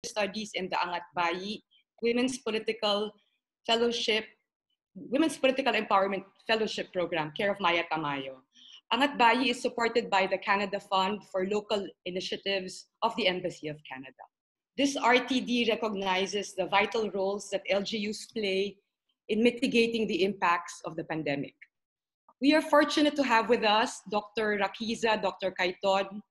Studies in the Angat Bayi Women's Political Empowerment Fellowship Program, care of Maya Tamayo. Angat Bayi is supported by the Canada Fund for Local Initiatives of the Embassy of Canada. This RTD recognizes the vital roles that LGUs play in mitigating the impacts of the pandemic. We are fortunate to have with us Dr. Raquiza, Dr. Cayton,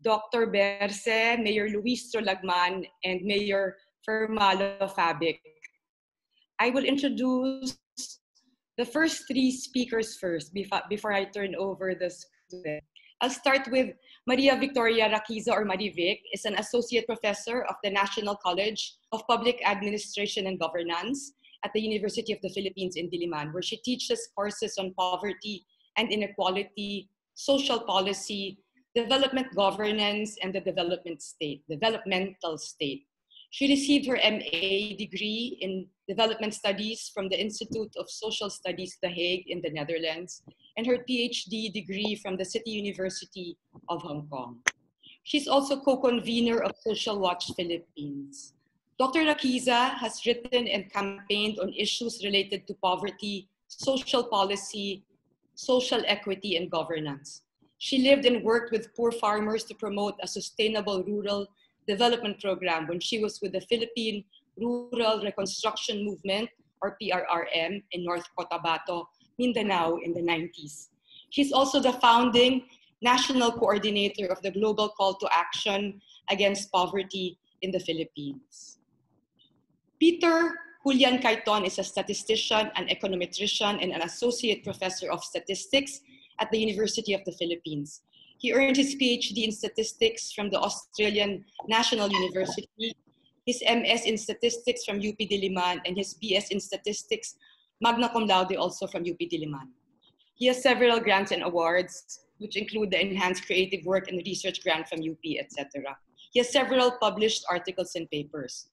Dr. Berse, Mayor Luistro Lagman, and Mayor Firmalo-Fabic. I will introduce the first three speakers first before I turn over the screen. I'll start with Maria Victoria Raquiza, or Marivic, is an associate professor of the National College of Public Administration and Governance at the University of the Philippines in Diliman, where she teaches courses on poverty and inequality, social policy, development governance, and the developmental state. She received her MA degree in Development Studies from the Institute of Social Studies, The Hague in the Netherlands, and her PhD degree from the City University of Hong Kong. She's also co-convener of Social Watch Philippines. Dr. Raquiza has written and campaigned on issues related to poverty, social policy, social equity, and governance. She lived and worked with poor farmers to promote a sustainable rural development program when she was with the Philippine Rural Reconstruction Movement, or PRRM, in North Cotabato, Mindanao in the 90s. She's also the founding national coordinator of the Global Call to Action Against Poverty in the Philippines. Peter Julian Cayton is a statistician, an econometrician, and an associate professor of statistics at the University of the Philippines. He earned his PhD in statistics from the Australian National University, his MS in statistics from UP Diliman, and his BS in statistics, magna cum laude, also from UP Diliman. He has several grants and awards, which include the Enhanced Creative Work and Research Grant from UP, etc. He has several published articles and papers.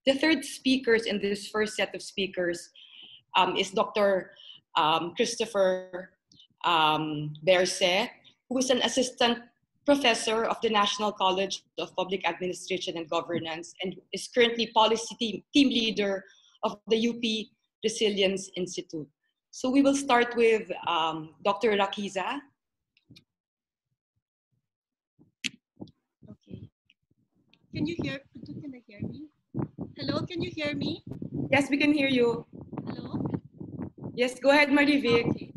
The third speakers in this first set of speakers is Dr. Kristoffer Berse, who is an assistant professor of the National College of Public Administration and Governance and is currently policy team leader of the UP Resilience Institute. So we will start with Dr. Raquiza. Okay. Can I hear me? Hello, can you hear me? Yes, we can hear you. Hello? Yes, go ahead, Marivic. Okay.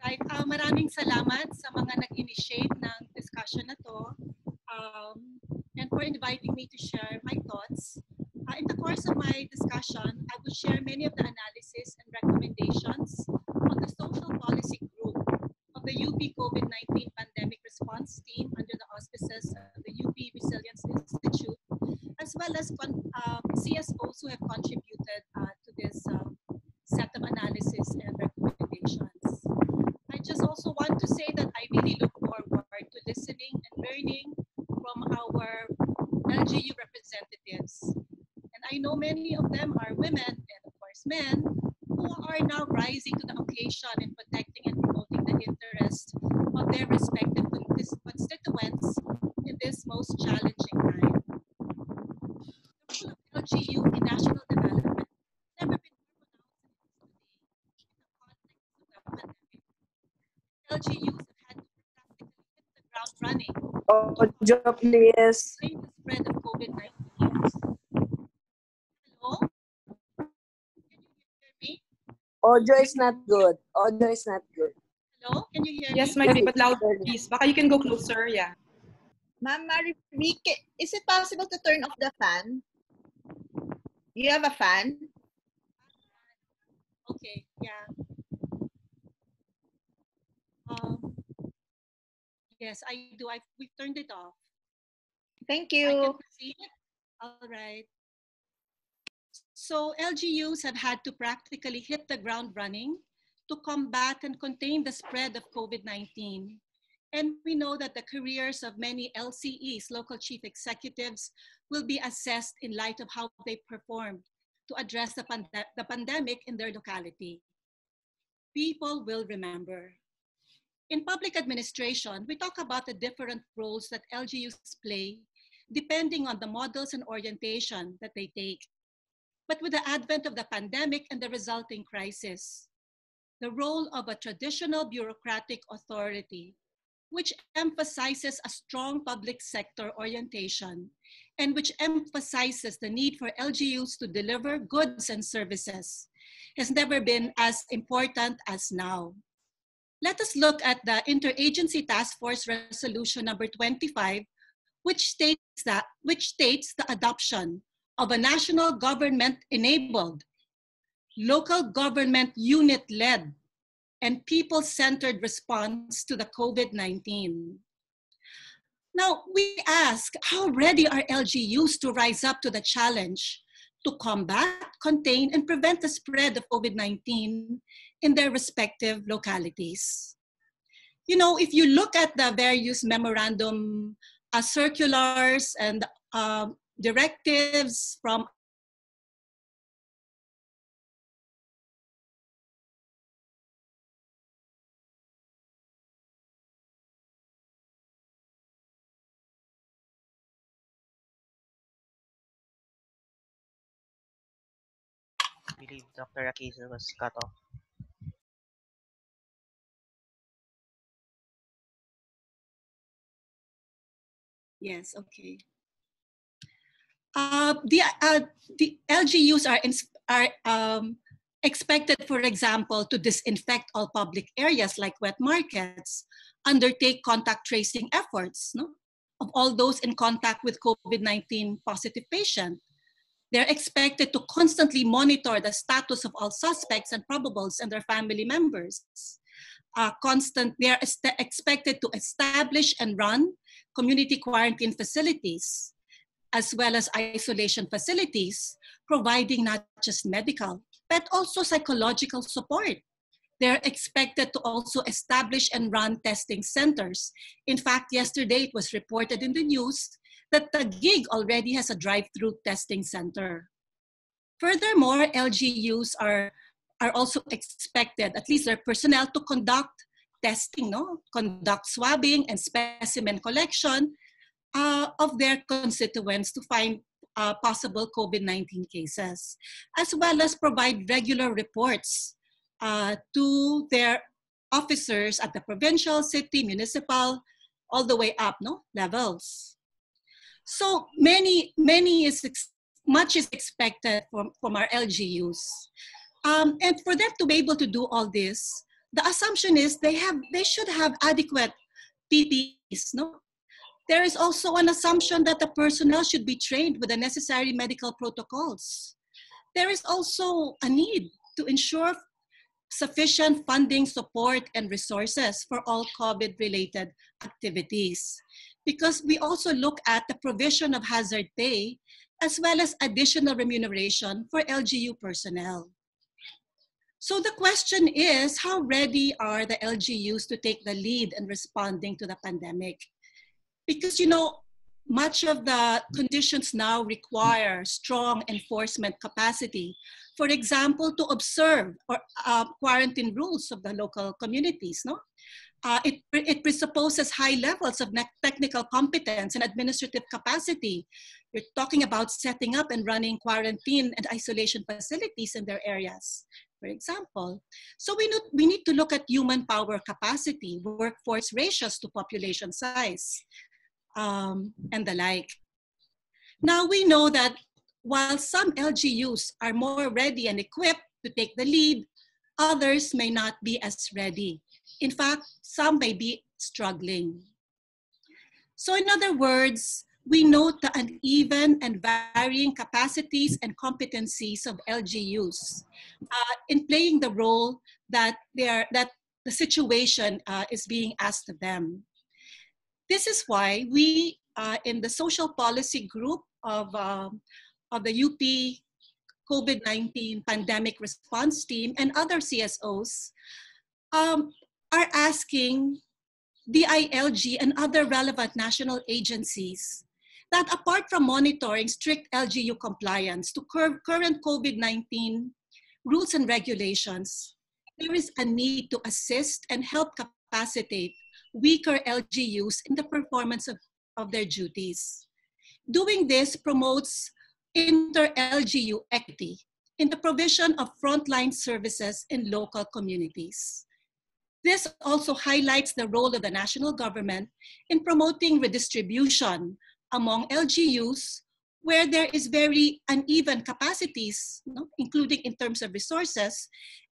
Right. Maraming salamat sa mga nag-initiate ng discussion na to and for inviting me to share my thoughts. In the course of my discussion, I will share many of the analysis and recommendations on the social policy group of the UP COVID-19 pandemic response team under the auspices of the UP Resilience Institute, as well as CSOs who have contributed to this set of analysis and recommendations. I just also want to say that I really look forward to listening and learning from our LGU representatives. And I know many of them are women and of course men who are now rising to the occasion in protecting and promoting the interests of their respective constituents in this most challenging time. The role of LGU in national development has never been more pronounced than today in the context of the pandemic. LGUs have had to practically hit the ground running Audio, please. to contain the spread of COVID-19. Hello? Can you hear me? Audio is not good. Audio is not good. Hello? Can you hear me? Yes, Marivic, but loud, please. Baka you can go closer, yeah. Ma'am Marivic, is it possible to turn off the fan? Do you have a fan? Okay, yeah. Yes, I do. We've turned it off. Thank I can you. proceed. All right. So LGUs have had to practically hit the ground running to combat and contain the spread of COVID-19. And we know that the careers of many LCEs, local chief executives, will be assessed in light of how they performed to address the pandemic in their locality. People will remember. In public administration, we talk about the different roles that LGUs play depending on the models and orientation that they take. But with the advent of the pandemic and the resulting crisis, the role of a traditional bureaucratic authority, which emphasizes a strong public sector orientation and which emphasizes the need for LGUs to deliver goods and services, has never been as important as now. Let us look at the Interagency Task Force Resolution number 25, which states the adoption of a national government-enabled, local government unit-led, and people-centered response to the COVID-19. Now, we ask, how ready are LGUs to rise up to the challenge to combat, contain, and prevent the spread of COVID-19 in their respective localities? You know, if you look at the various memorandum, circulars, and directives from I believe Dr. Raquiza was cut off. Yes, okay. The LGUs are expected, for example, to disinfect all public areas like wet markets, undertake contact tracing efforts, no, of all those in contact with COVID-19 positive patients. They're expected to constantly monitor the status of all suspects and probables and their family members. They're expected to establish and run community quarantine facilities, as well as isolation facilities, providing not just medical, but also psychological support. They're expected to also establish and run testing centers. In fact, yesterday it was reported in the news that the gig already has a drive-through testing center. Furthermore, LGUs are also expected, at least their personnel, to conduct testing, no? Conduct swabbing and specimen collection of their constituents to find possible COVID-19 cases, as well as provide regular reports to their officers at the provincial, city, municipal, all the way up, no, levels. So much is expected from our LGUs. And for them to be able to do all this, the assumption is they should have adequate PPEs, no? There is also an assumption that the personnel should be trained with the necessary medical protocols. There is also a need to ensure sufficient funding, support, and resources for all COVID-related activities. Because we also look at the provision of hazard pay as well as additional remuneration for LGU personnel. So the question is, how ready are the LGUs to take the lead in responding to the pandemic? Because, you know, much of the conditions now require strong enforcement capacity. For example, to observe or quarantine rules of the local communities, no? It presupposes high levels of technical competence and administrative capacity. We're talking about setting up and running quarantine and isolation facilities in their areas, for example. So we need to look at human power capacity, workforce ratios to population size, and the like. Now we know that while some LGUs are more ready and equipped to take the lead, others may not be as ready. In fact, some may be struggling. So in other words, we note the uneven and varying capacities and competencies of LGUs in playing the role that the situation is being asked of them. This is why we, in the social policy group of the UP COVID-19 pandemic response team and other CSOs, are asking DILG and other relevant national agencies that apart from monitoring strict LGU compliance to current COVID-19 rules and regulations, there is a need to assist and help incapacitate weaker LGUs in the performance of their duties. Doing this promotes inter-LGU equity in the provision of frontline services in local communities. This also highlights the role of the national government in promoting redistribution among LGUs where there is very uneven capacities, including in terms of resources.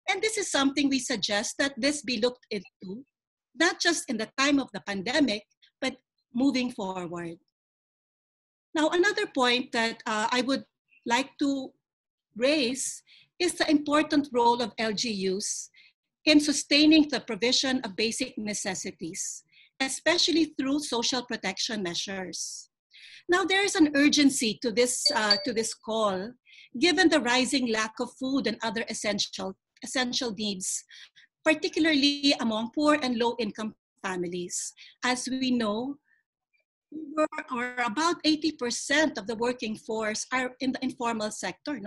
And this is something we suggest that this be looked into, not just in the time of the pandemic, but moving forward. Now, another point that I would like to raise is the important role of LGUs in sustaining the provision of basic necessities, especially through social protection measures. Now, there is an urgency to this call, given the rising lack of food and other essential needs, particularly among poor and low-income families. As we know, or about 80% of the working force are in the informal sector.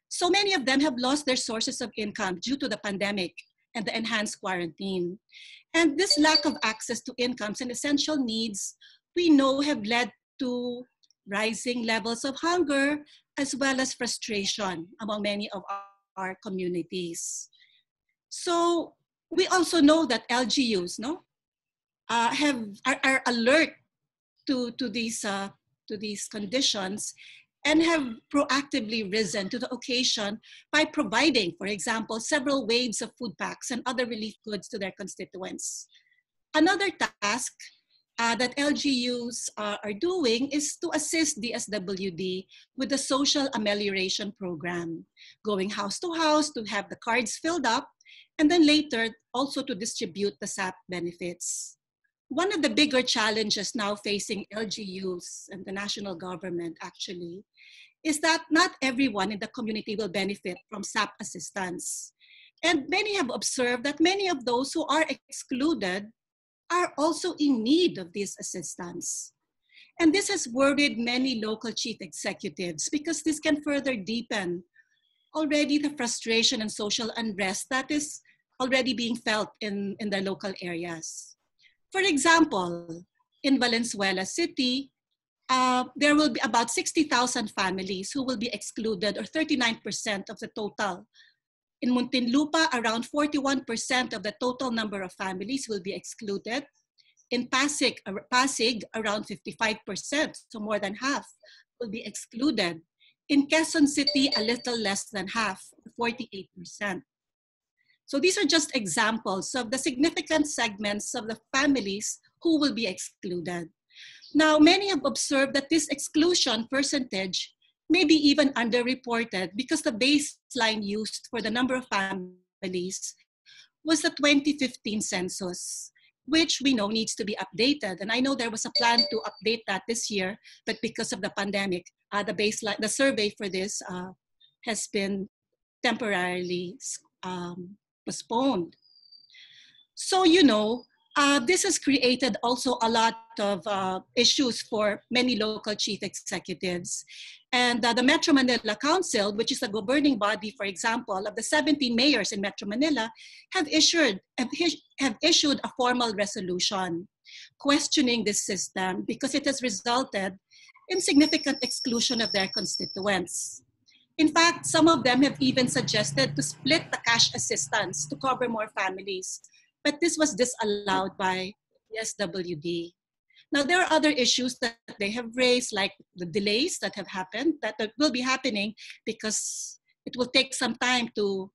So many of them have lost their sources of income due to the pandemic and the enhanced quarantine. And this lack of access to incomes and essential needs, we know, have led to rising levels of hunger as well as frustration among many of our communities. So we also know that LGUs are alert to these conditions and have proactively risen to the occasion by providing, for example, several waves of food packs and other relief goods to their constituents. Another task that LGUs are doing is to assist the SWD with the social amelioration program, going house to house to have the cards filled up, and then later also to distribute the SAP benefits. One of the bigger challenges now facing LGUs and the national government actually is that not everyone in the community will benefit from SAP assistance. And many have observed that many of those who are excluded are also in need of this assistance. And this has worried many local chief executives because this can further deepen already the frustration and social unrest that is already being felt in the local areas. For example, in Valenzuela City, there will be about 60,000 families who will be excluded, or 39% of the total. In Muntinlupa, around 41% of the total number of families will be excluded. In Pasig, around 55%, so more than half, will be excluded. In Quezon City, a little less than half, 48%. So these are just examples of the significant segments of the families who will be excluded. Now, many have observed that this exclusion percentage may be even underreported because the baseline used for the number of families was the 2015 census, which we know needs to be updated. And I know there was a plan to update that this year, but because of the pandemic, the survey for this has been temporarily postponed. So, this has created also a lot of issues for many local chief executives. And the Metro Manila Council, which is the governing body, for example, of the 17 mayors in Metro Manila, have issued a formal resolution questioning this system because it has resulted in significant exclusion of their constituents. In fact, some of them have even suggested to split the cash assistance to cover more families, but this was disallowed by the SWD. Now, there are other issues that they have raised, like the delays that have happened, that will be happening because it will take some time for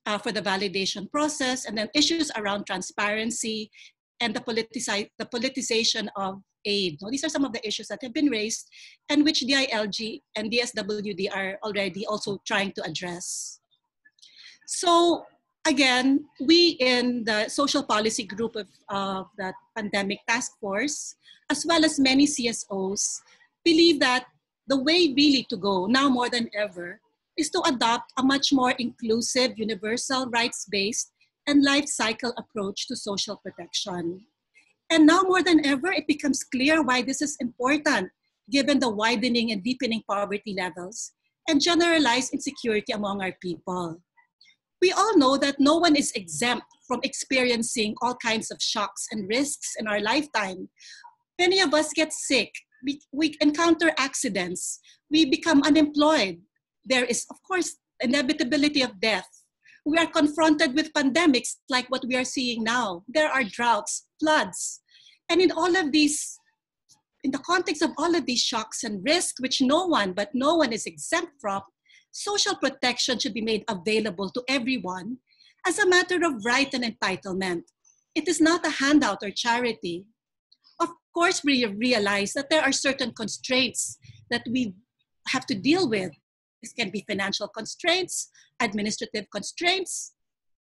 the validation process, and then issues around transparency and the politicization of aid. Now, these are some of the issues that have been raised and which DILG and DSWD are already also trying to address. So again, we in the social policy group of the pandemic task force, as well as many CSOs, believe that the way really to go now more than ever is to adopt a much more inclusive, universal, rights-based, and life cycle approach to social protection. And now more than ever, it becomes clear why this is important, given the widening and deepening poverty levels and generalized insecurity among our people. We all know that no one is exempt from experiencing all kinds of shocks and risks in our lifetime. Many of us get sick. We encounter accidents. We become unemployed. There is, of course, inevitability of death. We are confronted with pandemics like what we are seeing now. There are droughts, floods. And in the context of all of these shocks and risks, which no one is exempt from, social protection should be made available to everyone as a matter of right and entitlement. It is not a handout or charity. Of course, we realize that there are certain constraints that we have to deal with. This can be financial constraints, administrative constraints,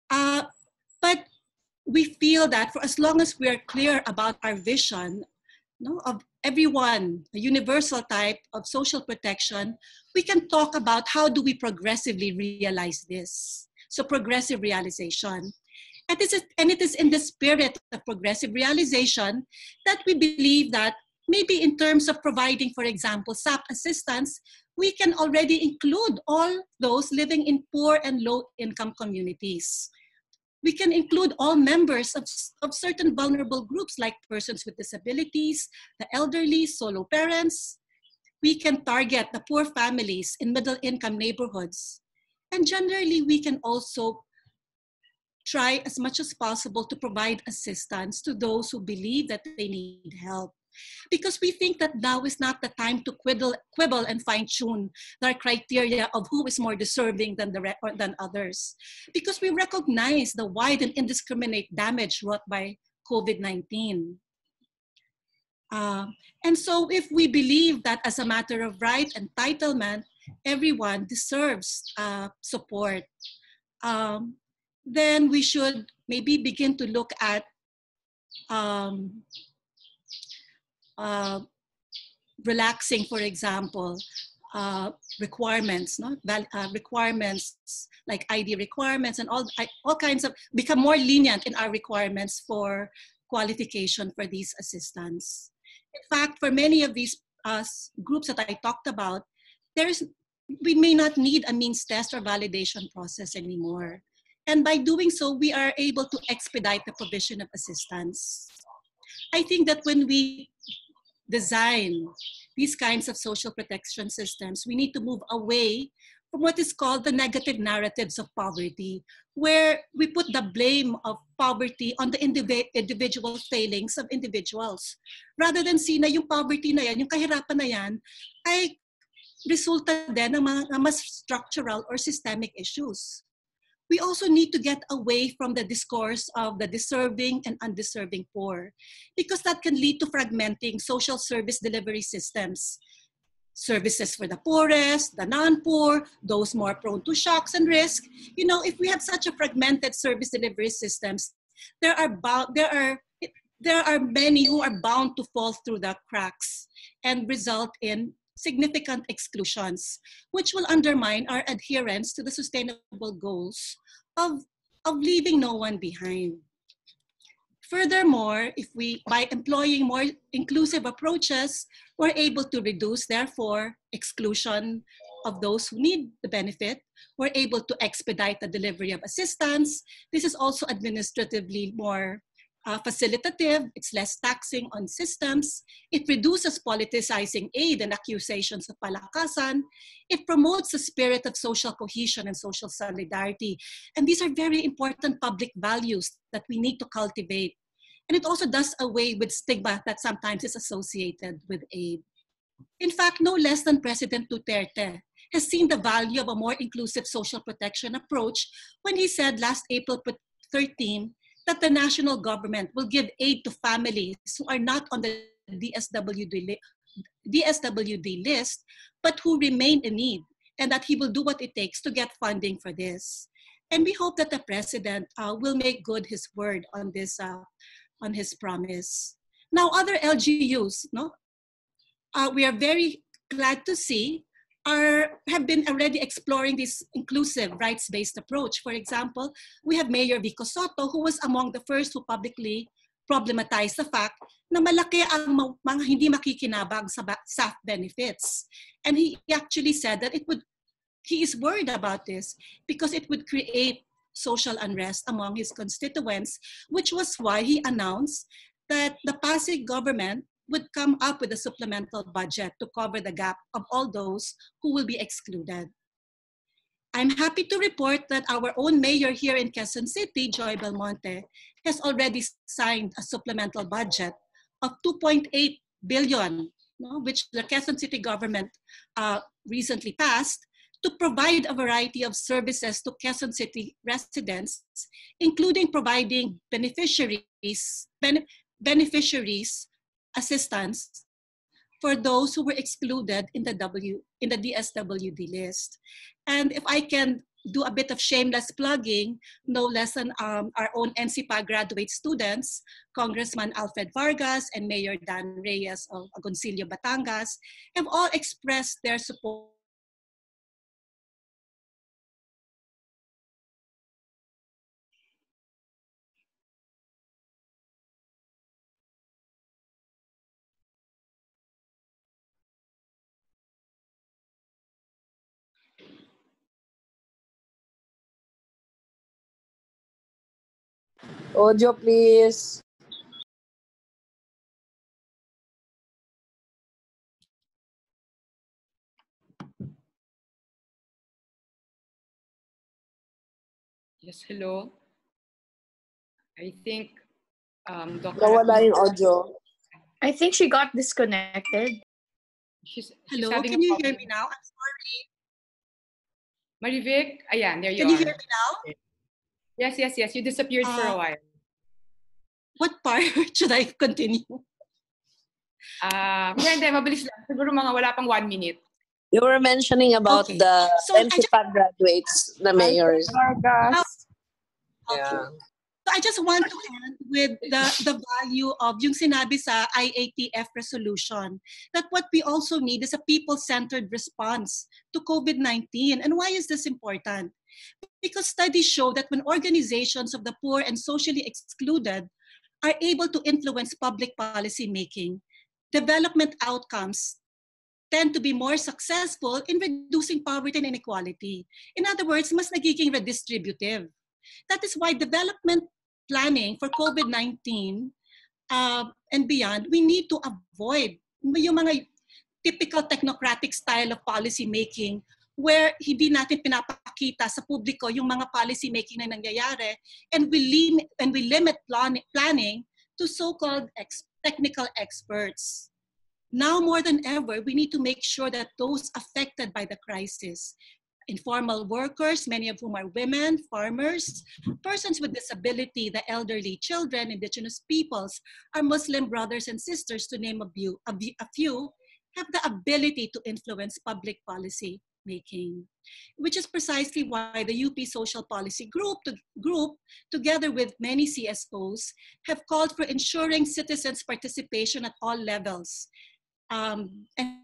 but we feel that for as long as we are clear about our vision of everyone, a universal type of social protection, we can talk about how do we progressively realize this. So progressive realization. And it is in the spirit of progressive realization that we believe that maybe in terms of providing, for example, SAP assistance, we can already include all those living in poor and low-income communities. We can include all members of certain vulnerable groups like persons with disabilities, the elderly, solo parents. We can target the poor families in middle-income neighborhoods. And generally, we can also try as much as possible to provide assistance to those who believe that they need help. Because we think that now is not the time to quibble and fine-tune our criteria of who is more deserving than others. Because we recognize the wide and indiscriminate damage wrought by COVID-19. And so if we believe that as a matter of right, entitlement, everyone deserves support, then we should maybe begin to look at relaxing, for example, requirements, requirements like ID requirements and all kinds of, become more lenient in our requirements for qualification for these assistance. In fact, for many of these groups that I talked about, we may not need a means test or validation process anymore. And by doing so, we are able to expedite the provision of assistance. I think that when we design these kinds of social protection systems, we need to move away from what is called the negative narratives of poverty, where we put the blame of poverty on the individual failings of individuals. Rather than see na yung poverty na yan, yung kahirapan na yan, ay resulta din ng mga mas structural or systemic issues. We also need to get away from the discourse of the deserving and undeserving poor, because that can lead to fragmenting social service delivery systems. Services for the poorest, the non-poor, those more prone to shocks and risk. You know, if we have such a fragmented service delivery systems, there are many who are bound to fall through the cracks and result in significant exclusions, which will undermine our adherence to the sustainable goals of leaving no one behind. Furthermore, by employing more inclusive approaches, we're able to reduce, therefore, exclusion of those who need the benefit. We're able to expedite the delivery of assistance. This is also administratively more facilitative. It's less taxing on systems. It reduces politicizing aid and accusations of palakasan. It promotes the spirit of social cohesion and social solidarity. And these are very important public values that we need to cultivate. And it also does away with stigma that sometimes is associated with aid. In fact, no less than President Duterte has seen the value of a more inclusive social protection approach when he said last April 13 that the national government will give aid to families who are not on the DSWD list, but who remain in need, and that he will do what it takes to get funding for this. And we hope that the president will make good his word on this, on his promise. Now, other LGUs, we are very glad to see have been already exploring this inclusive rights-based approach. For example, we have Mayor Vico Soto, who was among the first who publicly problematized the fact na malaki ang mga hindi makikinabang sa SAF benefits. And he actually said that he is worried about this because it would create social unrest among his constituents, which was why he announced that the Pasig government would come up with a supplemental budget to cover the gap of all those who will be excluded. I'm happy to report that our own mayor here in Quezon City, Joy Belmonte, has already signed a supplemental budget of 2.8 billion, which the Quezon City government recently passed, to provide a variety of services to Quezon City residents, including providing beneficiaries assistance for those who were excluded in the DSWD list. And if I can do a bit of shameless plugging, no less than our own NCPA graduate students, Congressman Alfred Vargas and Mayor Dan Reyes of Agoncillo, Batangas, have all expressed their support Audio, please. Yes, hello. I think Dr. Nawala yung audio. I think she got disconnected. She's Hello, having can a you problem. hear me now? I'm sorry. Marivic, ayan, there you Can are. you hear me now? Yes. You disappeared for a while. What part should I continue? Hindi, mabilis lang. Siguro mga wala pang 1 minute. You were mentioning about Okay. the So NCPA graduates, the mayors. Vargas. Okay. Yeah. So I just want to end with the value of yung sinabi sa IATF resolution, that what we also need is a people-centered response to COVID-19. And why is this important? Because studies show that when organizations of the poor and socially excluded are able to influence public policy making, development outcomes tend to be more successful in reducing poverty and inequality. In other words, mas nagiging redistributive. That is why development planning for COVID-19 and beyond, we need to avoid yung mga typical technocratic style of policy making where hindi natin pinapakita sa publiko yung mga policy making na nangyayari, and we limit planning to so-called technical experts. Now more than ever, we need to make sure that those affected by the crisis, informal workers, many of whom are women, farmers, persons with disability, the elderly, children, indigenous peoples, our Muslim brothers and sisters, to name a few, have the ability to influence public policy making, which is precisely why the UP Social Policy Group, together with many CSOs, have called for ensuring citizens' participation at all levels, and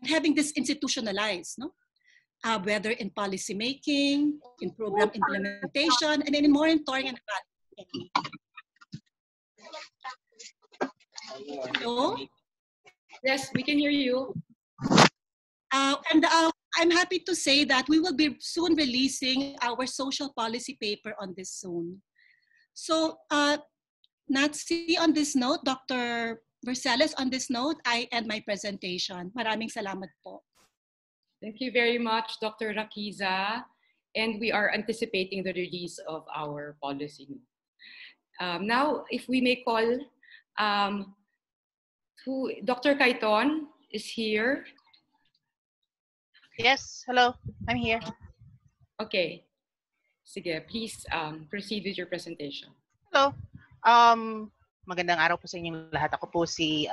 having this institutionalized, whether in policy making, in program implementation, and in monitoring and evaluation. Hello? Yes, we can hear you. I'm happy to say that we will be soon releasing our social policy paper on this soon. So, Nathalie, on this note, Dr. Verceles, on this note, I end my presentation. Maraming salamat po. Thank you very much, Dr. Raquiza. And we are anticipating the release of our policy. Now, if we may call Dr. Cayton is here. Yes, hello. I'm here. Okay. Sige, please proceed with your presentation. Hello. Magandang araw po sa inyong lahat. Ako po si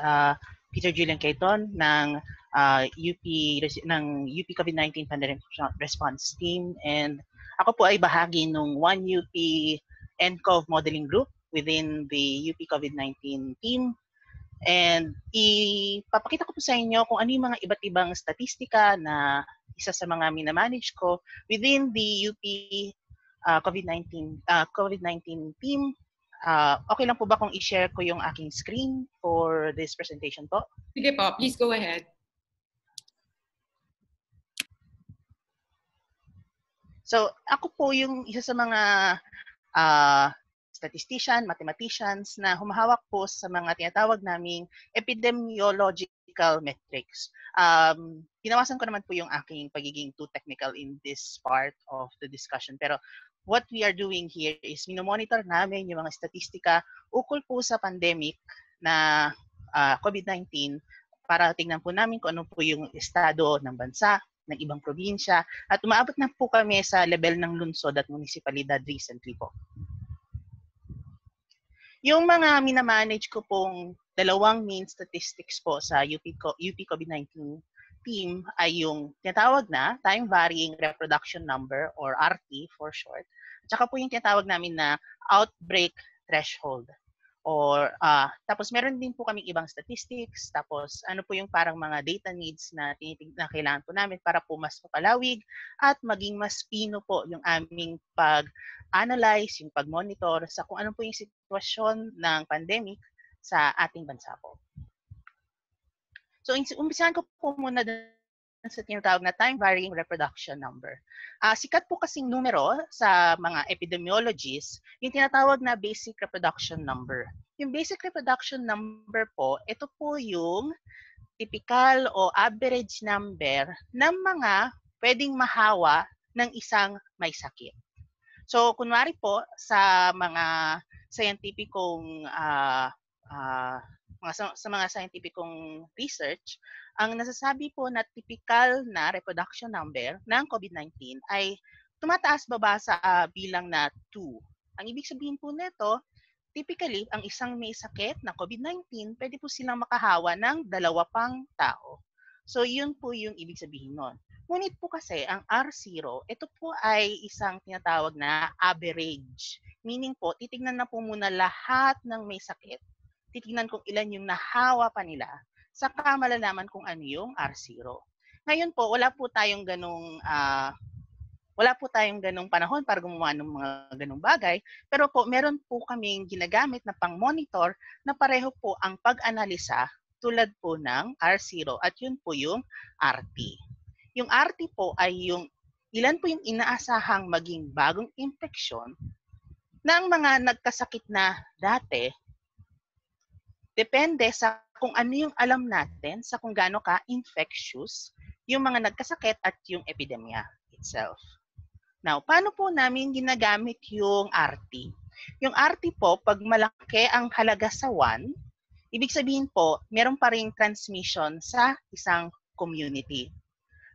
Peter Julian Cayton ng UP COVID-19 Pandemic Response Team, and ako po ay bahagi ng One UP NCOV Modeling Group within the UP COVID-19 team. And ipapakita ko po sa inyo kung ano yung mga iba't ibang statistika na isa sa mga minamanage ko within the UP COVID-19 team. Okay lang po ba kung i-share ko yung aking screen for this presentation po? Sige po, please go ahead. So, ako po yung isa sa mga statistician, mathematicians na humahawak po sa mga tinatawag naming epidemiological metrics. Ginawasan ko naman po yung aking pagiging too technical in this part of the discussion. Pero what we are doing here is minomonitor namin yung mga statistika ukol po sa pandemic na COVID-19 para tingnan po namin kung ano po yung estado ng bansa, ng ibang probinsya, at umaabot na po kami sa level ng lungsod at munisipalidad recently po. Yung mga minamanage ko pong dalawang main statistics po sa UP COVID-19 team ay yung tinatawag na time varying reproduction number or RT for short. Tsaka po yung tinatawag namin na outbreak threshold. Or tapos meron din po kaming ibang statistics, tapos ano po yung parang mga data needs na kailangan po namin para po mas mapalawig at maging mas pino po yung aming pag-analyze, yung pag-monitor sa kung ano po yung sitwasyon ng pandemic sa ating bansa po. So umpisahan ko po muna sa tinatawag na time varying reproduction number. Sikat po kasing numero sa mga epidemiologists yung tinatawag na basic reproduction number. Yung basic reproduction number po, ito po yung typical o average number ng mga pwedeng mahawa ng isang may sakit. So kunwari po sa mga scientificong sa mga scientificong research, ang nasasabi po na typical na reproduction number ng COVID-19 ay tumataas baba sa bilang na 2. Ang ibig sabihin po nito, typically, ang isang may sakit na COVID-19, pwede po silang makahawa ng 2 pang tao. So, yun po yung ibig sabihin nun. Ngunit po kasi, ang R0, ito po ay isang tinatawag na average. Meaning po, titignan na po muna lahat ng may sakit. Titignan kung ilan yung nahawa pa nila, saka malalaman kung ano yung R0. Ngayon po, wala po tayong ganong panahon para gumawa ng mga ganong bagay, pero po meron po kaming ginagamit na pang-monitor na pareho po ang pag-analisa tulad po ng R0 at yun po yung RT. Yung RT po ay yung ilan po yung inaasahang maging bagong infeksyon ng mga nagkasakit na dati. Depende sa kung ano yung alam natin sa kung gaano ka-infectious yung mga nagkasakit at yung epidemya itself. Now, paano po namin ginagamit yung RT? Yung RT po, pag malaki ang halaga sa 1, ibig sabihin po, meron pa ring transmission sa isang community.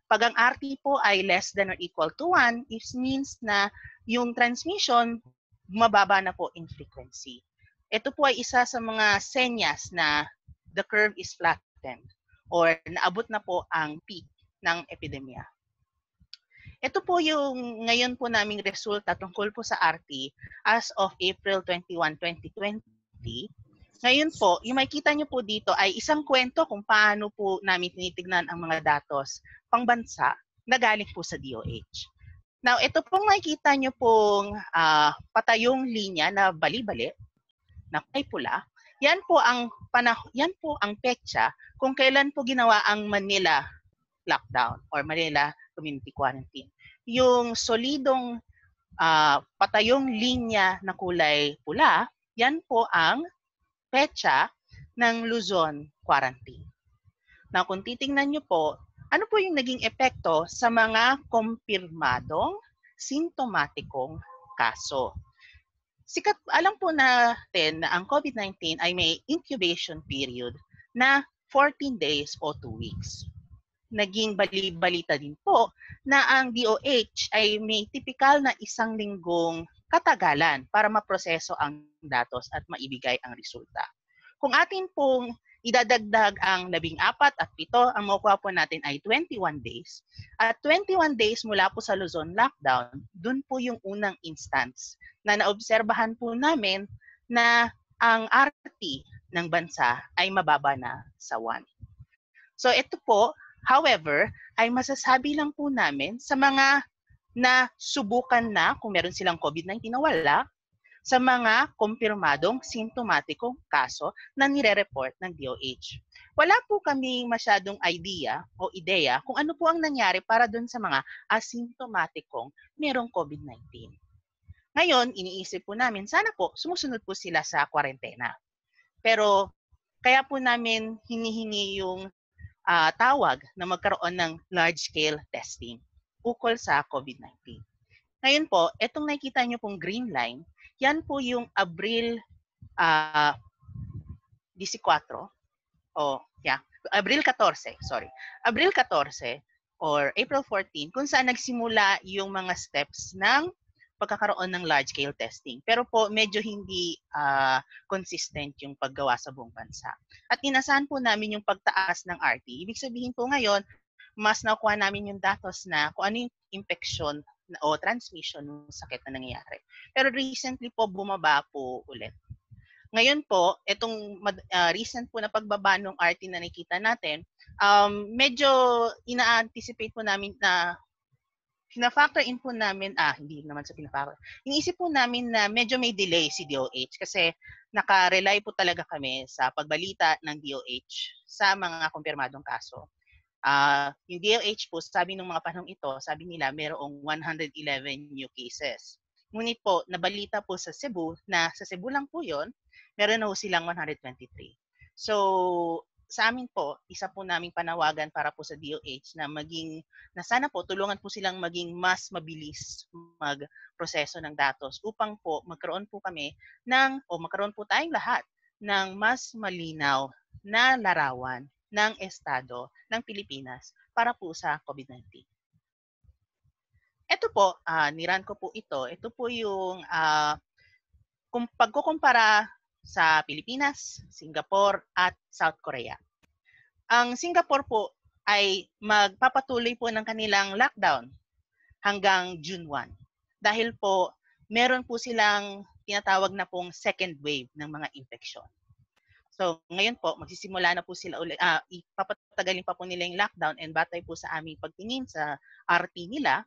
Pag ang RT po ay less than or equal to 1, it means na yung transmission, mababa na po in frequency. Ito po ay isa sa mga senyas na the curve is flattened or naabot na po ang peak ng epidemya. Ito po yung ngayon po naming resulta tungkol po sa RT as of April 21, 2020. Ngayon po, yung makikita nyo po dito ay isang kwento kung paano po namin tinitignan ang mga datos pangbansa na galing po sa DOH. Now, ito pong makikita nyo pong patayong linya na bali-bali, na kulay pula, yan po ang petsa kung kailan po ginawa ang Manila lockdown or Manila community quarantine. Yung solidong patayong linya na kulay pula, yan po ang petsa ng Luzon quarantine. Now, kung titingnan nyo po, ano po yung naging epekto sa mga kumpirmadong sintomatikong kaso? Alam po natin na ang COVID-19 ay may incubation period na 14 days o 2 weeks. Naging balita din po na ang DOH ay may tipikal na 1 linggong katagalan para maproseso ang datos at maibigay ang resulta. Kung atin pong idadagdag ang 14 at 7, ang makukuha po natin ay 21 days. At 21 days mula po sa Luzon lockdown, dun po yung unang instance na naobserbahan po namin na ang RT ng bansa ay mababa na sa 1. So ito po, however, ay masasabi lang po namin sa mga na subukan na kung meron silang COVID-19 na wala, sa mga kumpirmadong sintomatikong kaso na nire-report ng DOH. Wala po kaming masyadong idea o ideya kung ano po ang nangyari para dun sa mga asymptomatikong merong COVID-19. Ngayon, iniisip po namin, sana po sumusunod po sila sa kwarentena. Pero kaya po namin hinihingi yung tawag na magkaroon ng large-scale testing ukol sa COVID-19. Ngayon po, itong nakikita nyo pong green line, yan po yung Abril 14, Abril 14, sorry. Abril 14 or April 14, kung saan nagsimula yung mga steps ng pagkakaroon ng large-scale testing. Pero po, medyo hindi consistent yung paggawa sa buong bansa. At inasahan po namin yung pagtaas ng RT. Ibig sabihin po ngayon, mas nakuha namin yung datos na kung ano yung infection o transmission ng sakit na nangyayari. Pero recently po, bumaba po ulit. Ngayon po, itong recent po na pagbaba ng RT na nakita natin, medyo ina-anticipate po namin na pina-factor in po namin, hindi naman sa pina-factor. Iniisip po namin na medyo may delay si DOH kasi naka-rely po talaga kami sa pagbalita ng DOH sa mga kumpirmadong kaso. Yung DOH po, sabi ng mga panahong ito, sabi nila mayroong 111 new cases. Ngunit po, nabalita po sa Cebu na sa Cebu lang po yon, meron na po silang 123. So, sa amin po, isa po naming panawagan para po sa DOH na sana po tulungan po silang maging mas mabilis magproseso ng datos upang po magkaroon po kami magkaroon po tayong lahat ng mas malinaw na larawan ng estado ng Pilipinas para po sa COVID-19. Ito po, niran ko po ito. Ito po yung pagkukumpara sa Pilipinas, Singapore, at South Korea. Ang Singapore po ay magpapatuloy po ng kanilang lockdown hanggang June 1. Dahil po, meron po silang tinatawag na pong second wave ng mga infeksyon. So, ngayon po, magsisimula na po sila ulit. Ipapatagalin pa po nila yung lockdown and batay po sa aming pagtingin sa RT nila,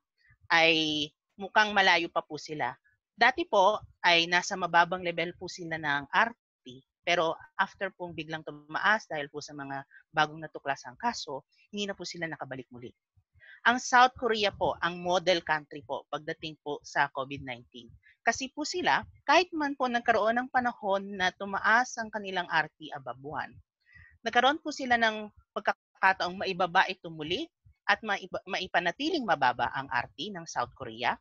ay mukhang malayo pa po sila. Dati po ay nasa mababang level po sila ng RT, pero after pong biglang tumaas dahil po sa mga bagong natuklasang kaso, hindi na po sila nakabalik muli. Ang South Korea po, ang model country po pagdating po sa COVID-19. Kasi po sila, kahit man po nagkaroon ng panahon na tumaas ang kanilang RT above 1, nagkaroon po sila ng pagkakataong maibaba ito muli at maipanatiling mababa ang RT ng South Korea,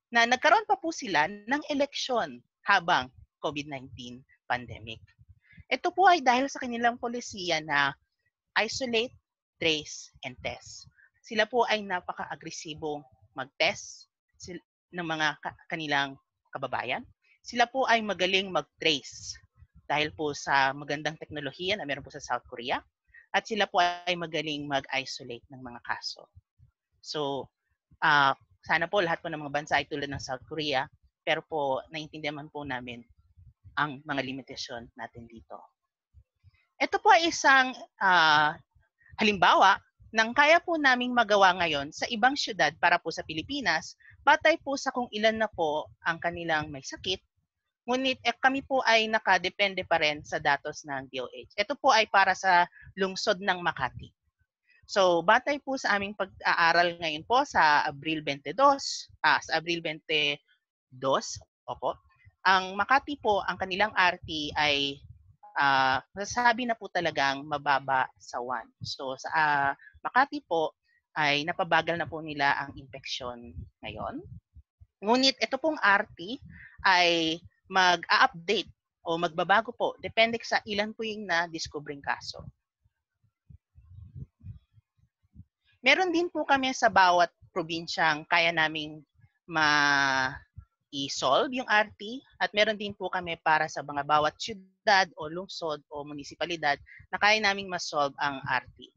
na nagkaroon pa po sila ng eleksyon habang COVID-19 pandemic. Ito po ay dahil sa kanilang polisiya na isolate, trace, and test. Sila po ay napaka-agresibo mag-test ng mga kanilang kababayan. Sila po ay magaling mag-trace dahil po sa magandang teknolohiya na meron po sa South Korea. At sila po ay magaling mag-isolate ng mga kaso. So, sana po lahat po ng mga bansa ay tulad ng South Korea, pero po naiintindihan man po namin ang mga limitasyon natin dito. Ito po ay isang halimbawa ng kaya po naming magawa ngayon sa ibang syudad para po sa Pilipinas, batay po sa kung ilan na po ang kanilang may sakit, ngunit kami po ay nakadepende pa rin sa datos ng DOH. Ito po ay para sa lungsod ng Makati. So, batay po sa aming pag-aaral ngayon po sa Abril 22, opo, ang Makati po, ang kanilang RT ay masasabi na po talagang mababa sa 1. So, sa Makati po ay napabagal na po nila ang infeksyon ngayon. Ngunit ito pong RT ay mag-a-update o magbabago po. Depende sa ilan po yung na-discovering kaso. Meron din po kami sa bawat probinsyang kaya naming i-solve yung RT at meron din po kami para sa mga bawat syudad o lungsod o munisipalidad na kaya naming ma-solve ang RT.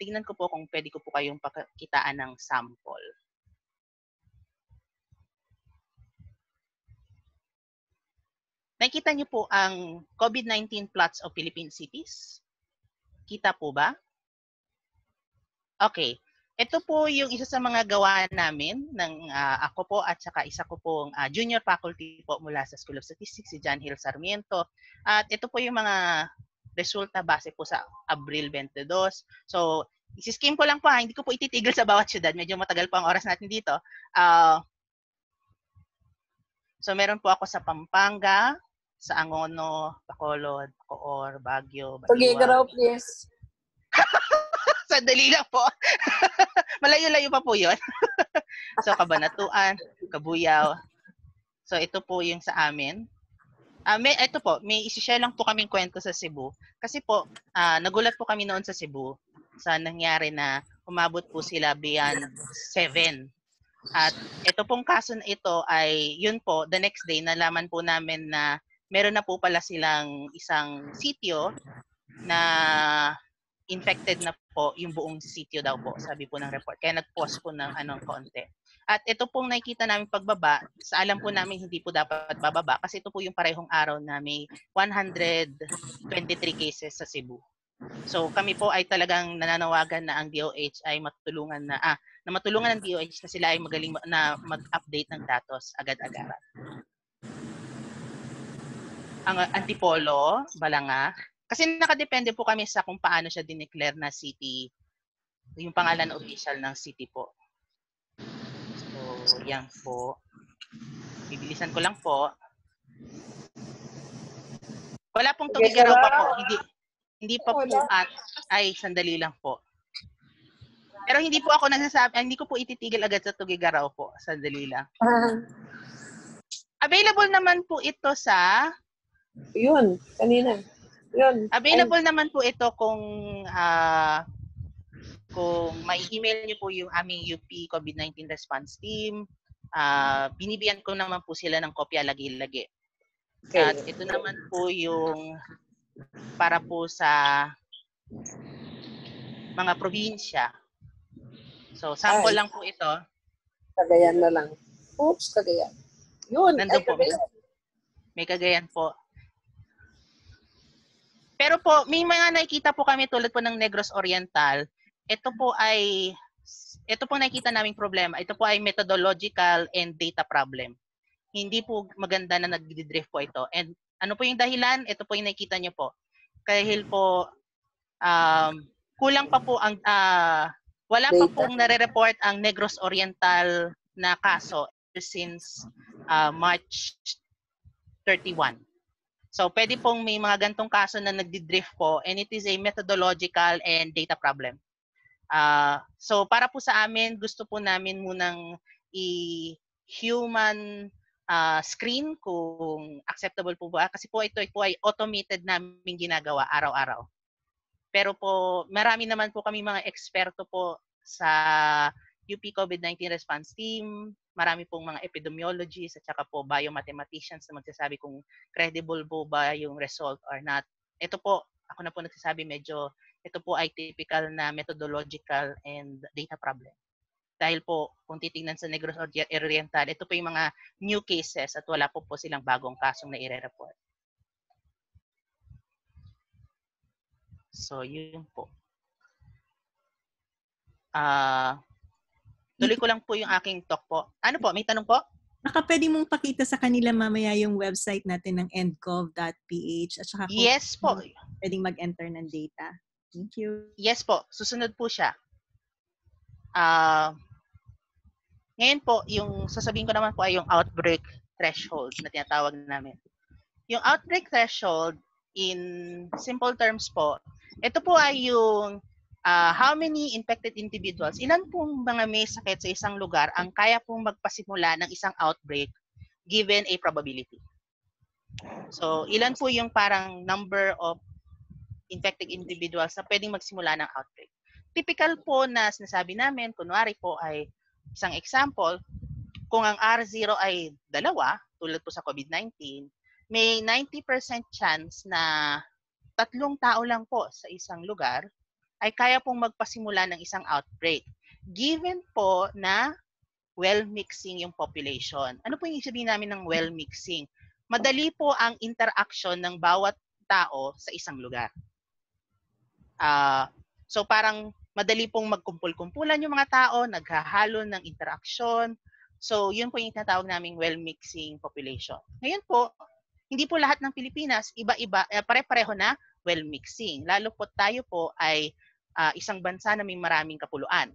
Tingnan ko po kung pwede ko po kayong pakitaan ng sample. Nakita niyo po ang COVID-19 plots of Philippine cities? Kita po ba? Okay. Ito po yung isa sa mga gawa namin ng ako po at saka isa ko pong junior faculty po mula sa School of Statistics, si John Hill Sarmiento. At ito po yung mga resulta base po sa Abril 22. So, isi-skim ko lang po, hindi ko po ititigil sa bawat syudad. Medyo matagal po ang oras natin dito. So meron po ako sa Pampanga, sa Angono, Bacolod, Bacoor, Baguio, Tugigaraw, Baliwa. please. Sandali lang po. Malayo-layo pa po yun. So Cabanatuan, Cabuyao. So ito po yung sa amin. Ito po, may isi-share lang po kaming kwento sa Cebu. Kasi po, nagulat po kami noon sa Cebu sa nangyari na umabot po sila beyond 7. At ito pong kaso na ito ay, yun po, the next day, nalaman po namin na meron na po pala silang isang sitio na infected na po yung buong sitio daw po, sabi po ng report. Kaya nag-pause po ng konti. At ito pong nakikita namin pagbaba, sa alam po namin hindi po dapat bababa kasi ito po yung parehong araw na may 123 cases sa Cebu. So kami po ay talagang nananawagan na ang DOH ay matulungan na matulungan ng DOH na sila ay magaling na mag-update ng datos agad-agaran. Ang Antipolo, Balanga, kasi nakadepende po kami sa kung paano siya dineclare na city, yung pangalan official ng city po. So, yan po. Bibilisan ko lang po. Wala pong Tugigaraw pa po. Hindi pa po ay sandali lang po. Pero hindi po ako nagsasabi, hindi ko po ititigil agad sa Tugigaraw po. Sandali lang. Available naman po ito sa... Yun, kanina. Yun. Available naman po ito kung may email niyo po yung aming UP COVID-19 response team. Binibiyan ko naman po sila ng kopya lagi-lagi. Okay. At ito naman po yung para po sa mga probinsya. So, sample lang po ito. Cagayan na lang. Oops, Cagayan. Yun. Nandun po. Cagayan. May Cagayan po. Pero po, may mga nakikita po kami tulad po ng Negros Oriental. Ito po nakikita naming problema. Ito po ay methodological and data problem. Hindi po maganda na nag-drift po ito. And ano po yung dahilan? Ito po yung nakikita nyo po. Kahil po, kulang pa po ang, wala pa pong nare-report ang Negros Oriental na kaso since March 31. So, pwede pong may mga gantong kaso na nagdi-drift po and it is a methodological and data problem. So, para po sa amin, gusto po namin munang i-human screen kung acceptable po ba. Kasi po ito po ay automated namin ginagawa araw-araw. Pero po, marami naman po kami mga eksperto po sa UP COVID-19 response team. Marami pong mga epidemiologists at saka po biomathematicians na magsasabi kung credible po ba yung result or not. Ito po, ako na po nagsasabi ito po ay typical na methodological and data problem. Dahil po, kung titingnan sa Negros Oriental, ito po yung mga new cases at wala po silang bagong kasong na i-report. So, yun po. Tuloy ko lang po yung aking talk po. Ano po? May tanong po? Baka pwede mong pakita sa kanila mamaya yung website natin ng endcov.ph at saka Yes po. Pwedeng mag-enter ng data. Thank you. Yes po. Susunod po siya. Ngayon po, yung sasabihin ko naman po ay yung outbreak threshold na tinatawag namin. Yung outbreak threshold, in simple terms po, ito po ay yung how many infected individuals, ilan pong mga may sakit sa isang lugar ang kaya pong magpasimula ng isang outbreak given a probability. So, ilan po yung parang number of infected individuals na pwedeng magsimula ng outbreak. Typical po na sinasabi namin, kunwari po ay isang example, kung ang R0 ay 2, tulad po sa COVID-19, may 90% chance na 3 tao lang po sa isang lugar ay kaya pong magpasimula ng isang outbreak. Given po na well-mixing yung population. Ano po yung sabihin namin ng well-mixing? Madali po ang interaction ng bawat tao sa isang lugar. So parang madali pong magkumpul-kumpulan yung mga tao, naghahalo ng interaction. So yun po yung tinatawag naming well-mixing population. Ngayon po, hindi po lahat ng Pilipinas, iba-iba, pare-pareho na well-mixing. Lalo po tayo po ay isang bansa na may maraming kapuluan.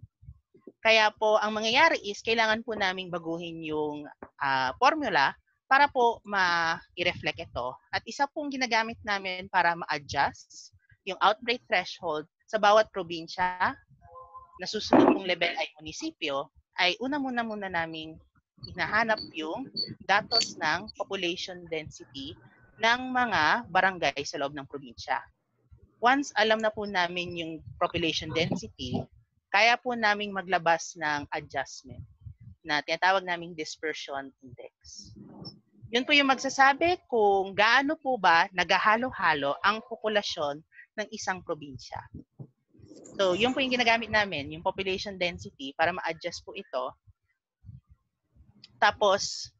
Kaya po, ang mangyayari is, kailangan po naming baguhin yung formula para po ma-reflect ito. At isa pong ginagamit namin para ma-adjust yung outbreak threshold sa bawat probinsya na susunod pong level ay munisipyo, ay una muna namin hinahanap yung datos ng population density ng mga barangay sa loob ng probinsya. Once alam na po namin yung population density, kaya po namin maglabas ng adjustment na tinatawag naming dispersion index. Yun po yung magsasabi kung gaano po ba naghahalo-halo ang populasyon ng isang probinsya. So, yun po yung ginagamit namin, yung population density, para ma-adjust po ito. Tapos,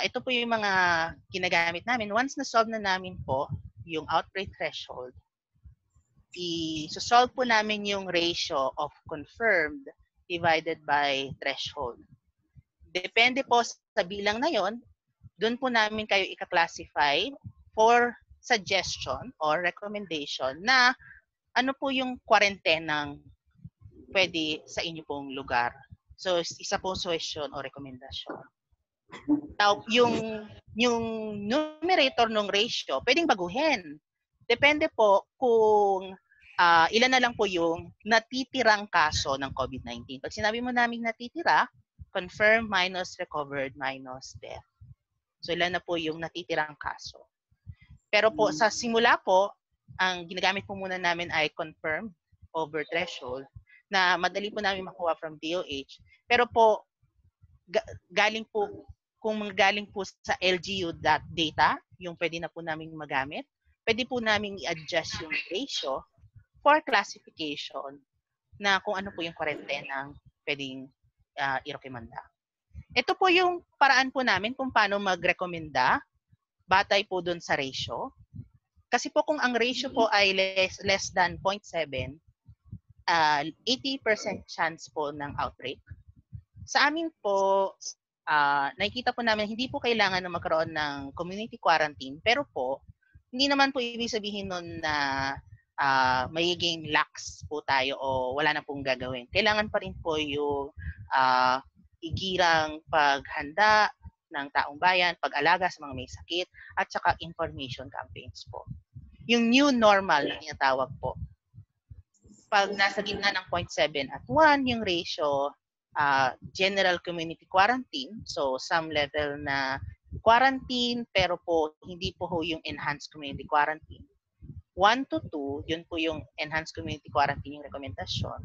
ito po yung mga ginagamit namin. Once na-solve na namin po yung outbreak threshold, i-solve po namin yung ratio of confirmed divided by threshold. Depende po sa bilang na yon, doon po namin kayo i-classify for suggestion or recommendation na ano po yung quarantenang pwede sa inyo pong lugar. So, isa pong suggestion o rekomendasyon. Now, yung numerator ng ratio, pwedeng baguhin. Depende po kung ilan na lang po yung natitirang kaso ng COVID-19. Pag sinabi mo namin natitira, confirmed minus recovered minus death. So, ilan na po yung natitirang kaso. Pero po, sa simula po, ang ginagamit po muna namin ay confirmed over threshold na madali po namin makuha from DOH. Pero po, galing po sa LGU data, yung pwede na po namin magamit, pwede po namin i-adjust yung ratio for classification na kung ano po yung quarantenang pwedeng i-rekomenda. Ito po yung paraan po namin kung paano mag-rekomenda batay po dun sa ratio. Kasi po kung ang ratio po ay less than 0.7, 80% chance po ng outbreak. Sa amin po, nakikita po namin hindi po kailangan na magkaroon ng community quarantine, pero po, hindi naman po ibig sabihin nun na magiging lax po tayo o wala na pong gagawin. Kailangan pa rin po yung igirang paghanda ng taong bayan, pag-alaga sa mga may sakit, at saka information campaigns po. Yung new normal na tinatawag po. Pag nasa gitna ng 0.7 at 1 yung ratio, general community quarantine, so some level na quarantine, pero po hindi po yung enhanced community quarantine. 1 to 2, yun po yung enhanced community quarantine yung rekomendasyon.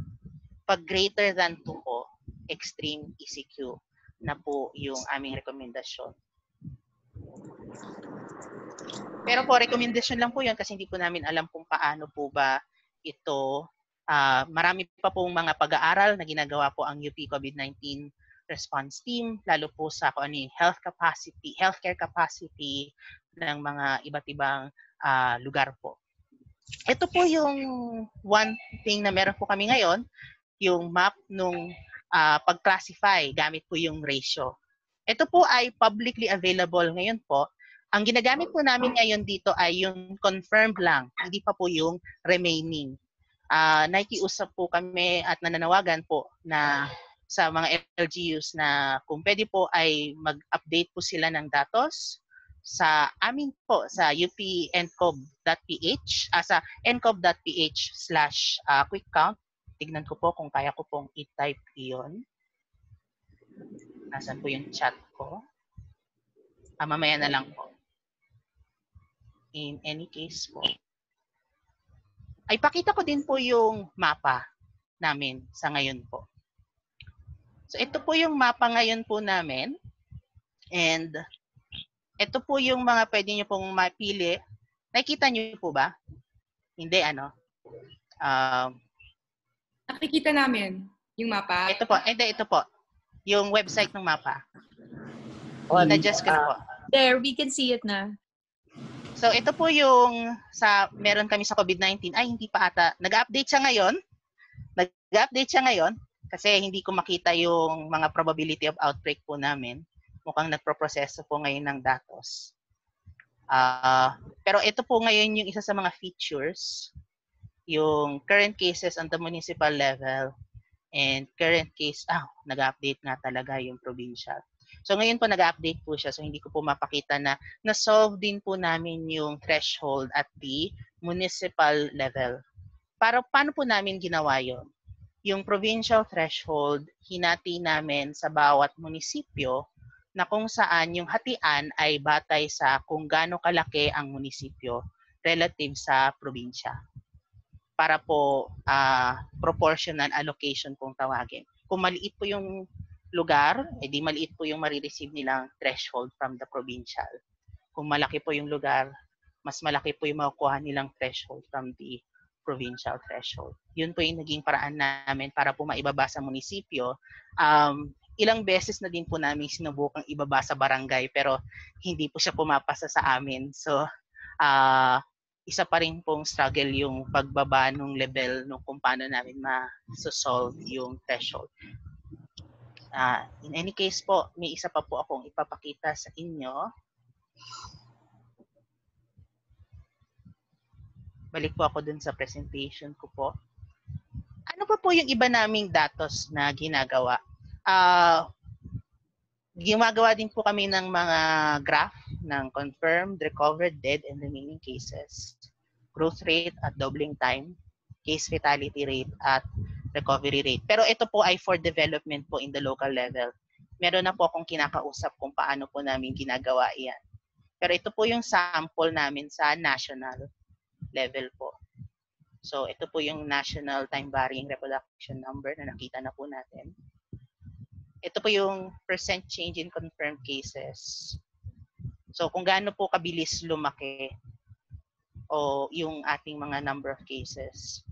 Pag greater than 2 po, extreme ECQ na po yung aming rekomendasyon. Pero po, rekomendasyon lang po yun kasi hindi po namin alam kung paano po ba ito. Marami pa pong mga pag-aaral na ginagawa po ang UP COVID-19 response team, lalo po sa kung ano yung healthcare capacity ng mga iba't ibang lugar po. Ito po yung one thing na meron po kami ngayon, yung map nung pag-classify gamit po yung ratio. Ito po ay publicly available ngayon po. Ang ginagamit po namin ngayon dito ay yung confirmed lang, hindi pa po yung remaining. Nakikiusap po kami at nananawagan po na sa mga LGUs na kung pwede po ay mag-update po sila ng datos sa amin po sa upncov.ph sa ncov.ph/quick count. Tignan ko po kung kaya ko pong i-type iyon. Nasaan po yung chat ko? Mamaya na lang po. In any case po. Ay pakita ko din po yung mapa namin sa ngayon po. So ito po yung mapa ngayon po namin. And ito po yung mga pwede nyo pong mapili. Nakikita nyo po ba? Hindi ano? Nakikita namin yung mapa. Ito po. Ito po. Yung website ng mapa. Na-adjust ko na po. There, we can see it na. So ito po yung meron kami sa COVID-19. Ay, hindi pa ata. Nag-update siya ngayon. Kasi hindi ko makita yung mga probability of outbreak po namin. Mukhang nagproproseso po ngayon ng datos. Pero ito po ngayon yung isa sa mga features. Yung current cases on the municipal level and current case, nag-update nga talaga yung provincial. So ngayon po nag-update po siya, so hindi ko po mapakita na na-solve din po namin yung threshold at the municipal level. Paano po namin ginawa yun? Yung provincial threshold, hinati namin sa bawat munisipyo na kung saan yung hatian ay batay sa kung gaano kalaki ang munisipyo relative sa probinsya. Para po proportional allocation kung tawagin. Kung maliit po yung lugar, edi maliit po yung marireceive nilang threshold from the provincial. Kung malaki po yung lugar, mas malaki po yung makukuha nilang threshold from the provincial threshold. Yun po yung naging paraan namin para po maibaba sa munisipyo. Ilang beses na din po namin sinubukang ibaba sa barangay pero hindi po siya pumapasa sa amin. So, isa pa rin pong struggle yung pagbaba ng level nung kung paano namin ma-solve yung threshold. In any case po, may isa pa po akong ipapakita sa inyo. Balik po ako dun sa presentation ko po. Ano pa po yung iba naming datos na ginagawa? Gumagawa din po kami ng mga graph ng confirmed, recovered, dead, and remaining cases, growth rate at doubling time, case fatality rate, at recovery rate. Pero ito po ay for development po in the local level. Meron na po akong kinakausap kung paano po namin ginagawa yan. Pero ito po yung sample namin sa national level po. So ito po yung national time varying reproduction number na nakita na po natin. Ito po yung percent change in confirmed cases. So kung gaano po kabilis lumaki o yung ating mga number of cases.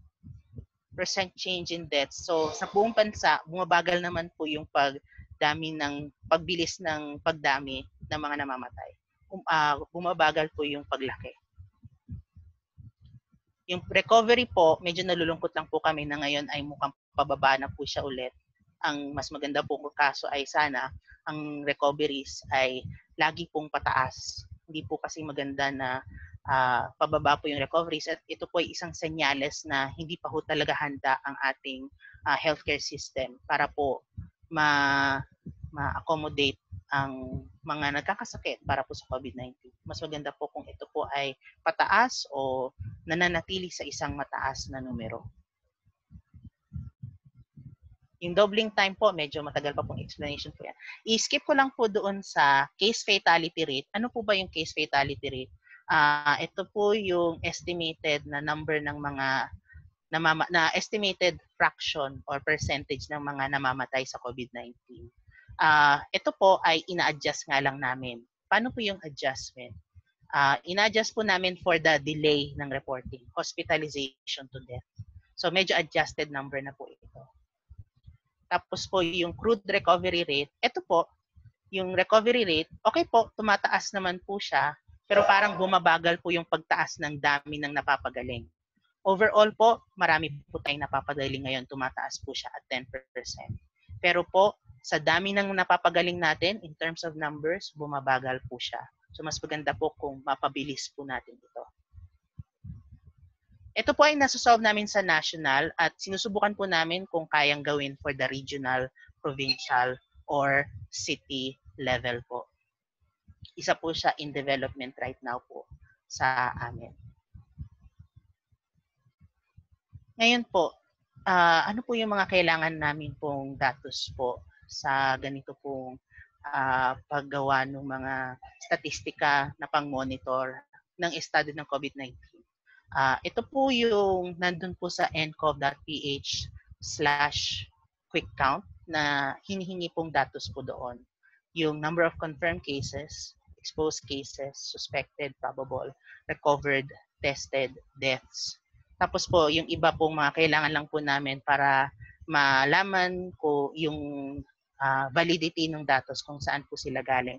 Percent change in deaths. So sa buong bansa, bumabagal naman po yung pagbilis ng pagdami ng mga namamatay. Bumabagal po yung paglaki. Yung recovery po, medyo nalulungkot lang po kami na ngayon ay mukhang pababa na po siya ulit. Ang mas maganda po kaso ay sana ang recoveries ay lagi pong pataas. Hindi po kasi maganda na pababa po yung recoveries at ito po ay isang senyales na hindi pa po talaga handa ang ating healthcare system para po ma-accommodate ang mga nagkakasakit para po sa COVID-19. Mas maganda po kung ito po ay pataas o nananatili sa isang mataas na numero. Yung doubling time po, medyo matagal pa pong explanation po yan. I-skip ko lang po doon sa case fatality rate. Ano po ba yung case fatality rate? Ito po yung estimated na number ng mga na estimated fraction or percentage ng mga namamatay sa COVID-19. Ito po ay ina-adjust nga lang namin. Paano po yung adjustment? Ina-adjust po namin for the delay ng reporting, hospitalization to death. So medyo adjusted number na po ito. Tapos po yung crude recovery rate, ito po, yung recovery rate, okay po, tumataas naman po siya, pero parang bumabagal po yung pagtaas ng dami ng napapagaling. Overall po, marami po tayong napapagaling ngayon, tumataas po siya at 10%. Pero po, sa dami ng napapagaling natin, in terms of numbers, bumabagal po siya. So mas maganda po kung mapabilis po natin ito. Ito po ay nasa-solve namin sa national at sinusubukan po namin kung kayang gawin for the regional, provincial, or city level po. Isa po siya in development right now po sa amin. Ngayon po, ano po yung mga kailangan namin pong datos po sa ganito pong paggawa ng mga statistika na pang-monitor ng estado ng COVID-19? Ito po yung nandun po sa ncov.ph/quick-count na hinihingi pong datos po doon. Yung number of confirmed cases, exposed cases, suspected, probable, recovered, tested, deaths. Tapos po, yung iba pong mga kailangan lang po namin para malaman ko yung validity ng datos kung saan po sila galing.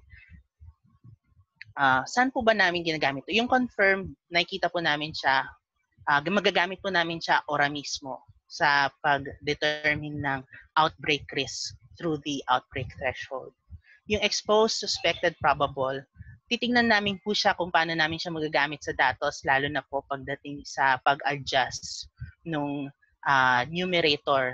Saan po ba namin ginagamit ito? Yung confirmed, nakikita po namin siya, magagamit po namin siya ora mismo sa pag-determine ng outbreak risk through the outbreak threshold. Yung exposed, suspected, probable, titingnan namin po siya kung paano namin siya magagamit sa datos, lalo na po pagdating sa pag-adjust nung numerator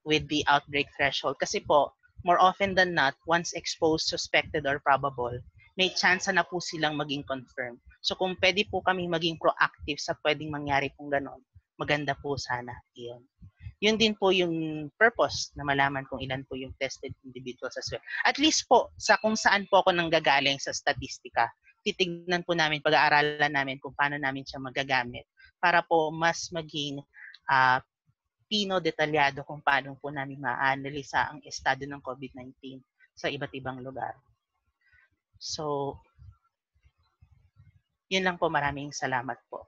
with the outbreak threshold. Kasi po, more often than not, once exposed, suspected, or probable, may chance na po silang maging confirmed. So kung pwede po kami maging proactive sa pwedeng mangyari pong ganon, maganda po sana yun. Yun din po yung purpose na malaman kung ilan po yung tested individuals as well. At least po, sa kung saan po ako nanggagaling sa statistika, titignan po namin, pag-aaralan namin kung paano namin siya magagamit para po mas maging detalyado kung paano po namin ma-analisa ang estado ng COVID-19 sa iba't ibang lugar. So, yun lang po. Maraming salamat po.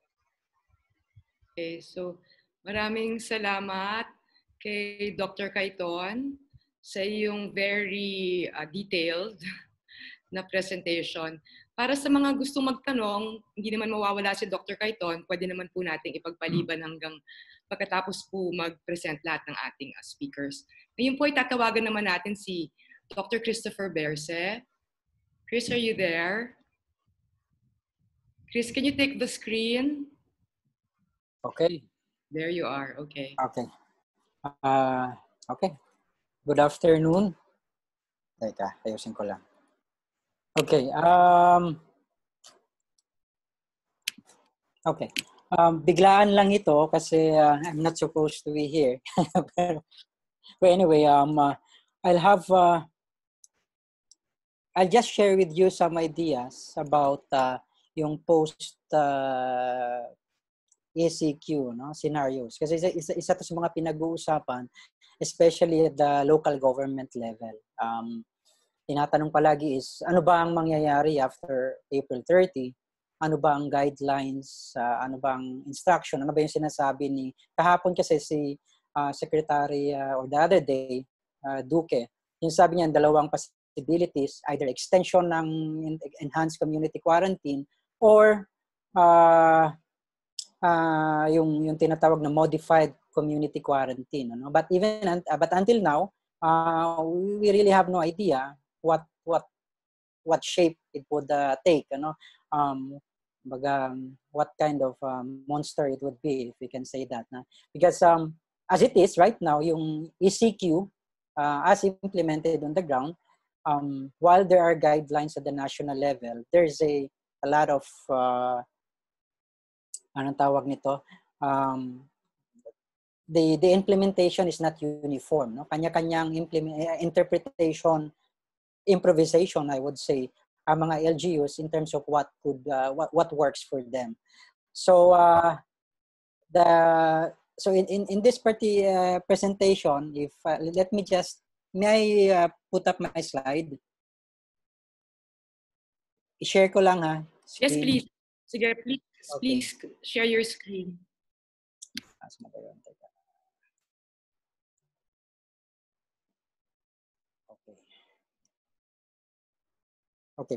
Okay, so maraming salamat kay Dr. Cayton sa iyong very detailed na presentation. Para sa mga gustong magtanong, hindi naman mawawala si Dr. Cayton, pwede naman po nating ipagpaliban hanggang pagkatapos po mag-present lahat ng ating speakers. Ngayon po ay tatawagan naman natin si Dr. Kristoffer Berse. Chris, are you there? Chris, can you take the screen? Okay. There you are. Okay. Okay. Okay. Good afternoon. Teka, ayusin ko lang. Okay. Okay. Biglaan lang ito kasi I'm not supposed to be here. But anyway, I'll just share with you some ideas about yung post ECQ scenarios. Kasi isa to sa mga pinag-uusapan, especially at the local government level. Tinatanong palagi is, ano ba ang mangyayari after April 30? Ano ba ang guidelines, ano ba ang instruction, ano ba yung sinasabi ni, kahapon kasi si Secretary, or the other day, Duque, yung sabi niya, dalawang possibilities, either extension ng enhanced community quarantine or yung tinatawag na modified community quarantine. Ano? But until now, we really have no idea what shape it would take. Ano? What kind of monster it would be, if we can say that. Because as it is right now, yung ECQ, as implemented on the ground, while there are guidelines at the national level, there's a lot of, anong tawag nito? The implementation is not uniform. No? Kanya-kanyang interpretation, improvisation, I would say, ang mga LGUs in terms of what works for them. So in this presentation, if let me just may I put up my slide? I-share ko lang ha. Screen. Yes, please. Sige, please Okay. share your screen. Okay. Okay,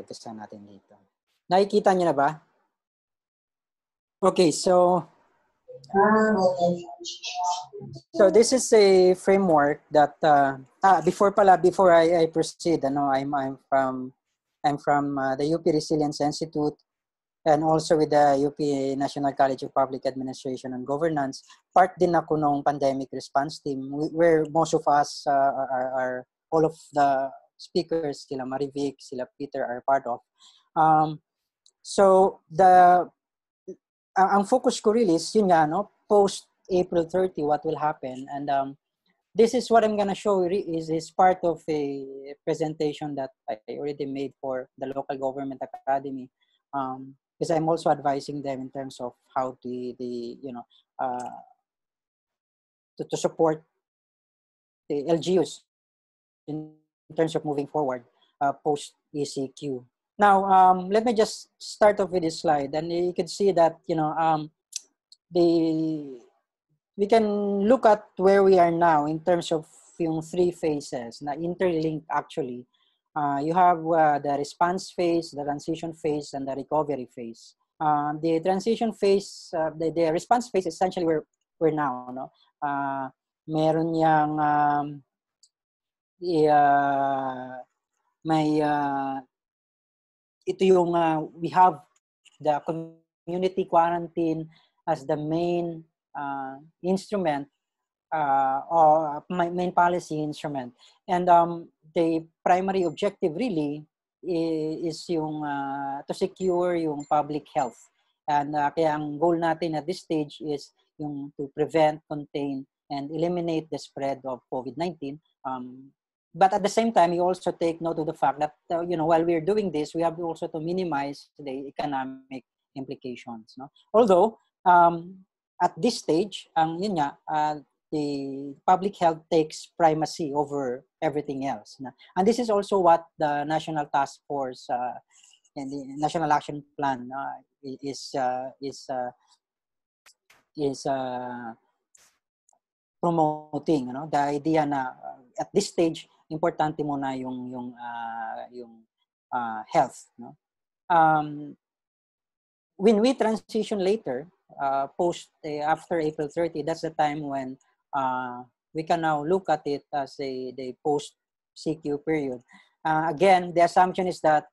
pasa natin dito. Nakikita niyo na ba? Okay, so this is a framework that before I proceed, I'm from the UP Resilience Institute and also with the UP National College of Public Administration and Governance. Part din ako nung pandemic response team where most of us are all of the speakers, sila Marivic, sila Peter are part of. So ang focus ko really is yun nga, post April 30, what will happen. And this is what I'm gonna show is part of a presentation that I already made for the local government academy. Because I'm also advising them in terms of how to support the LGUs in terms of moving forward post ECQ. Now, let me just start off with this slide, and you can see that we can look at where we are now in terms of yung 3 phases na interlinked actually. You have the response phase, the transition phase, and the recovery phase. The transition phase, the response phase, essentially we're now. Meron niyang ito yung we have the community quarantine as the main instrument main policy instrument. And the primary objective really is yung to secure yung public health. And kaya ang goal natin at this stage is yung to prevent, contain, and eliminate the spread of COVID-19. But at the same time, you also take note of the fact that, while we're doing this, we have also to minimize the economic implications. No? Although, at this stage, the public health takes primacy over everything else. No? And this is also what the National Task Force and the National Action Plan is promoting, the idea na at this stage importante muna yung health, no? When we transition later, after April 30, that's the time when we can now look at it as the post CQ period. Again, the assumption is that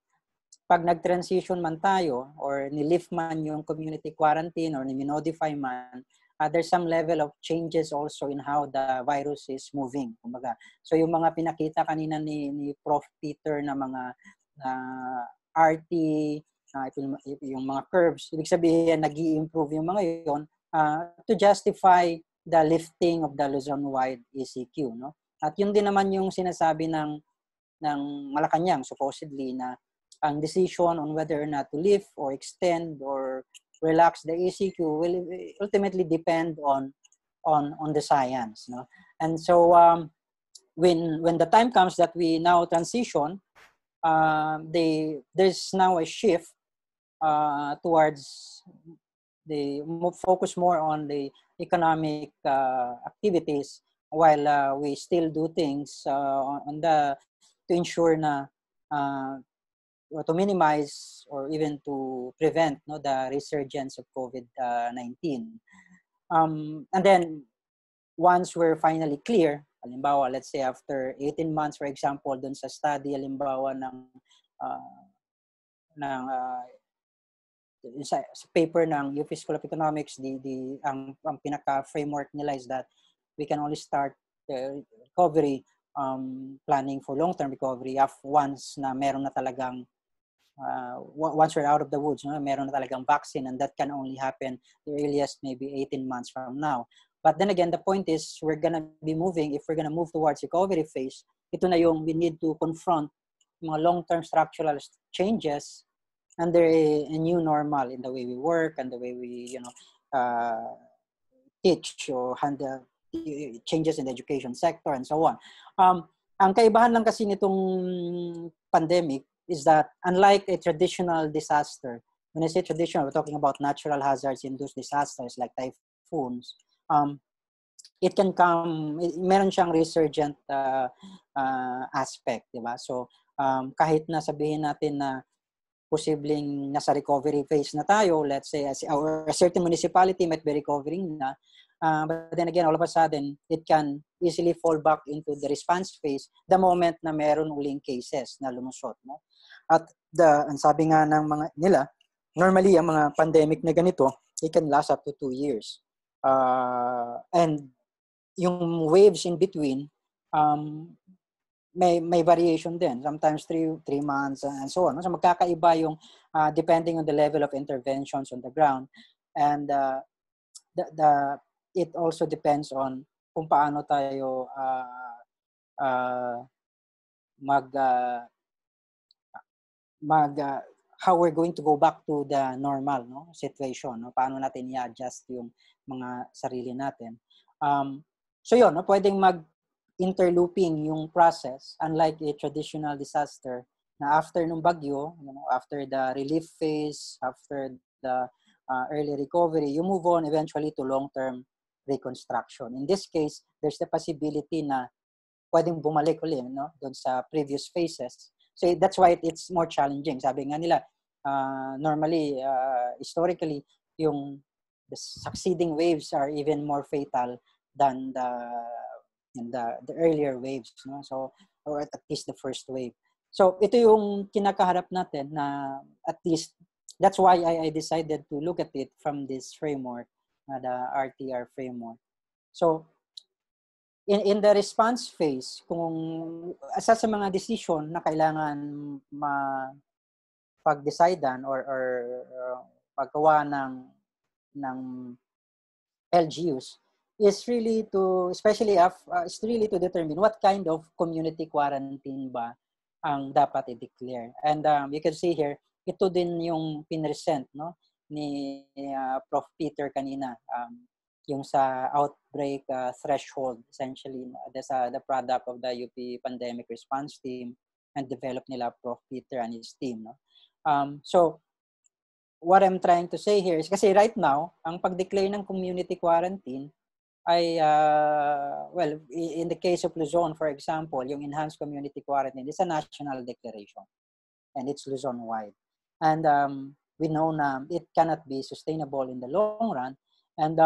pag nag-transition man tayo or nilift man yung community quarantine or ni-modify man, there's some level of changes also in how the virus is moving. Kumbaga. So yung mga pinakita kanina ni Prof. Peter na mga RT, yung mga curves, ibig sabihin nag-i-improve yung mga yon to justify the lifting of the Luzon-wide ECQ. No? At yun din naman yung sinasabi ng Malacanang, supposedly, na ang decision on whether or not to lift or extend or relax the ECQ will ultimately depend on the science, no? And so when the time comes that we now transition, there's now a shift towards the focus more on the economic activities, while we still do things to ensure na or to minimize or even to prevent the resurgence of COVID-19. And then once we're finally clear, halimbawa, let's say after 18 months, for example, dun sa study, halimbawa sa paper ng UP School of Economics, ang pinaka-framework nila is that we can only start recovery, planning for long-term recovery once na meron na talagang once we're out of the woods, meron na talagang vaccine, and that can only happen the earliest maybe 18 months from now. But then again, the point is we're gonna be moving, if we're gonna move towards recovery phase, ito na yung we need to confront mga long-term structural changes under a new normal in the way we work and the way we teach or handle changes in the education sector and so on. Ang kaibahan lang kasi nitong pandemic is that unlike a traditional disaster, when I say traditional, we're talking about natural hazards-induced disasters like typhoons, it can come, meron siyang resurgent aspect, di ba? So, kahit na sabihin natin na posibleng nasa recovery phase na tayo, let's say, or a certain municipality might be recovering na, but then again, all of a sudden, it can easily fall back into the response phase the moment na meron uling cases na lumusot, no? At ang sabi nga ng mga nila, normally ang mga pandemic na ganito, it can last up to 2 years. And yung waves in between, may variation din. Sometimes 3 months and so on. So magkakaiba yung depending on the level of interventions on the ground. And it also depends on kung paano tayo how we're going to go back to the normal situation, paano natin i-adjust yung mga sarili natin. So yun, pwedeng mag-interlooping yung process, unlike a traditional disaster na after nung bagyo, after the relief phase, after the early recovery, you move on eventually to long-term reconstruction. In this case, there's the possibility na pwedeng bumalik ulit doon sa previous phases. So that's why it's more challenging. Sabi nga nila, normally, historically, the succeeding waves are even more fatal than the earlier waves. So, or at least the first wave. So ito yung kinakaharap natin na at least, that's why I decided to look at it from this framework, the RTR framework. So in the response phase, kung asa sa mga decision na kailangan pag-decidean or paggawa ng LGUs is really to, especially is really to determine what kind of community quarantine ba ang dapat i-declare. And you can see here, ito din yung pinresent, no, ni Prof. Peter kanina, yung sa outbreak threshold, essentially, the product of the UP pandemic response team and developed nila Prof. Peter and his team. No? So, what I'm trying to say here is, kasi right now, ang pag-declare ng community quarantine ay, well, in the case of Luzon, for example, yung enhanced community quarantine is a national declaration. And it's Luzon-wide. And we know na it cannot be sustainable in the long run. And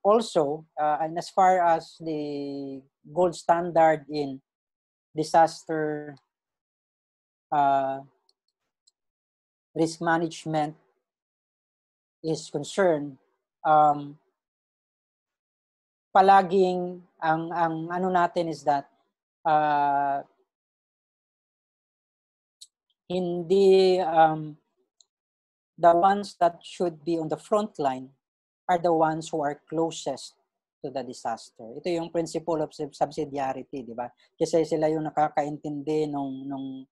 also, and as far as the gold standard in disaster risk management is concerned, palaging ang ano natin is that hindi the ones that should be on the front line are the ones who are closest to the disaster. Ito yung principle of subsidiarity, di ba? Kasi sila yung nakakaintindi nung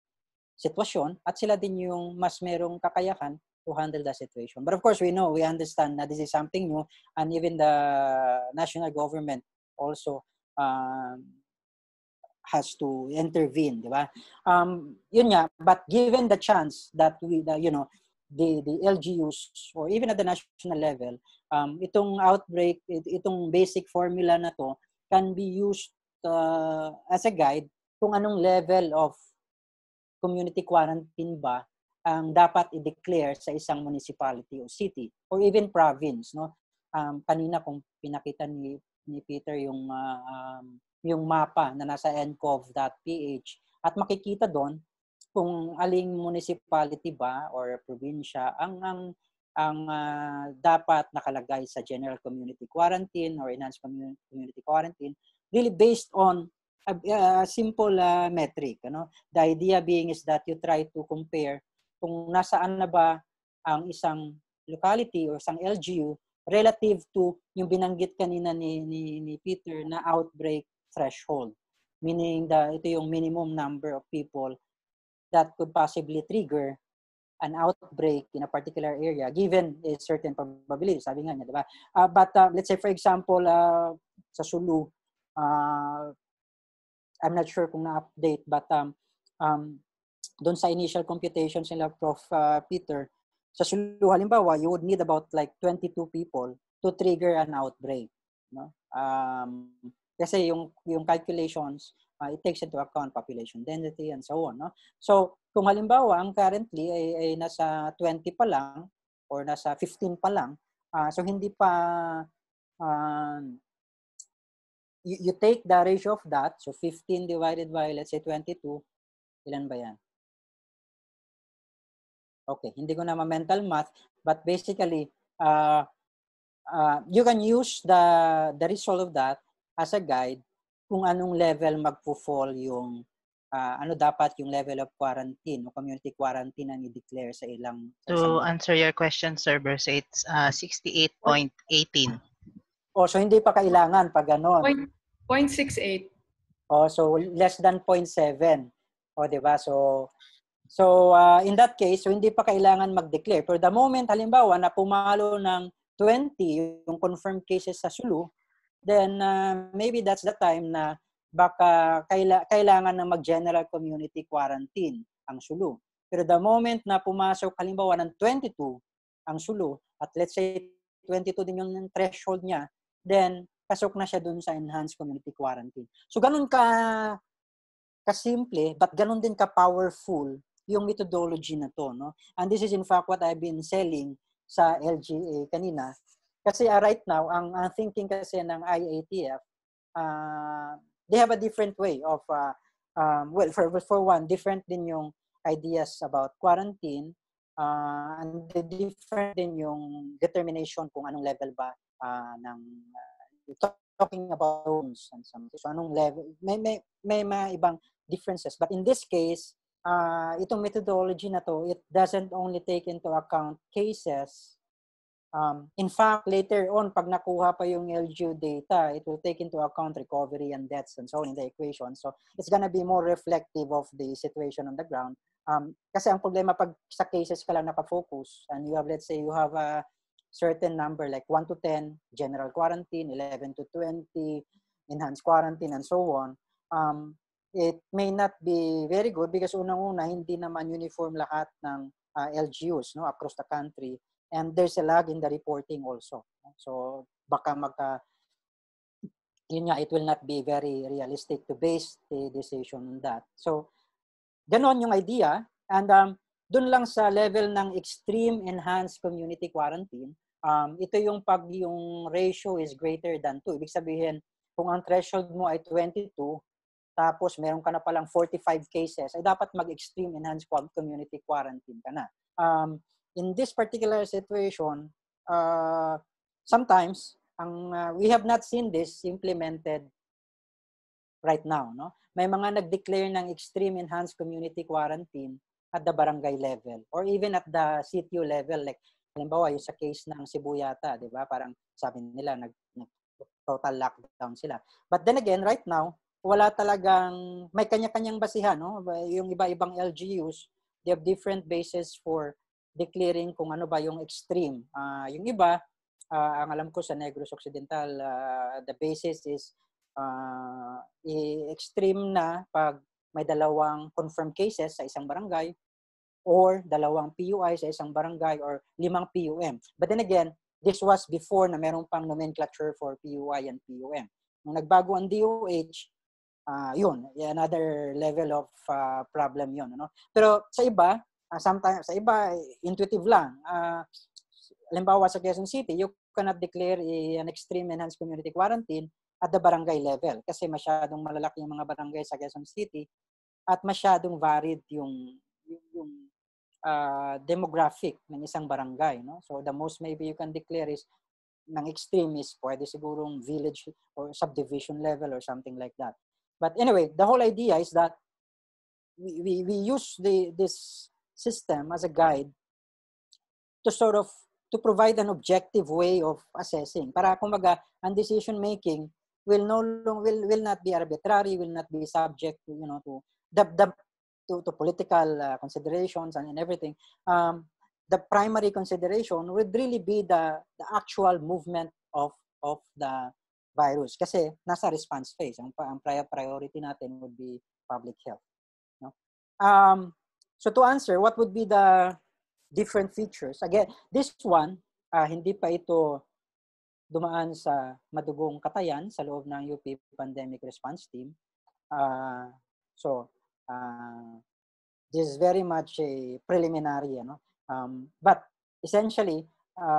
sitwasyon at sila din yung mas merong kakayahan to handle the situation. But of course, we understand that this is something new, and even the national government also has to intervene, di ba? Yun nga, but given the chance that the LGUs or even at the national level, itong outbreak, itong basic formula na to can be used as a guide kung anong level of community quarantine ba ang dapat i-declare sa isang municipality o city or even province, no? Kanina kung pinakita ni Peter yung mapa na nasa ncov.ph at makikita doon kung aling municipality ba or probinsya ang dapat nakalagay sa general community quarantine or enhanced community quarantine, really based on a simple metric. The idea being is that you try to compare kung nasaan na ba ang isang locality or isang LGU relative to yung binanggit kanina ni Peter na outbreak threshold. Meaning ito yung minimum number of people that could possibly trigger an outbreak in a particular area given a certain probability. Sabi nga niya, di ba? But let's say for example, sa Sulu, I'm not sure kung na-update, but doon sa initial computations nila Prof. Peter, sa Sulu halimbawa, you would need about like 22 people to trigger an outbreak. No? Kasi yung calculations, it takes into account population density and so on. No? So, kung halimbawa, ang currently ay nasa 20 pa lang or nasa 15 pa lang, so hindi pa, you take the ratio of that, so 15 divided by, let's say, 22, ilan ba yan? Okay, hindi ko na ma-mental math, but basically, you can use the result of that as a guide kung anong level magpo-fall yung, ano dapat yung level of quarantine o community quarantine ang i-declare sa ilang... To answer your question, Sir Berse, it's 68.18. Oh, so hindi pa kailangan pag ganon. 0.68. Oh, so less than 0.7. Oh, di ba? So in that case, so hindi pa kailangan mag-declare. Pero the moment, halimbawa, na pumalo ng 20 yung confirmed cases sa Sulu, then maybe that's the time na baka kailangan na mag-general community quarantine ang Sulu. Pero the moment na pumasok, halimbawa, ng 22 ang Sulu, at let's say 22 din yung threshold niya, then pasok na siya dun sa enhanced community quarantine. So ganun kasimple, but ganun din ka-powerful yung methodology na to, no? And this is in fact what I've been selling sa LGA kanina. Kasi right now, ang thinking kasi ng IATF, they have a different way of, well, for one, different din yung ideas about quarantine, and different din yung determination kung anong level ba ng talking about zones and something. So anong level, may mga ibang differences. But in this case, itong methodology na to, it doesn't only take into account cases. In fact, later on, pag nakuha pa yung LGU data, it will take into account recovery and deaths and so on in the equation. So it's gonna be more reflective of the situation on the ground. Kasi ang problema pag sa cases ka lang nakafocus, and you have, let's say, you have a certain number like 1 to 10, general quarantine, 11 to 20, enhanced quarantine, and so on, it may not be very good because unang-una, hindi naman uniform lahat ng LGUs across the country. And there's a lag in the reporting also. So baka yun nga, it will not be very realistic to base the decision on that. So ganon yung idea. And dun lang sa level ng extreme enhanced community quarantine, ito yung pag yung ratio is greater than 2. Ibig sabihin, kung ang threshold mo ay 22, tapos meron ka na palang 45 cases, ay dapat mag-extreme enhanced community quarantine ka na. In this particular situation, sometimes we have not seen this implemented right now. No? May mga nag-declare ng extreme enhanced community quarantine at the barangay level or even at the CTO level. Like, halimbawa, yung sa case ng Cebu yata, di ba? Parang sabi nila, total lockdown sila. But then again, right now, wala talagang, may kanya-kanyang basihan. No? Yung iba-ibang LGUs, they have different bases for declaring kung ano ba yung extreme. Yung iba, ang alam ko sa Negros Occidental, the basis is extreme na pag may 2 confirmed cases sa isang barangay or 2 PUI sa isang barangay or 5 PUM. But then again, this was before na merong pang nomenclature for PUI and PUM. Nung nagbago ang DOH, yun, another level of problem yun. No? Pero sa iba, sometimes sa iba, intuitive lang. Halimbawa sa Quezon City, you cannot declare an extreme enhanced community quarantine at the barangay level kasi masyadong malalaki yung mga barangay sa Quezon City at masyadong varied yung demographic ng isang barangay. No? So the most maybe you can declare is ng extreme is pwede sigurong village or subdivision level or something like that. But anyway, the whole idea is that we use this system as a guide to sort of to provide an objective way of assessing. Para kumbaga, ang decision making will not be arbitrary, will not be subject to to political considerations and everything. The primary consideration would really be the actual movement of the virus. Kasi nasa response phase. Ang priority natin would be public health. No? So to answer, what would be the different features? Again, this one, hindi pa ito dumaan sa madugong katayan sa loob ng UP Pandemic Response Team. This is very much a preliminary. But essentially,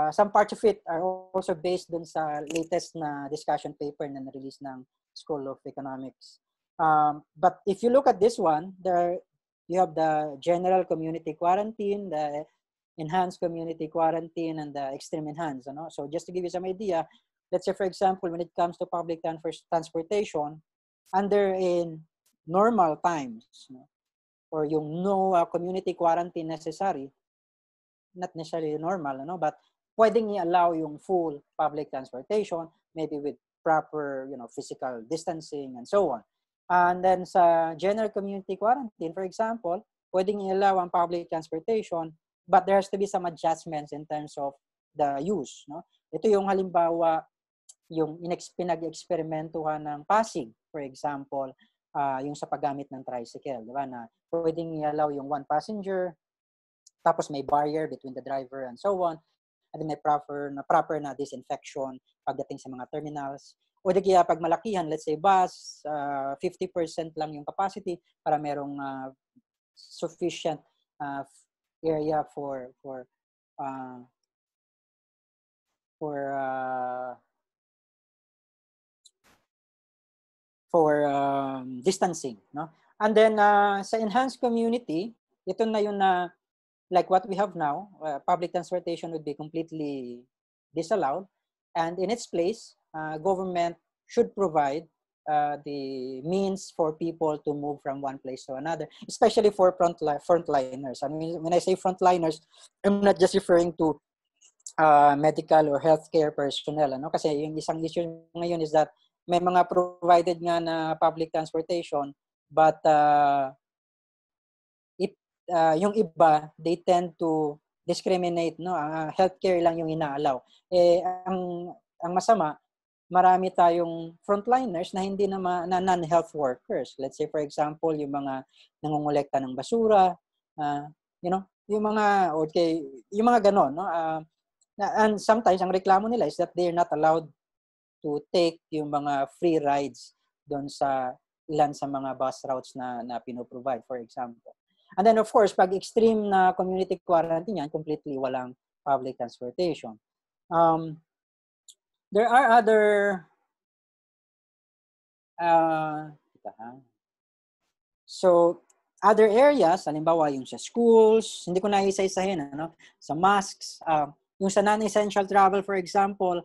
some parts of it are also based dun sa latest na discussion paper na na-release ng School of Economics. But if you look at this one, you have the general community quarantine, the enhanced community quarantine, and the extreme enhanced. So just to give you some idea, let's say, for example, when it comes to public transportation, under in normal times, or yung no community quarantine necessary, not necessarily normal, but pwedeng i-allow yung full public transportation, maybe with proper, physical distancing and so on. And then sa general community quarantine, for example, pwedeng i-allow ang public transportation, but there has to be some adjustments in terms of the use. No? Ito yung halimbawa, yung pinag-eksperimentuhan ng Pasig, for example, yung sa paggamit ng tricycle, di ba? Na pwedeng i-allow yung one passenger, tapos may barrier between the driver and so on, and then may proper na disinfection pagdating sa mga terminals. O di kaya pag malakihan, let's say bus, 50% lang yung capacity para merong sufficient area for distancing, no? And then sa enhanced community, ito na yun na like what we have now, public transportation would be completely disallowed, and in its place, government should provide the means for people to move from one place to another, especially for frontliners. I mean, when I say frontliners, I'm not just referring to medical or healthcare personnel. Ano? Kasi yung isang issue ngayon is that may mga provided nga na public transportation, but yung iba, they tend to discriminate, no? Healthcare lang yung inaalaw. Ang masama, marami tayong frontliners na hindi na non-health workers. Let's say, for example, yung mga nangongolekta ng basura, yung mga, yung mga ganon, no? And sometimes, ang reklamo nila is that they're not allowed to take yung mga free rides doon sa ilan sa mga bus routes na pinoprovide, for example. And then, of course, pag extreme na community quarantine yan, completely walang public transportation. There are other other areas, halimbawa yung sa schools, hindi ko na isa-isahin, sa masks, yung sa non-essential travel, for example,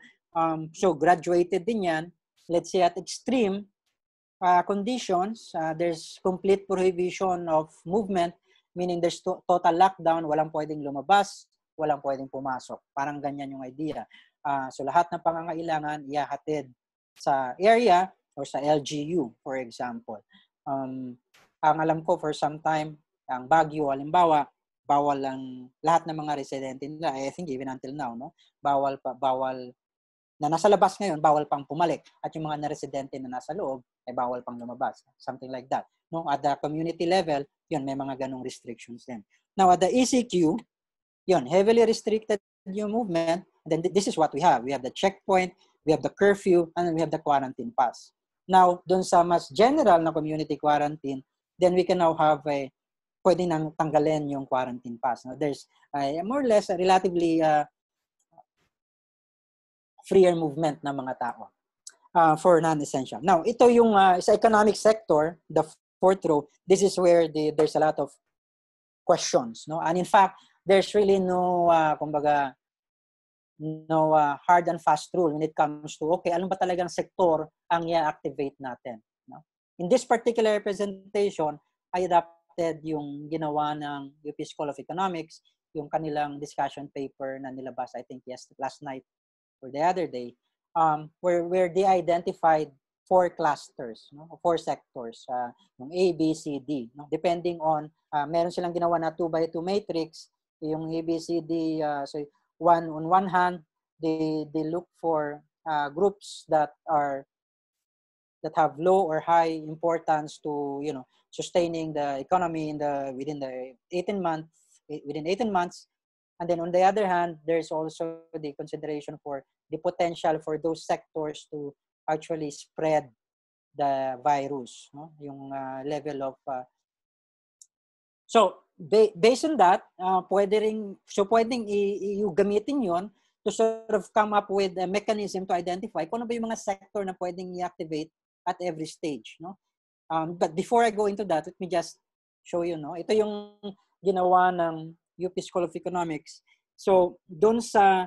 so graduated din yan. Let's say at extreme conditions, there's complete prohibition of movement, meaning there's total lockdown, walang pwedeng lumabas, walang pwedeng pumasok. Parang ganyan yung idea. So lahat ng pangangailangan ihahatid sa area or sa LGU, for example. Ang alam ko for some time, ang Baguio, halimbawa, bawal lang lahat ng mga residente nila, I think even until now, no? Bawal na nasa labas ngayon, bawal pang pumalik. At yung mga na-residente na nasa loob, ay bawal pang lumabas. Something like that. No? At the community level, yun, may mga ganong restrictions din. Now, at the ECQ, yun, heavily restricted yung movement. Then this is what we have. We have the checkpoint, we have the curfew, and then we have the quarantine pass. Now, dun sa mas general na community quarantine, then we can now have pwede nang tanggalin yung quarantine pass. Now, there's more or less a relatively freer movement ng mga tao for non-essential. Now, ito yung sa economic sector, the fourth row, this is where there's a lot of questions. No? And in fact, there's really no, no hard and fast rule when it comes to, okay, alam ba talagang sektor ang i-activate natin? No? In this particular presentation, I adapted yung ginawa ng UP School of Economics, yung kanilang discussion paper na nilabas, I think, last night or the other day, where they identified 4 clusters, no? 4 sectors, yung A, B, C, D. No? Depending on, meron silang ginawa na 2x2 matrix, yung A, B, C, D, so on one hand, they look for groups that have low or high importance to, sustaining the economy within 18 months. And then on the other hand, there's also the consideration for the potential for those sectors to actually spread the virus, no? Yung level of so based on that, pwedeng gamitin yon to sort of come up with a mechanism to identify kung ano ba yung mga sector na pwedeng i-activate at every stage, no? But before I go into that, let me just show you, no? Ito yung ginawa ng UP School of Economics. So, doon sa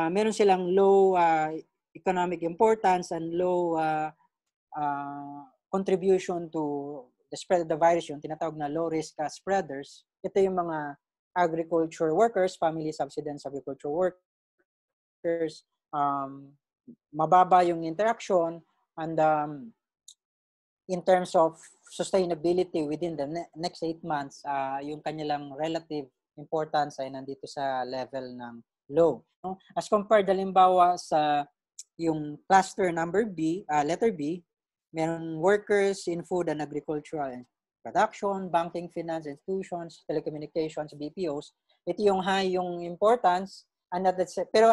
meron silang low economic importance and low contribution to the spread of the virus, yung tinatawag na low-risk spreaders. Ito yung mga agriculture workers, family subsistence agriculture workers, mababa yung interaction, and in terms of sustainability within the next 8 months, yung kanilang relative importance ay nandito sa level ng low. No? As compared, halimbawa sa yung cluster number B, letter B, meron workers in food and agricultural production, banking, finance, institutions, telecommunications, BPOs. Ito yung high yung importance, and pero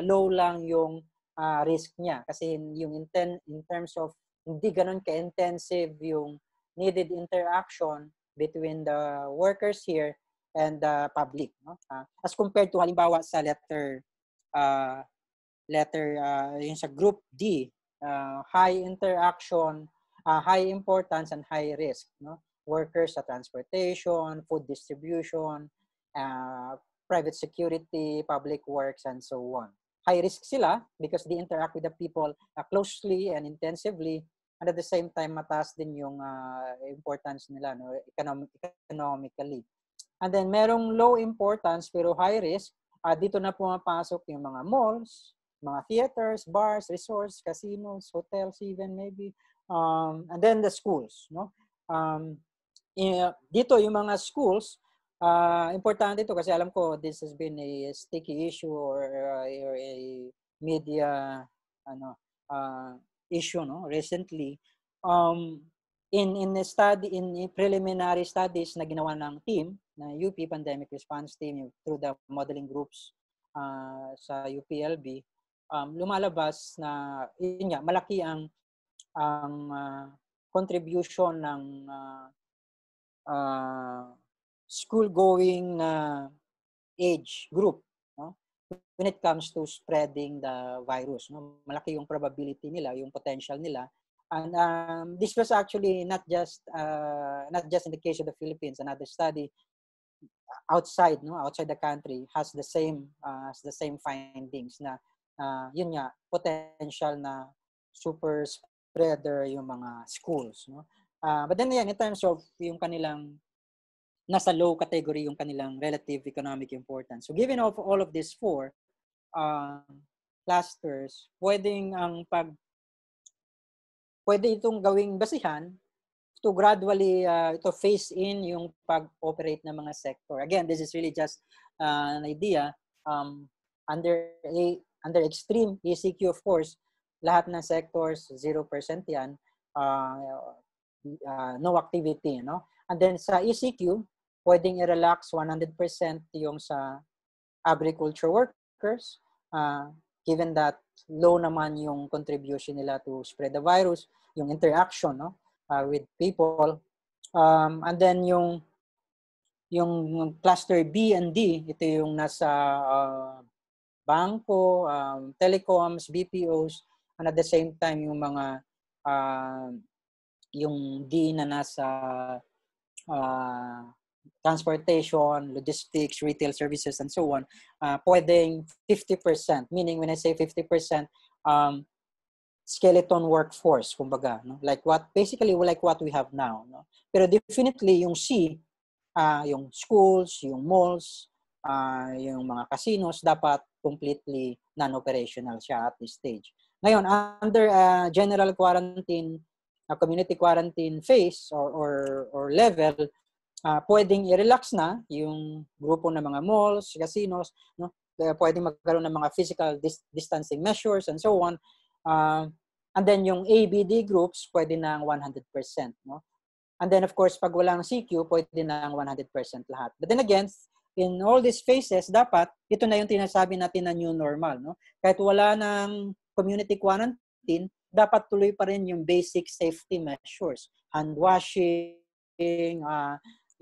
low lang yung risk niya. Kasi yung in terms of hindi ganun ka-intensive yung needed interaction between the workers here and the public. No? As compared to halimbawa sa letter yung sa group D, high interaction, high importance, and high risk. No? Workers sa transportation, food distribution, private security, public works, and so on. high risk sila because they interact with the people closely and intensively, and at the same time mataas din yung importance nila, no, economically. And then merong low importance pero high risk, dito na pumapasok yung mga malls, mga theaters, bars, resorts, casinos, hotels even maybe, and then the schools, no. Dito yung mga schools, importante ito kasi alam ko this has been a sticky issue or a media issue, no, recently. In preliminary studies na ginawa ng team na UP Pandemic Response Team through the modeling groups sa UPLB, lumalabas na yun nga, malaki ang contribution ng school-going age group, no, when it comes to spreading the virus, no. Malaki yung probability nila, yung potential nila. And this was actually not just in the case of the Philippines. Another study outside the country has the same findings na yun nga, potential na super spreader yung mga schools, no. But then yan, in terms of yung kanilang nasa low category yung kanilang relative economic importance. So given all of these four clusters, pwede itong gawing basihan to gradually to phase in yung pag-operate ng mga sector. Again, this is really just an idea. Under extreme ECQ, of course, lahat ng sectors 0% yan, no activity, no. And then sa ECQ, pwedeng i-relax 100% yung sa agriculture workers, given that low naman yung contribution nila to spread the virus, yung interaction, no, with people. And then yung cluster B and D, ito yung nasa bangko, telecoms, BPOs, and at the same time yung mga yung D na nasa transportation, logistics, retail services, and so on, pwedeng 50%. Meaning, when I say 50%, skeleton workforce, kumbaga, no? Basically like what we have now, no? Pero definitely yung C, yung schools, yung malls, yung mga casinos, dapat completely non-operational siya at this stage. Ngayon, under general quarantine, community quarantine phase or level, pwedeng i-relax na yung grupo ng mga malls, casinos, no? Pwedeng magkaroon ng mga physical distancing measures and so on. And then yung ABD groups, pwede na 100%, no? And then of course, pag walang CQ, pwede na 100% lahat. But then again, in all these phases, dapat, ito na yung tinasabi natin na new normal, no? Kahit wala ng community quarantine, dapat tuloy pa rin yung basic safety measures. Hand washing,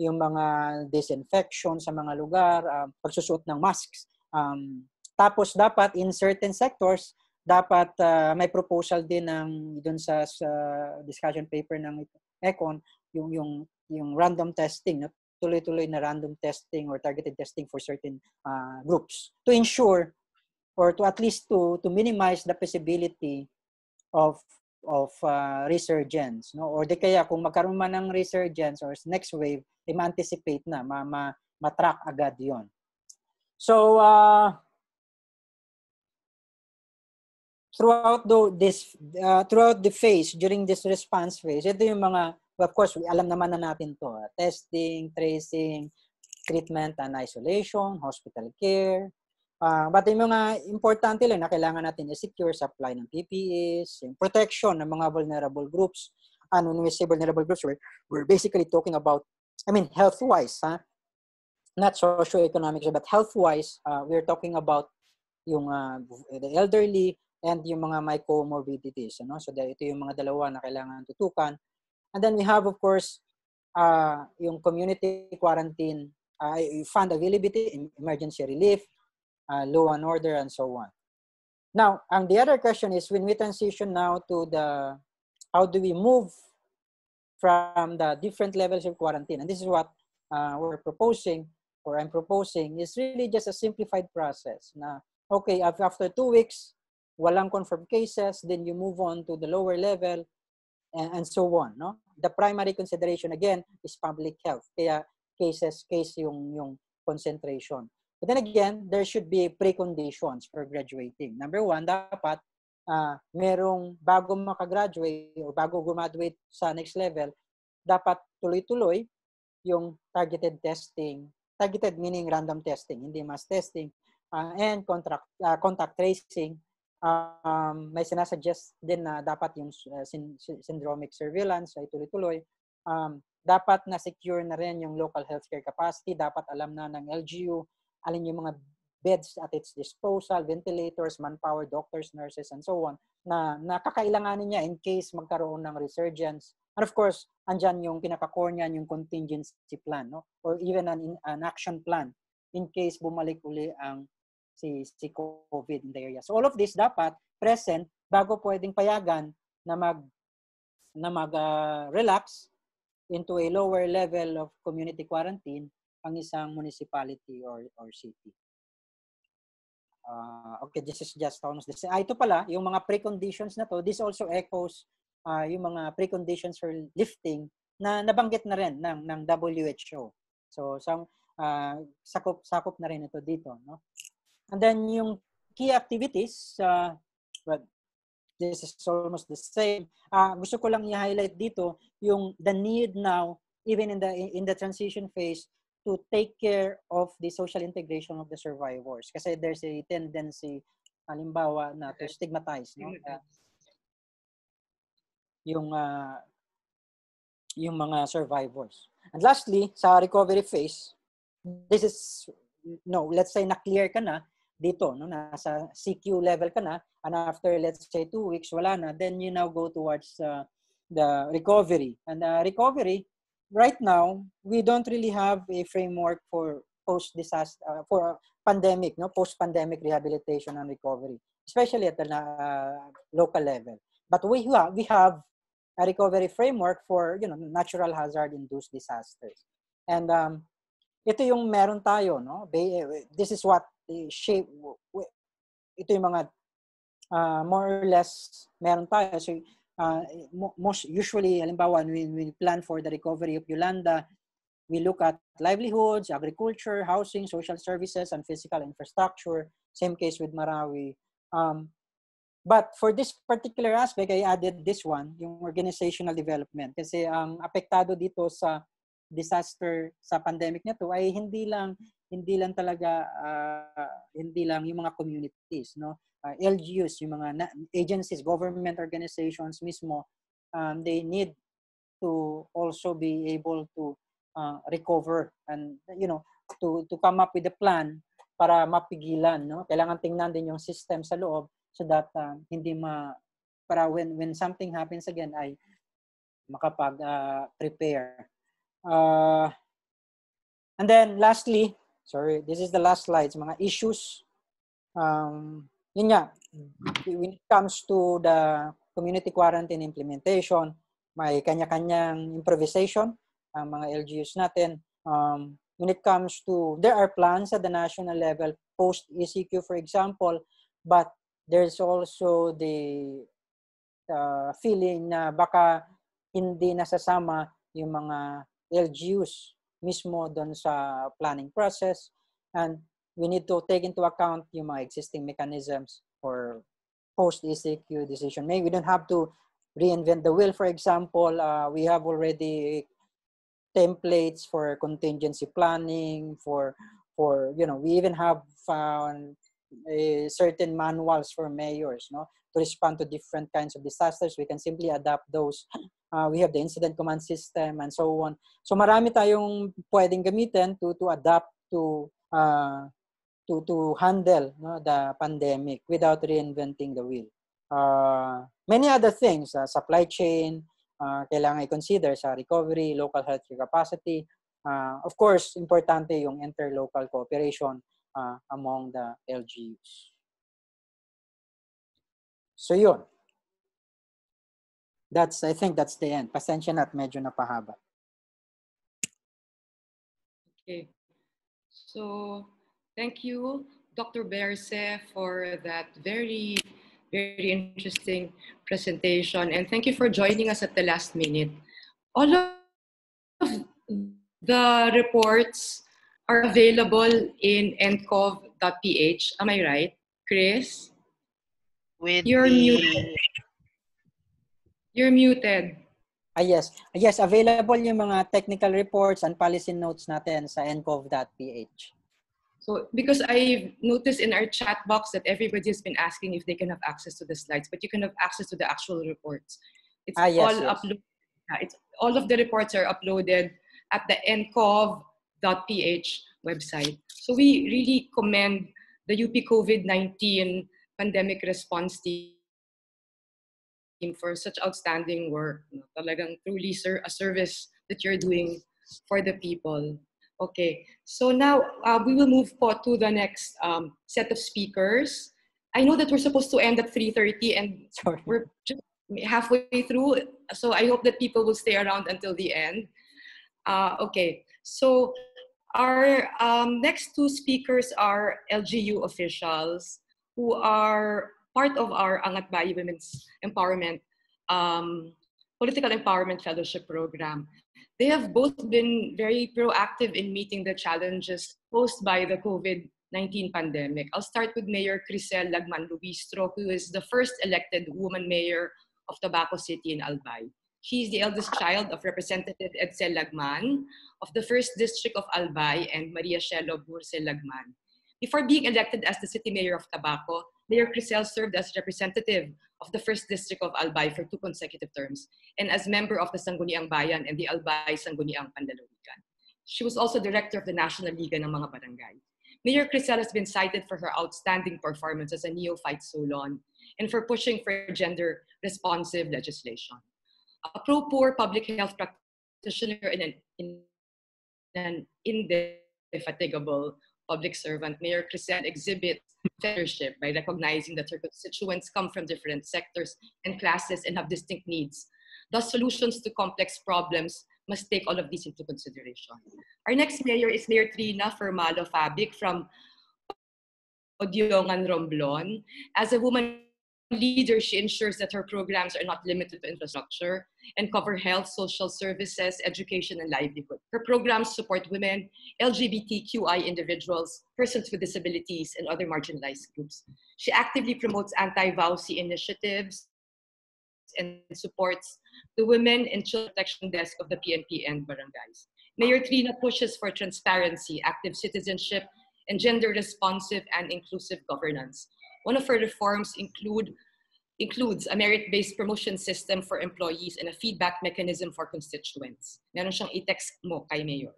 yung mga disinfection sa mga lugar, pagsusuot ng masks. Tapos dapat in certain sectors, dapat may proposal din dun sa discussion paper ng Econ, yung random testing, no? Tuloy-tuloy na random testing or targeted testing for certain groups to ensure or to at least to minimize the possibility of resurgence, no? Or di kaya kung magkaroon man ng resurgence or next wave, ma-anticipate na, ma-track agad yon. So throughout the phase, during this response phase, ito yung mga, of course, alam naman na natin to, testing, tracing, treatment and isolation, hospital care. But yung mga importante lang na kailangan natin i-secure supply ng PPEs, yung protection ng mga vulnerable groups. When we say vulnerable groups, we're basically talking about, health-wise, not socio-economic, but health-wise, we're talking about yung the elderly and yung mga may comorbidities. So ito yung mga dalawa na kailangan tutukan. And then we have, of course, yung community quarantine, fund availability, emergency relief, law and order, and so on. Now, the other question is, when we transition now to how do we move from the different levels of quarantine? And this is what we're proposing, or I'm proposing, is really just a simplified process. Na, okay, after 2 weeks, walang confirmed cases, then you move on to the lower level, and so on. No? The primary consideration, again, is public health. Kaya case yung concentration. But then again, there should be preconditions for graduating. Number one, dapat merong bago makagraduate o bago graduate sa next level, dapat tuloy-tuloy yung targeted testing. Targeted meaning random testing, hindi mass testing. And contact tracing. May sinasuggest din na dapat yung syndromic surveillance ay tuloy-tuloy. Dapat na secure na rin yung local healthcare capacity. Dapat alam na ng LGU alin yung mga beds at its disposal, ventilators, manpower, doctors, nurses, and so on, na nakakailanganin niya in case magkaroon ng resurgence. And of course, andyan yung pinaka-core niyan, yung contingency plan, no? Or even an action plan in case bumalik uli ang si COVID in the area. So all of this dapat present bago pwedeng payagan na mag-relax into a lower level of community quarantine ang isang municipality or city. Okay, this is just almost the same. Ito pala, yung mga preconditions na to, this also echoes yung mga preconditions for lifting na nabanggit na rin ng WHO. So, sakop na rin ito dito. No? And then, yung key activities, but this is almost the same. Gusto ko lang i-highlight dito yung the need now, even in the transition phase, to take care of the social integration of the survivors. Kasi there's a tendency, halimbawa, na to stigmatize, no? Yung mga survivors. And lastly, sa recovery phase, this is, let's say na-clear ka na dito, no? Nasa CQ level ka na, and after, let's say, 2 weeks, wala na, then you now go towards the recovery. And recovery, right now, we don't really have a framework for post-disaster, for pandemic, no, post-pandemic rehabilitation and recovery, especially at the local level. But we have a recovery framework for, natural hazard-induced disasters. And ito yung meron tayo, no? This is what shape. Ito yung mga more or less meron tayo. So, most usually, halimbawa, when we plan for the recovery of Yolanda, we look at livelihoods, agriculture, housing, social services, and physical infrastructure. Same case with Marawi. But for this particular aspect, I added this one, yung organizational development. Kasi ang apektado dito sa disaster, sa pandemic na to, ay hindi lang yung mga communities, no? LGUs, yung mga agencies, government organizations mismo, they need to also be able to recover and, to come up with a plan para mapigilan, no? Kailangan tingnan din yung system sa loob so that para when something happens again ay makapag-prepare. And then lastly, sorry, this is the last slide, mga issues. Yun nga, when it comes to the community quarantine implementation, may kanya-kanyang improvisation ang mga LGUs natin. When it comes to, there are plans at the national level, post-ECQ for example, but there's also the feeling na baka hindi nasasama yung mga LGUs mismo doon sa planning process, and we need to take into account yung mga existing mechanisms for post-ECQ decision making. We don't have to reinvent the wheel. For example, we have already templates for contingency planning, we even have found certain manuals for mayors, no, to respond to different kinds of disasters. We can simply adapt those. We have the incident command system and so on. So marami tayong pwedeng gamitin to adapt to handle, no, the pandemic without reinventing the wheel. Many other things, supply chain, kailangan i-consider sa recovery, local healthcare capacity. Of course, importante yung interlocal cooperation among the LGUs. So yun. I think that's the end. Pasensya na at medyo napahaba. Okay. So, thank you, Dr. Berse for that very, very interesting presentation. And thank you for joining us at the last minute. All of the reports are available in ncov.ph. Am I right, Chris? You're muted. You're muted. Yes. Yes, available yung mga technical reports and policy notes natin sa ncov.ph. So, because I've noticed in our chat box that everybody has been asking if they can have access to the slides, but you can have access to the actual reports. It's all uploaded. All of the reports are uploaded at the ncov.ph website. So we really commend the UP COVID-19 pandemic response team for such outstanding work. Talagang truly a service that you're doing for the people. Okay, so now we will move to the next set of speakers. I know that we're supposed to end at 3:30 and we're just halfway through, so I hope that people will stay around until the end. Okay, so our next two speakers are LGU officials who are part of our Angat Bayi Women's Empowerment Political Empowerment Fellowship Program. They have both been very proactive in meeting the challenges posed by the COVID-19 pandemic. I'll start with Mayor Krisel Lagman-Luistro, who is the first elected woman mayor of Tabaco City in Albay. She is the eldest child of Representative Edsel Lagman of the 1st District of Albay and Maria Shelo Berse Lagman. Before being elected as the city mayor of Tabaco, Mayor Krisel served as representative of the 1st District of Albay for 2 consecutive terms and as member of the Sangguniang Bayan and the Albay Sangguniang Panlalawigan. She was also director of the National Liga ng mga Barangay. Mayor Krisel has been cited for her outstanding performance as a neophyte Solon and for pushing for gender-responsive legislation. A pro-poor public health practitioner and an indefatigable public servant, Mayor Krisel exhibits fellowship by recognizing that her constituents come from different sectors and classes and have distinct needs. Thus, solutions to complex problems must take all of these into consideration. Our next mayor is Mayor Trina Firmalo-Fabic from Odiongan, Romblon. As a woman leader, she ensures that her programs are not limited to infrastructure and cover health, social services, education, and livelihood. Her programs support women, LGBTQI individuals, persons with disabilities, and other marginalized groups. She actively promotes anti-VAUSI initiatives and supports the Women and Children Protection Desk of the PNP and barangays. Mayor Trina pushes for transparency, active citizenship, and gender-responsive and inclusive governance. One of her reforms includes a merit-based promotion system for employees and a feedback mechanism for constituents. Meron siyang i-text mo kay Mayor.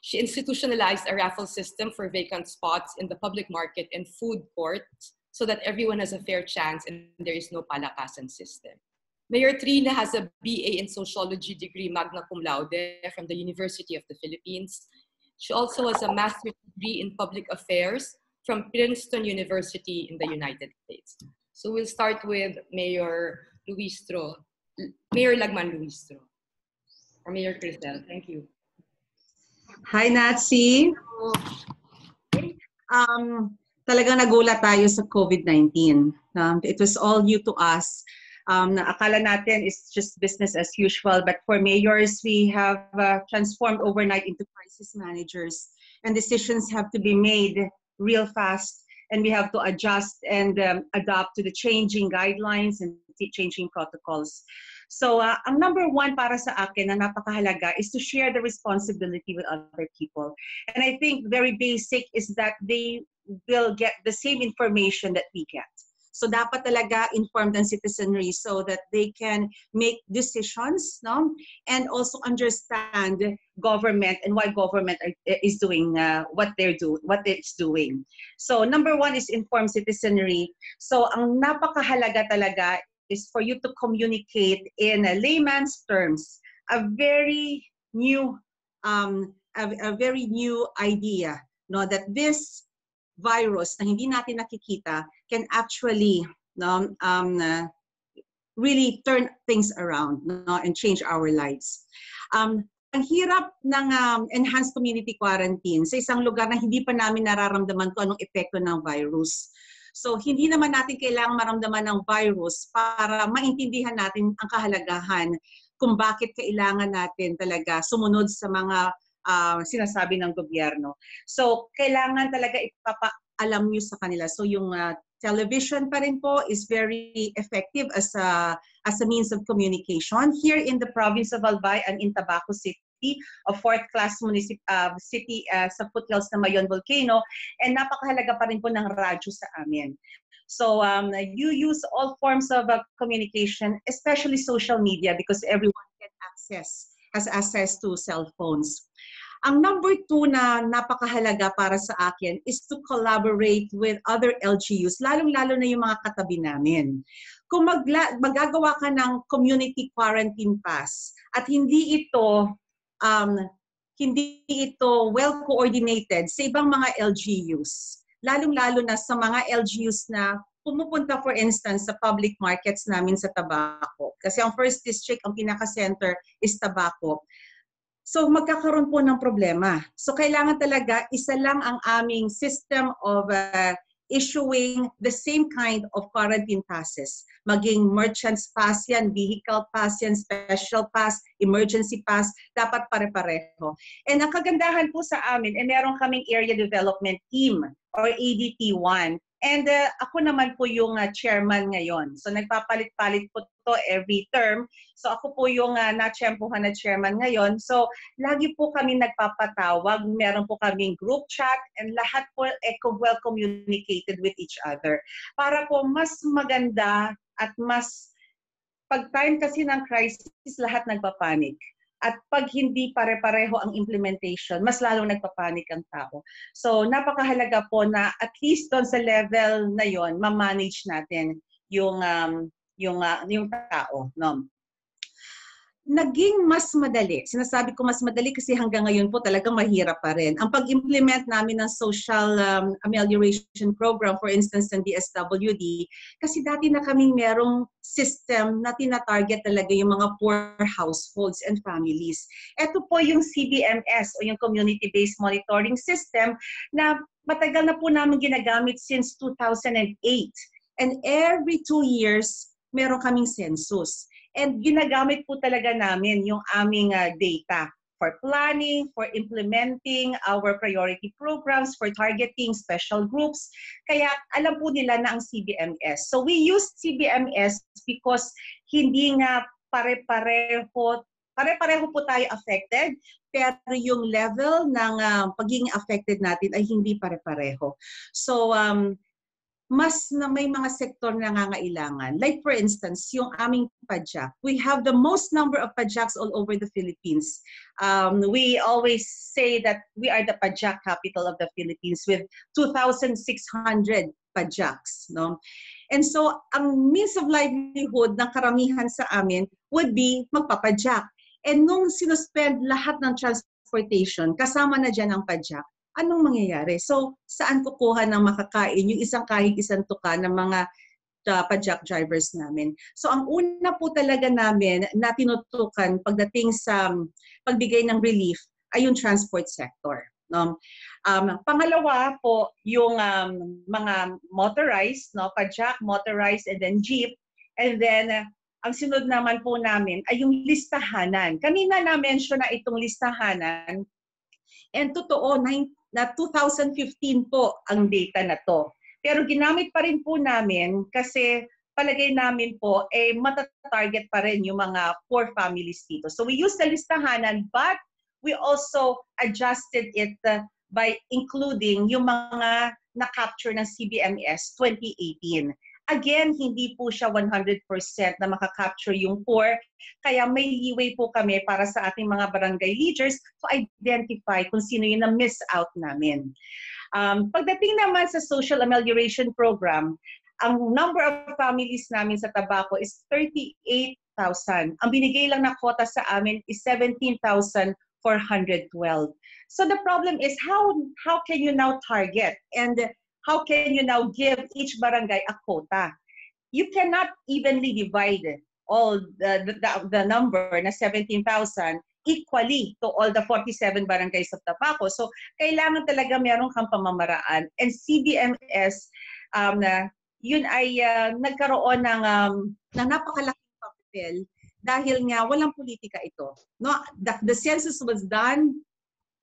She institutionalized a raffle system for vacant spots in the public market and food courts so that everyone has a fair chance and there is no palakasan system. Mayor Trina has a BA in Sociology degree magna cum laude from the University of the Philippines. She also has a master's degree in public affairs from Princeton University in the United States. So we'll start with Mayor Lagman-Luistro, or Mayor Krisel. Thank you. Hi, Natsi. Talagang nagulat tayo sa COVID-19. It was all new to us. Akala natin it's just business as usual, but for mayors, we have transformed overnight into crisis managers, and decisions have to be made real fast, and we have to adjust and adapt to the changing guidelines and changing protocols. So ang number one para sa akin na napakahalaga is to share the responsibility with other people. And I think very basic is that they will get the same information that we get. So dapat talaga informed ang citizenry so that they can make decisions, no? And also understand government and why government is doing what it's doing. So number one is informed citizenry. So ang napakahalaga talaga is for you to communicate in a layman's terms a very new idea, no, that this virus na hindi natin nakikita can actually really turn things around, no, and change our lives. ang hirap ng enhanced community quarantine sa isang lugar na hindi pa namin nararamdaman kung anong epekto ng virus. So hindi naman natin kailangang maramdaman ng virus para maintindihan natin ang kahalagahan kung bakit kailangan natin talaga sumunod sa mga sinasabi ng gobyerno. So kailangan talaga ipapaalam nyo sa kanila. So yung television pa rin po is very effective as a means of communication. Here in the province of Albay and in Tabaco City, a fourth-class city sa foothills ng Mayon Volcano, and napakahalaga pa rin po ng radyo sa amin. So you use all forms of communication, especially social media, because everyone has access to cell phones. Ang number 2 na napakahalaga para sa akin is to collaborate with other LGUs, lalong-lalo na yung mga katabi namin. Kung magagawa ka ng community quarantine pass at hindi ito well coordinated sa ibang mga LGUs, lalong-lalo na sa mga LGUs na pumupunta, for instance, sa public markets namin sa Tabaco. Kasi ang first district, ang pinaka-center is Tabaco. So magkakaroon po ng problema. So kailangan talaga isa lang ang aming system of issuing the same kind of quarantine passes. Maging merchant's pass yan, vehicle pass yan, special pass, emergency pass, dapat pare-pareho. And ang kagandahan po sa amin, meron kaming area development team or ADT1. And ako naman po yung chairman ngayon. So nagpapalit-palit po to every term. So ako po yung na-tiyempohan na chairman ngayon. So lagi po kami nagpapatawag. Meron po kaming group chat and lahat po well communicated with each other. Para po mas maganda at mas pag time kasi ng crisis, lahat nagpapanik. At pag hindi pare-pareho ang implementation, mas lalong nagpapanik ang tao. So napakahalaga po na at least doon sa level na yon, ma-manage natin yung tao. No? Naging mas madali. Sinasabi ko mas madali kasi hanggang ngayon po talagang mahirap pa rin. Ang pag-implement namin ng social amelioration program, for instance, ng DSWD, kasi dati na kaming merong system na tina-target talaga yung mga poor households and families. Ito po yung CBMS o yung Community-Based Monitoring System na matagal na po namin ginagamit since 2008. And every 2 years, meron kaming census. And ginagamit po talaga namin yung aming data for planning, for implementing our priority programs, for targeting special groups. Kaya alam po nila na ang CBMS. So we use CBMS because hindi nga pare-pareho po tayo affected, pero yung level ng pagiging affected natin ay hindi pare-pareho. So may mga sektor na nangangailangan. Like for instance, yung aming padyak. We have the most number of padyaks all over the Philippines. We always say that we are the padyak capital of the Philippines with 2,600 padyaks. No? And so, ang means of livelihood ng karamihan sa amin would be magpapadyak. And nung sinuspend lahat ng transportation, kasama na dyan ang padyak, anong mangyayari? So, saan kukuha ng makakain yung isang kahig isang tuka ng mga padyak drivers namin? So, ang una po talaga namin na tinutukan pagdating sa pagbigay ng relief ay yung transport sector. No? Pangalawa po, yung mga motorized, no? Padyak, motorized, and then jeep. And then, ang sunod naman po namin ay yung listahanan. Kanina na-mention na itong listahanan. And totoo, na 2015 po ang data na to. Pero ginamit pa rin po namin kasi palagay namin po, matatarget pa rin yung mga poor families dito. So we used the listahanan, but we also adjusted it by including yung mga na-capture ng CBMS 2018. Again, hindi po siya 100% na makakapture yung poor. Kaya may leeway po kami para sa ating mga barangay leaders to identify kung sino yung na-miss out namin. Pagdating naman sa social amelioration program, ang number of families namin sa Tabaco is 38,000. Ang binigay lang na quota sa amin is 17,412. So the problem is how can you now target and how can you now give each barangay a quota? You cannot evenly divide all the number na 17,000 equally to all the 47 barangays of Tabaco. So kailangan talaga meron kang pamamaraan. And CDMS, yun ay nagkaroon ng napakalaking papel dahil nga walang politika ito. No, the census was done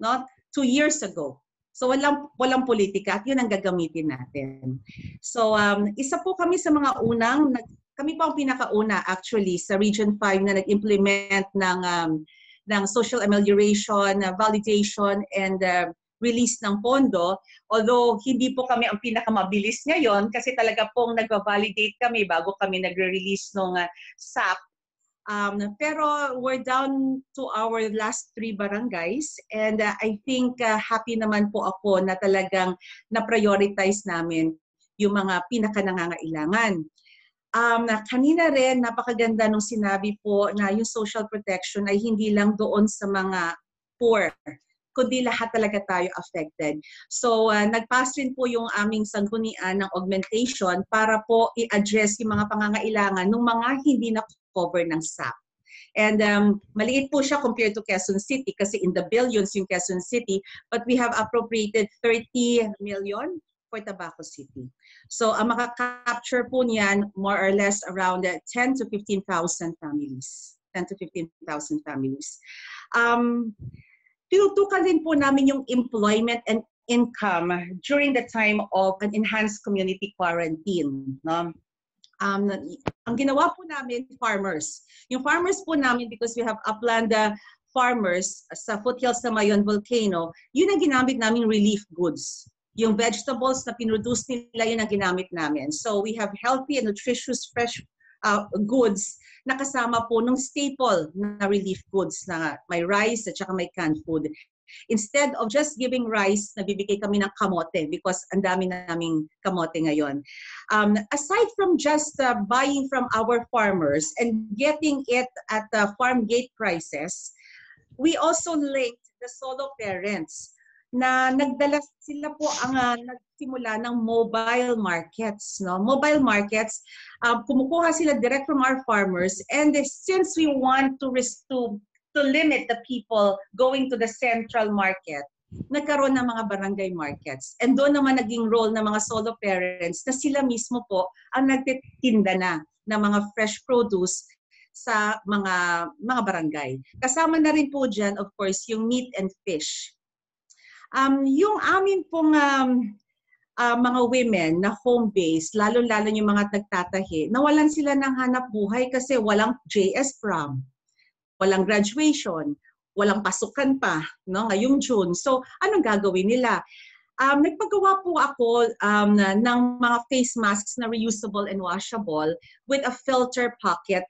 2 years ago. So walang politika at yun ang gagamitin natin. So isa po kami sa mga kami po ang pinakauna actually sa Region 5 na nag-implement ng social amelioration, validation, and release ng pondo. Although hindi po kami ang pinakamabilis ngayon kasi talaga pong nag-validate kami bago kami nagre-release ng SAP. Pero we're down to our last 3 barangays and I think happy naman po ako na talagang na-prioritize namin yung mga pinaka-nangangailangan. Kanina rin, napakaganda nung sinabi po na yung social protection ay hindi lang doon sa mga poor, kundi lahat talaga tayo affected. So, nag-pass rin po yung aming sanggunian ng augmentation para po i-address yung mga pangangailangan ng mga hindi na-cover ng SAP. And maliit po siya compared to Quezon City kasi in the billions yung Quezon City, but we have appropriated 30 million for Tabaco City. So, ang makaka-capture po niyan more or less around 10 to 15,000 families. 10 to 15,000 families. Tinutukan din po namin yung employment and income during the time of an enhanced community quarantine. No? Ang ginawa po namin, farmers. Yung farmers po namin, because we have upland farmers sa foothills ng Mayon Volcano, yun ang ginamit namin relief goods. Yung vegetables na pinroduce nila, yun ang ginamit namin. So we have healthy and nutritious fresh goods na kasama po ng staple na relief goods na may rice at saka may canned food. Instead of just giving rice, nagbibigay kami ng kamote because ang dami naming kamote ngayon. Aside from just buying from our farmers and getting it at farm gate prices, we also linked the solo parents na nagdala sila po ang nagsimula ng mobile markets. No? Mobile markets, kumukuha sila direct from our farmers, and since we want to limit the people going to the central market, nagkaroon ng mga barangay markets. And doon naman naging role ng mga solo parents na sila mismo po ang nagtitinda na ng mga fresh produce sa mga barangay. Kasama na rin po dyan, of course, yung meat and fish. Yung amin pong mga women na home-based, lalo-lalo yung mga nagtatahi, nawalan sila ng hanap buhay kasi walang JS prom, walang graduation, walang pasukan pa ngayong June. So, anong gagawin nila? Nagpagawa po ako ng mga face masks na reusable and washable with a filter pocket.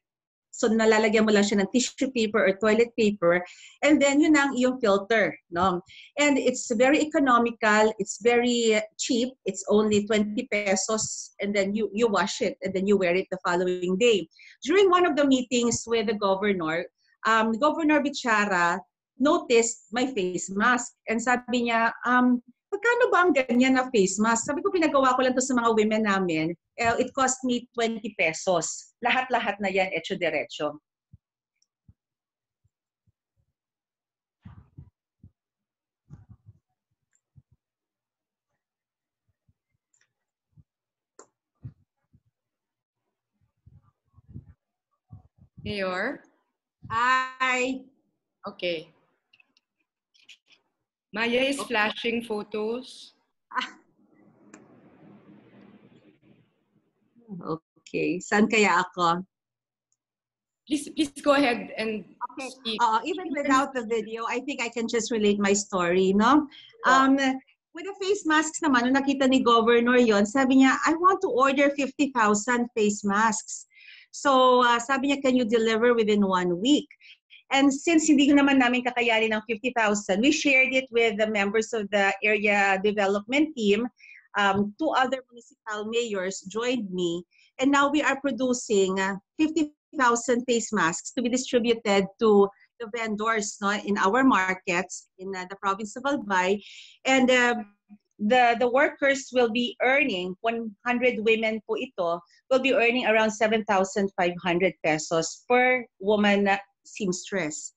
So, nalalagyan mo lang siya ng tissue paper or toilet paper, and then yun ang iyong filter. No? And it's very economical, it's very cheap, it's only 20 pesos, and then you wash it, and then you wear it the following day. During one of the meetings with the governor, Governor Bichara noticed my face mask, and sabi niya, magkano ba ang ganyan na face mask? Sabi ko, pinagawa ko lang to sa mga women namin. It cost me 20 pesos. Lahat-lahat na yan, etso-derecho. Mayor? Hi! Okay. Maya is flashing photos. Okay, saan kaya ako? Please go ahead and speak. Even without the video, I think I can just relate my story, no? With the face masks naman, nung nakita ni Governor yon, sabi niya, I want to order 50,000 face masks. So, sabi niya, can you deliver within 1 week? And since hindi naman namin kakayanin ng 50,000, we shared it with the members of the area development team. 2 other municipal mayors joined me, and now we are producing 50,000 face masks to be distributed to the vendors in our markets in the province of Albay. And the workers will be earning, 100 women po ito, will be earning around 7,500 pesos per woman seamstress.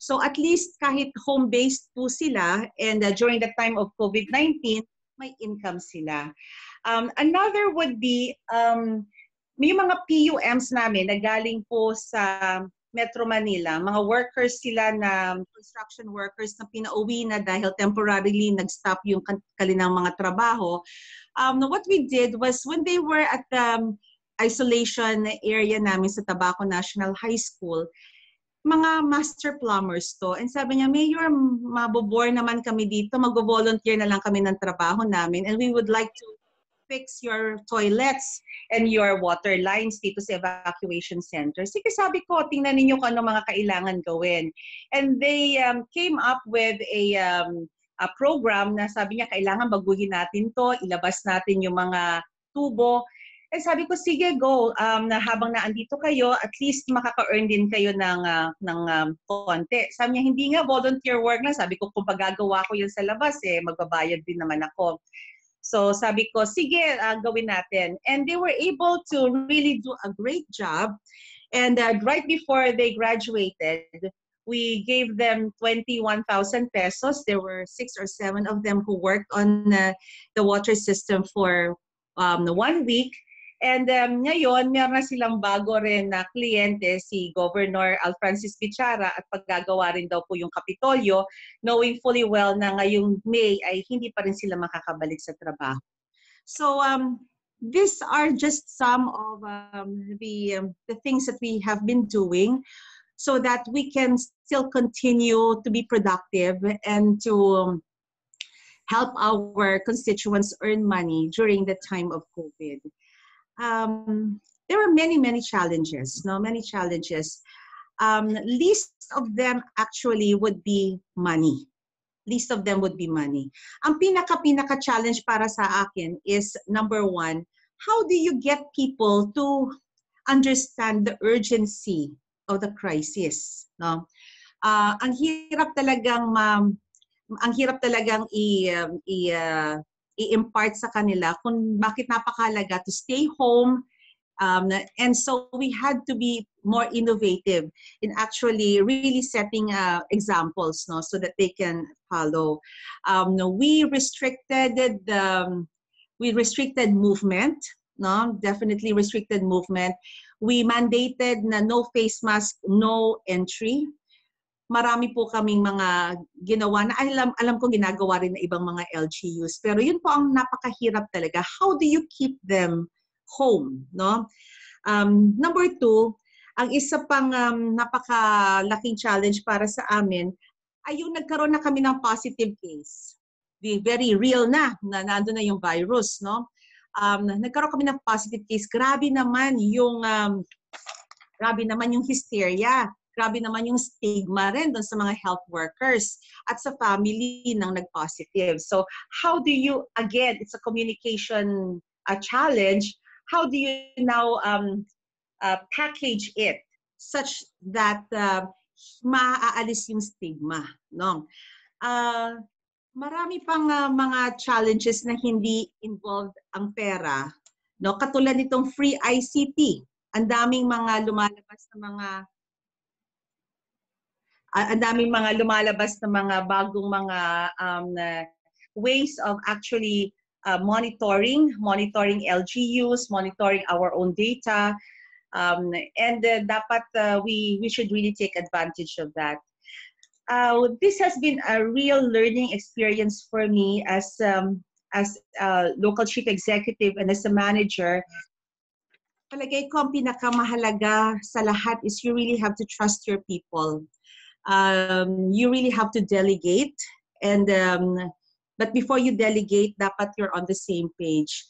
So at least kahit home-based po sila, and during the time of COVID-19, may income sila. Another would be, may mga PUMs namin na galing po sa Metro Manila, mga workers sila na construction workers na pinauwi na dahil temporarily nag-stop yung kanilang mga trabaho. What we did was when they were at the isolation area namin sa Tabaco National High School, mga master plumbers to. And sabi niya, Mayor, mabobore naman kami dito, mag-volunteer na lang kami ng trabaho namin and we would like to fix your toilets and your water lines dito sa evacuation center. Sige, sabi ko, tingnan ninyo kung ano mga kailangan gawin. And they came up with a program na sabi niya, kailangan baguhin natin to, ilabas natin yung mga tubo. And sabi ko, sige, go. Na habang naandito kayo, at least makaka-earn din kayo ng konti. Sabi niya, hindi nga, volunteer work na. Sabi ko, kung pagagawa ko yun sa labas, magbabayad din naman ako. So sabi ko, sige, gawin natin. And they were able to really do a great job. And right before they graduated, we gave them 21,000 pesos. There were 6 or 7 of them who worked on the water system for 1 week. And ngayon, meron na silang bago rin na kliyente, si Governor Alfrancis Bichara, at paggagawa rin daw po yung Kapitolyo, knowing fully well na ngayong May ay hindi pa rin sila makakabalik sa trabaho. So these are just some of the things that we have been doing so that we can still continue to be productive and to help our constituents earn money during the time of COVID. There are many challenges, many challenges. Least of them actually would be money. Least of them would be money. Ang pinaka challenge para sa akin is, number 1, how do you get people to understand the urgency of the crisis? No? Ang hirap talagang i-impart sa kanila kung bakit napakahalaga to stay home. And so we had to be more innovative in actually really setting examples, no, so that they can follow. We restricted movement, no, definitely restricted movement. We mandated na no face mask, no entry. Marami po kaming mga ginawa na alam ko ginagawa rin ng ibang mga LGUs. Pero yun po ang napakahirap talaga. How do you keep them home? No? Number 2, ang isa pang napakalaking challenge para sa amin ay yung nagkaroon na kami ng positive case. Very real na nandun na yung virus. No? Nagkaroon kami ng positive case. Grabe naman yung hysteria. Grabe naman yung stigma rin doon sa mga health workers at sa family ng nag-positive. So how do you, again, it's a communication challenge, how do you now package it such that maaalis yung stigma? No? Marami pang mga challenges na hindi involved ang pera. No? Katulad nitong free ICT. Ang daming mga lumalabas na mga bagong mga ways of actually monitoring LGUs, monitoring our own data, and dapat we should really take advantage of that. This has been a real learning experience for me as local chief executive and as a manager. Palagay ko ang pinakamahalaga sa lahat is you really have to trust your people. You really have to delegate, and but before you delegate, dapat you're on the same page.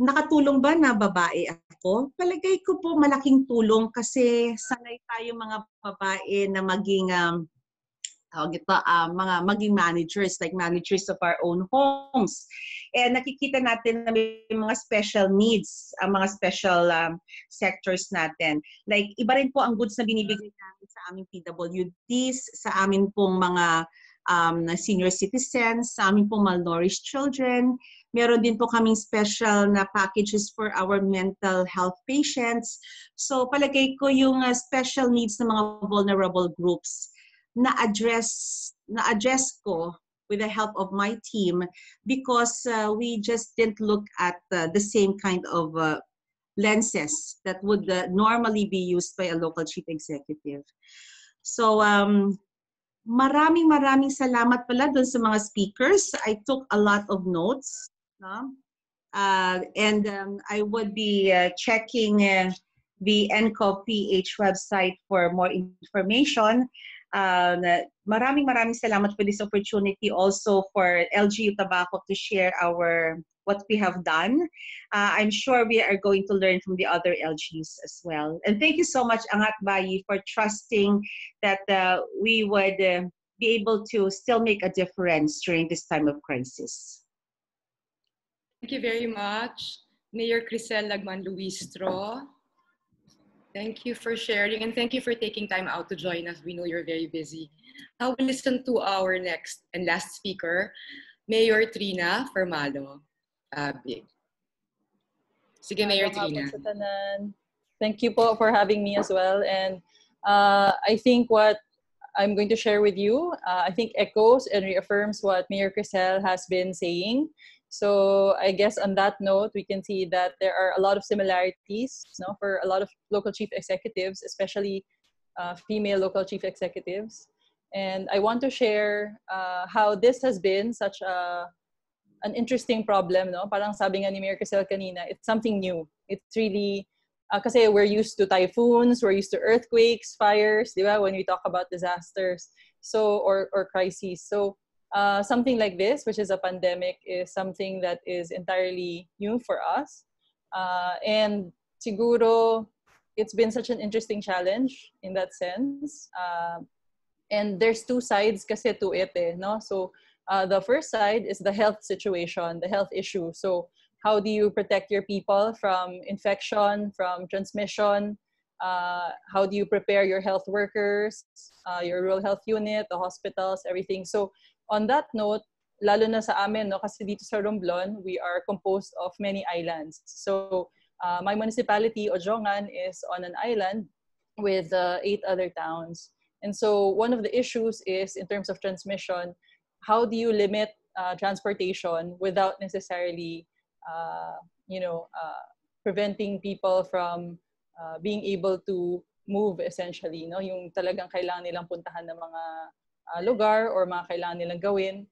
Nakatulong ba na babae ako? Palagay ko po malaking tulong kasi sanay tayo mga babae na maging maging managers, like managers of our own homes. And nakikita natin na may mga special needs, ang mga special sectors natin. Like, iba rin po ang goods na binibigay namin sa aming PWDs, sa amin pong mga senior citizens, sa amin pong malnourished children, Meron din po kaming special na packages for our mental health patients. So palagay ko yung special needs ng mga vulnerable groups na-address ko with the help of my team because we just didn't look at the same kind of lenses that would normally be used by a local chief executive. So maraming salamat pala dun sa mga speakers. I took a lot of notes. And I would be checking the NCOV PH website for more information. Maraming salamat for this opportunity also for LGU Tabaco to share what we have done. I'm sure we are going to learn from the other LGUs as well. And thank you so much, Angat Bayi, for trusting that we would be able to still make a difference during this time of crisis. Thank you very much, Mayor Krisel Lagman-Luistro. Thank you for sharing and thank you for taking time out to join us. We know you're very busy. Now we'll listen to our next and last speaker, Mayor Trina Firmalo-Fabic. Sige, Mayor Trina. Thank you po for having me as well. And I think what I'm going to share with you, I think echoes and reaffirms what Mayor Krisel has been saying. So I guess on that note, we can see that there are a lot of similarities for a lot of local chief executives, especially female local chief executives. And I want to share how this has been such an interesting problem. Parang sabi nga ni Mayor Krisel kanina, it's something new. It's really, kasi we're used to typhoons, we're used to earthquakes, fires, di ba? When we talk about disasters, so or crises. So something like this, which is a pandemic, is something that is entirely new for us. And siguro, it's been such an interesting challenge in that sense. And there's two sides kasi to it, no? So the first side is the health situation, the health issue. So how do you protect your people from infection, from transmission? How do you prepare your health workers, your rural health unit, the hospitals, everything? So on that note, lalo na sa amin, kasi dito sa Romblon, we are composed of many islands. So my municipality, Odiongan, is on an island with 8 other towns. And so one of the issues is, in terms of transmission, how do you limit transportation without necessarily preventing people from being able to move essentially, yung talagang kailangan nilang puntahan ng mga lugar or mga kailangan nilang gawin.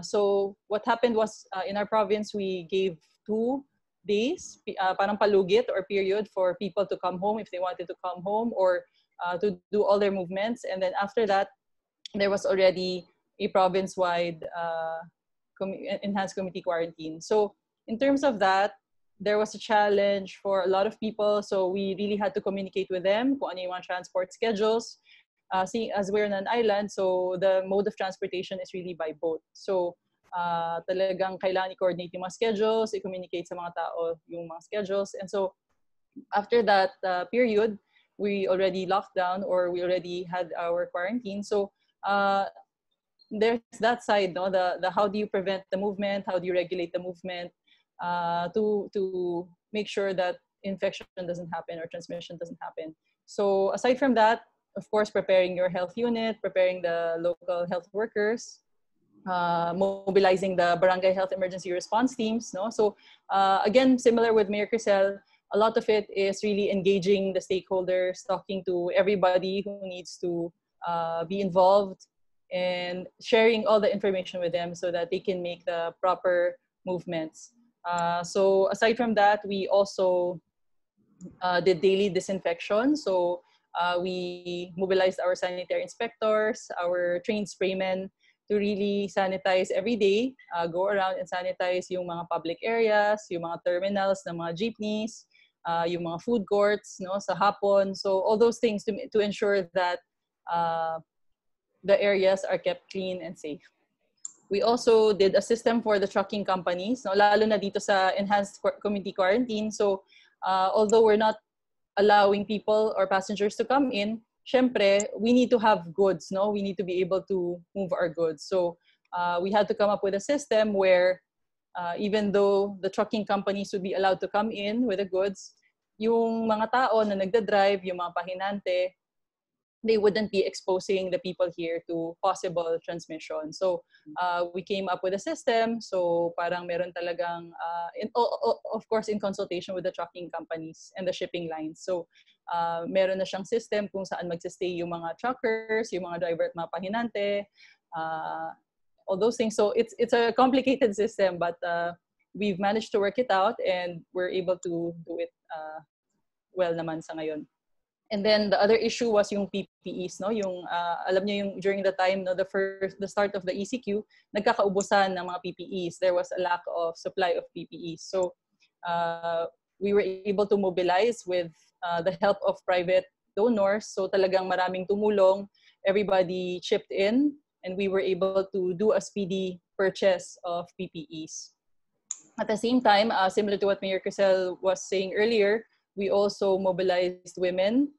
So what happened was in our province, we gave 2 days, parang palugit or period for people to come home if they wanted to come home or to do all their movements. And then after that, there was already a province-wide enhanced community quarantine. So in terms of that, there was a challenge for a lot of people. So we really had to communicate with them kung ano yung mga transport schedules. As we're on an island, so the mode of transportation is really by boat. So talagang kailangan i-coordinate yung mga schedules, i-communicate sa mga tao yung mga schedules. And so after that period, we already locked down or we already had our quarantine. So there's that side, the how do you prevent the movement, how do you regulate the movement to make sure that infection doesn't happen or transmission doesn't happen. So aside from that, of course, preparing your health unit, preparing the local health workers, mobilizing the barangay health emergency response teams. So again, similar with Mayor Krisel, a lot of it is really engaging the stakeholders, talking to everybody who needs to be involved and sharing all the information with them so that they can make the proper movements. So aside from that, we also did daily disinfection. So we mobilized our sanitary inspectors, our trained spraymen to really sanitize every day, go around and sanitize yung mga public areas, yung mga terminals ng mga jeepneys, yung mga food courts, sa hapon. So all those things to ensure that the areas are kept clean and safe. We also did a system for the trucking companies, lalo na dito sa enhanced community quarantine. So although we're not allowing people or passengers to come in, syempre, we need to have goods, we need to be able to move our goods. So we had to come up with a system where even though the trucking companies would be allowed to come in with the goods, yung mga tao na nagda-drive, yung mga pahinante, they wouldn't be exposing the people here to possible transmission. So we came up with a system. So parang meron talagang, of course, in consultation with the trucking companies and the shipping lines. So meron na siyang system kung saan magsistay yung mga truckers, yung mga driver at mga pahinante, all those things. So it's a complicated system, but we've managed to work it out and we're able to do it well naman sa ngayon. And then the other issue was yung PPEs, no? Yung alam niyo yung during the time, no, the start of the ECQ, nagkakaubusan ng mga PPEs. There was a lack of supply of PPEs. So we were able to mobilize with the help of private donors. So talagang maraming tumulong. Everybody chipped in, and we were able to do a speedy purchase of PPEs. At the same time, similar to what Mayor Krisel was saying earlier, we also mobilized women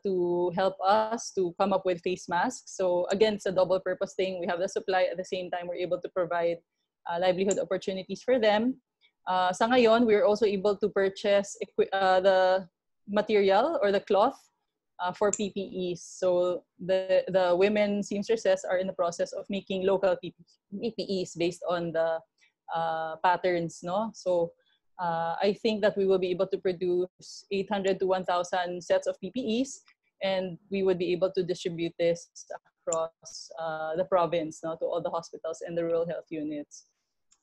to help us to come up with face masks. So again, it's a double purpose thing. We have the supply, at the same time, we're able to provide livelihood opportunities for them. Sa ngayon, we're also able to purchase the material or the cloth for PPEs. So the women seamstresses are in the process of making local PPEs based on the patterns, no? So I think that we will be able to produce 800 to 1,000 sets of PPEs, and we would be able to distribute this across the province, no, to all the hospitals and the rural health units.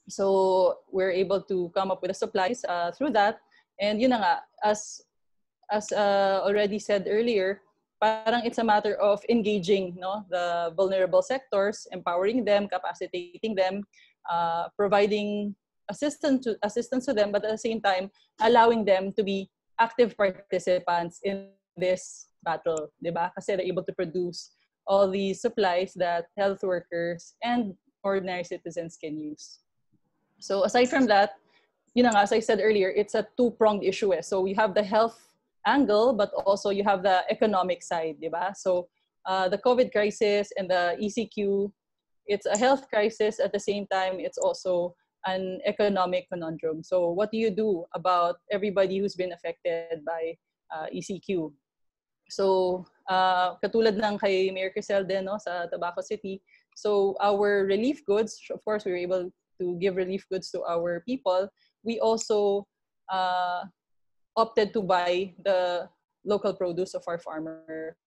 So we're able to come up with the supplies through that. And yun na nga, as already said earlier, parang it's a matter of engaging, no, the vulnerable sectors, empowering them, capacitating them, providing assistance to them, but at the same time, allowing them to be active participants in this battle, diba? Kasi they're able to produce all these supplies that health workers and ordinary citizens can use. So aside from that, you know, as I said earlier, it's a two-pronged issue. So you have the health angle, but also you have the economic side, diba? So the COVID crisis and the ECQ, it's a health crisis. At the same time, it's also an economic conundrum. So what do you do about everybody who's been affected by ECQ? So katulad ng kay Mayor Krisel din, no, sa Tabaco City. So our relief goods, of course, we were able to give relief goods to our people. We also opted to buy the local produce of our farmers.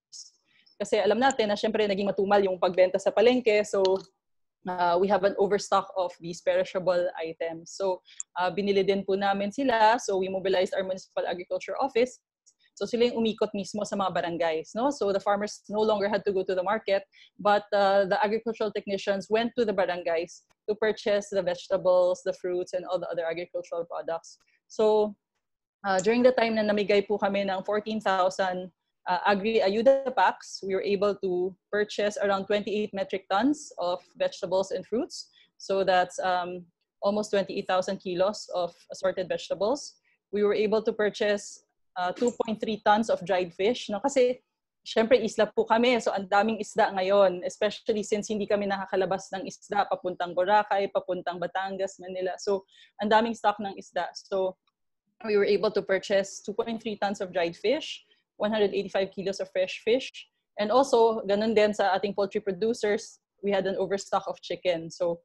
Kasi alam natin na syempre naging matumal yung pagbenta sa palengke. So we have an overstock of these perishable items. So binili din po namin sila. So we mobilized our municipal agriculture office. So sila yung umikot mismo sa mga barangays, no? So the farmers no longer had to go to the market, but the agricultural technicians went to the barangays to purchase the vegetables, the fruits, and all the other agricultural products. So during the time na namigay po kami ng 14,000 agri-ayuda packs, we were able to purchase around 28 metric tons of vegetables and fruits. So that's almost 28,000 kilos of assorted vegetables. We were able to purchase 2.3 tons of dried fish. No? Kasi syempre isla po kami, so ang daming isda ngayon, especially since hindi kami nakakalabas ng isda papuntang Boracay, papuntang Batangas, Manila. So ang daming stock ng isda. So we were able to purchase 2.3 tons of dried fish, 185 kilos of fresh fish, and also ganun din sa ating poultry producers, we had an overstock of chicken. So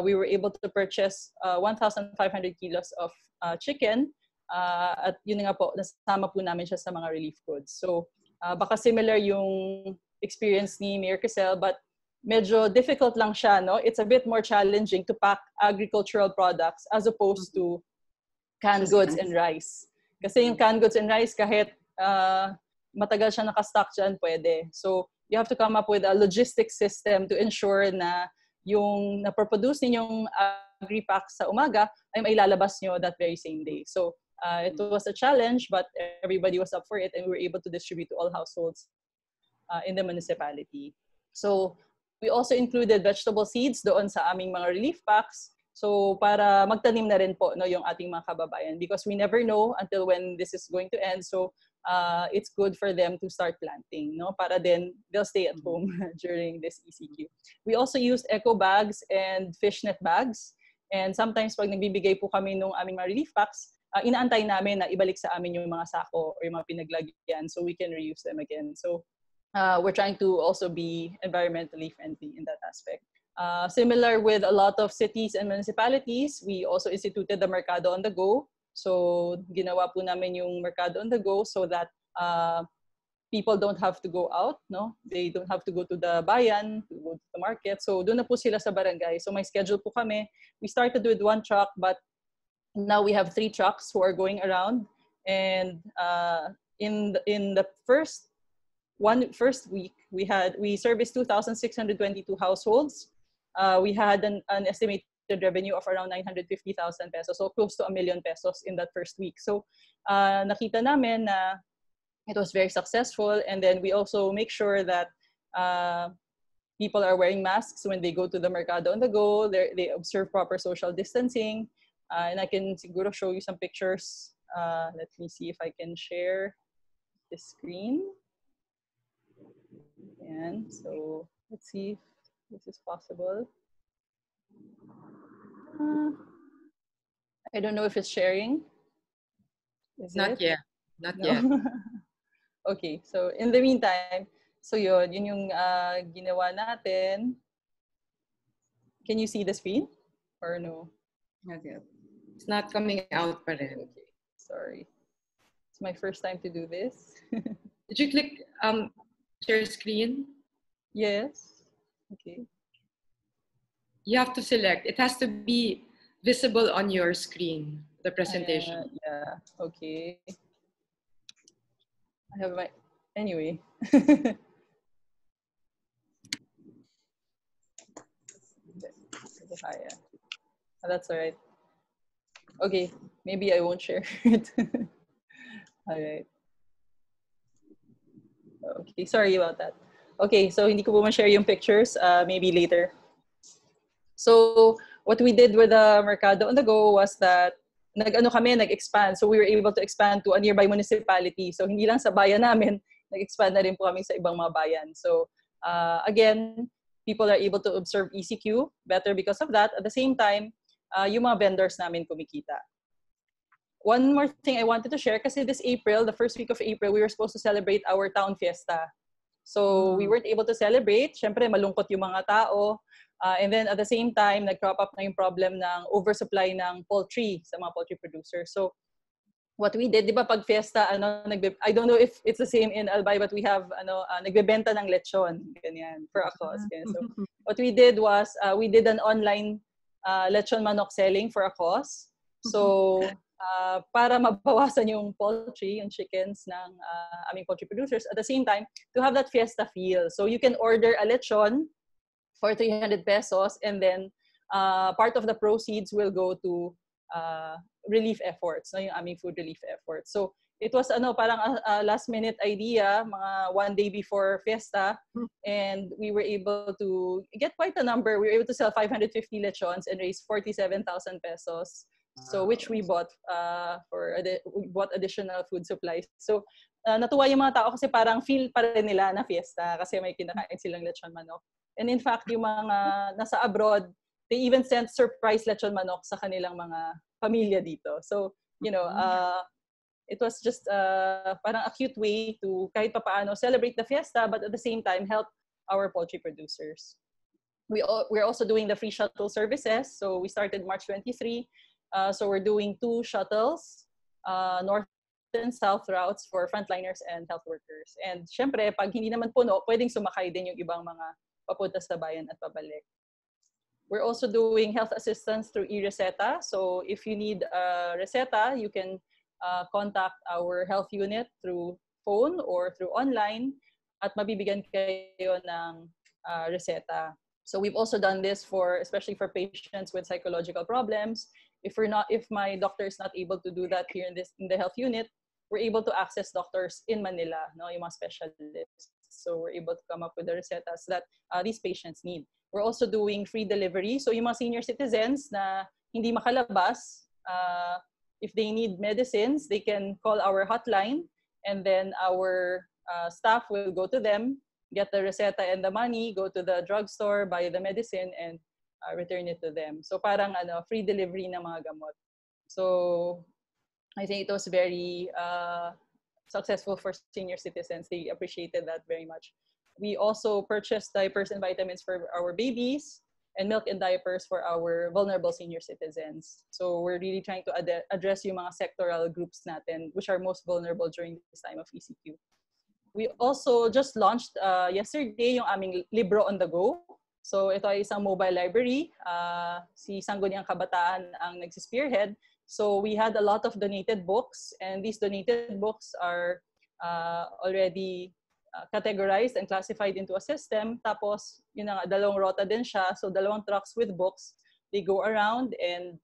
we were able to purchase 1,500 kilos of chicken. At yun nga po, nasama po namin siya sa mga relief goods. So baka similar yung experience ni Mayor Krisel, but medyo difficult lang siya, no? It's a bit more challenging to pack agricultural products as opposed to canned goods and rice. Kasi yung canned goods and rice, kahit matagal siya nakastock dyan, pwede. So you have to come up with a logistics system to ensure na yung naproduce ninyong agri-pack sa umaga ay mailalabas nyo that very same day. So it was a challenge, but everybody was up for it, and we were able to distribute to all households in the municipality. So we also included vegetable seeds doon sa aming mga relief packs. So para magtanim na rin po, no, yung ating mga kababayan, because we never know until when this is going to end. So it's good for them to start planting, no, para then they'll stay at home during this ECQ. We also used eco bags and fishnet bags. And sometimes pag nagbibigay po kami ng aming mga relief packs, inaantay namin na ibalik sa amin yung mga sako or yung mga pinaglagyan so we can reuse them again. So we're trying to also be environmentally friendly in that aspect. Similar with a lot of cities and municipalities, we also instituted the Mercado on the Go. So ginawa po namin yung Mercado on the Go so that people don't have to go out, no? They don't have to go to the bayan, to go to the market. So doon na po sila sa barangay. So may schedule po kami. We started with 1 truck, but now we have 3 trucks who are going around. And in the first week, we serviced 2,622 households. We had an estimated revenue of around 950,000 pesos, so close to 1 million pesos in that first week. So nakita namin na it was very successful, and then we also make sure that people are wearing masks when they go to the Mercado on the Go. They observe proper social distancing, and I can siguro show you some pictures. Let me see if I can share the screen. And so let's see if this is possible. I don't know if it's sharing. Is Not it? yet. Not No. yet. Okay, so in the meantime, so yun yung ginawa natin. Can you see the screen? Or no? Not yet. It's not coming out pa rin. Okay, sorry. It's my first time to do this. Did you click share screen? Yes. Okay. You have to select. It has to be visible on your screen, the presentation. Yeah, okay. I have my, anyway. That's all right. Okay, maybe I won't share it. All right. Okay, sorry about that. Okay, so hindi ko po ma-share yung pictures, maybe later. So what we did with the Mercado on the Go was that nag-expand. So we were able to expand to a nearby municipality. So hindi lang sa bayan namin, nag-expand na rin po kami sa ibang mga bayan. So again, people are able to observe ECQ better because of that. At the same time, yung mga vendors namin kumikita. One more thing I wanted to share, kasi this April, the first week of April, we were supposed to celebrate our town fiesta. So we weren't able to celebrate. Siyempre, malungkot yung mga tao. And then at the same time, nag-crop up na yung problem ng oversupply ng poultry sa mga poultry producers. So what we did, di ba pag fiesta, I don't know if it's the same in Albay, but we have, nagbebenta ng lechon, ganyan, for a cause. So what we did was, we did an online lechon manok selling for a cause. So para mabawasan yung poultry, yung chickens ng aming poultry producers, at the same time, to have that fiesta feel. So you can order a lechon for 300 pesos, and then part of the proceeds will go to relief efforts, yung aming food relief efforts. So it was parang a last minute idea, mga 1 day before fiesta, and we were able to get quite a number. We were able to sell 550 lechons and raise 47,000 pesos. So which we bought we bought additional food supplies. So natuwa yung mga tao kasi parang feel pa rin nila na fiesta kasi may kinakain silang lechon manok. And in fact, yung mga nasa abroad, they even sent surprise lechon manok sa kanilang mga pamilya dito. So, it was just parang a cute way to kahit papaano celebrate the fiesta, but at the same time help our poultry producers. We're also doing the free shuttle services. So we started March 23. So we're doing 2 shuttles, north and south routes for frontliners and health workers. And syempre, pag hindi naman puno, pwedeng sumakay din yung ibang mga papunta sa bayan at pabalik. We're also doing health assistance through e-reseta. So if you need a reseta, you can contact our health unit through phone or through online at mabibigyan kayo ng reseta. So we've also done this especially for patients with psychological problems. If my doctor is not able to do that here in the health unit, we're able to access doctors in Manila, yung mga specialists. So we're able to come up with the recetas that these patients need. We're also doing free delivery. So yung mga senior citizens na hindi makalabas, if they need medicines, they can call our hotline, and then our staff will go to them, get the reseta and the money, go to the drugstore, buy the medicine, and return it to them. So parang free delivery ng mga gamot. So I think it was very successful for senior citizens. They appreciated that very much. We also purchased diapers and vitamins for our babies and milk and diapers for our vulnerable senior citizens. So we're really trying to address yung mga sectoral groups natin which are most vulnerable during this time of ECQ. We also just launched yesterday yung aming Libro on the Go. So ito ay isang mobile library. Si Sangguniang Kabataan ang nag-spearhead. So we had a lot of donated books, and these donated books are already categorized and classified into a system. Tapos, yun nga, 2 rota din siya. So 2 trucks with books. They go around and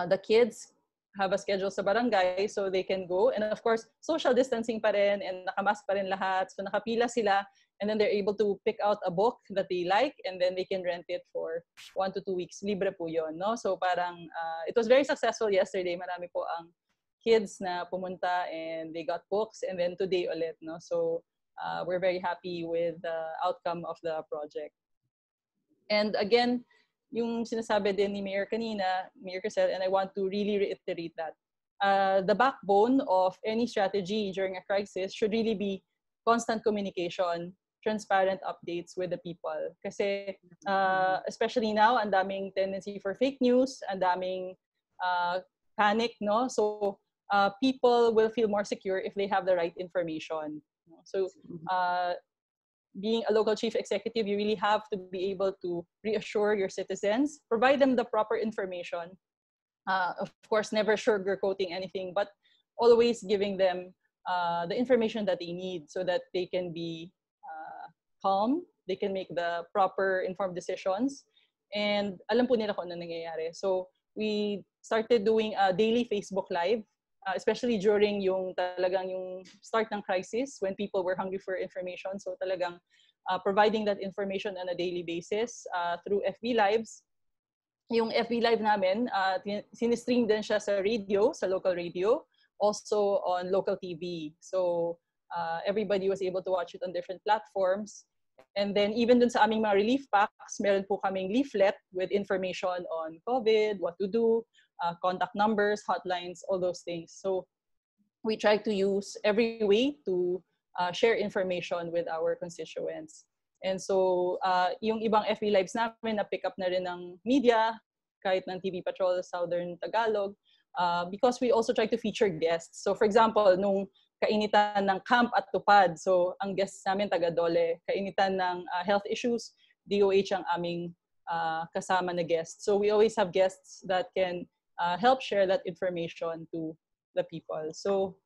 the kids have a schedule sa barangay so they can go. And of course, social distancing pa rin and nakamask pa rin lahat. So nakapila sila and then they're able to pick out a book that they like and then they can rent it for 1 to 2 weeks. Libre po yun, no? So parang, it was very successful yesterday. Marami po ang kids na pumunta and they got books and then today ulit, no? So we're very happy with the outcome of the project. And again, yung sinasabi din ni Mayor kanina, Mayor Krisel, and I want to really reiterate that. The backbone of any strategy during a crisis should really be constant communication, transparent updates with the people. Kasi especially now, ang daming tendency for fake news, ang daming panic, no? So people will feel more secure if they have the right information. So being a local chief executive, you really have to be able to reassure your citizens, provide them the proper information. Of course, never sugarcoating anything, but always giving them the information that they need so that they can be calm, they can make the proper informed decisions, and alam po nila kung ano nangyayari. So we started doing a daily Facebook Live, especially during yung talagang yung start ng crisis when people were hungry for information. So talagang providing that information on a daily basis through FB Lives. Yung FB Live namin, sinistream din siya sa radio, sa local radio, also on local TV. So everybody was able to watch it on different platforms. And then even dun sa aming mga relief packs, meron po kaming leaflet with information on COVID, what to do, contact numbers, hotlines, all those things. So we try to use every way to share information with our constituents. And so yung ibang FB Lives namin na pick up na rin ng media, kahit ng TV Patrol Southern Tagalog, because we also try to feature guests. So for example, nung kainitan ng camp at tupad, so ang guests namin taga Dole, kainitan ng health issues, DOH ang aming kasama na guests. So we always have guests that can help share that information to the people. So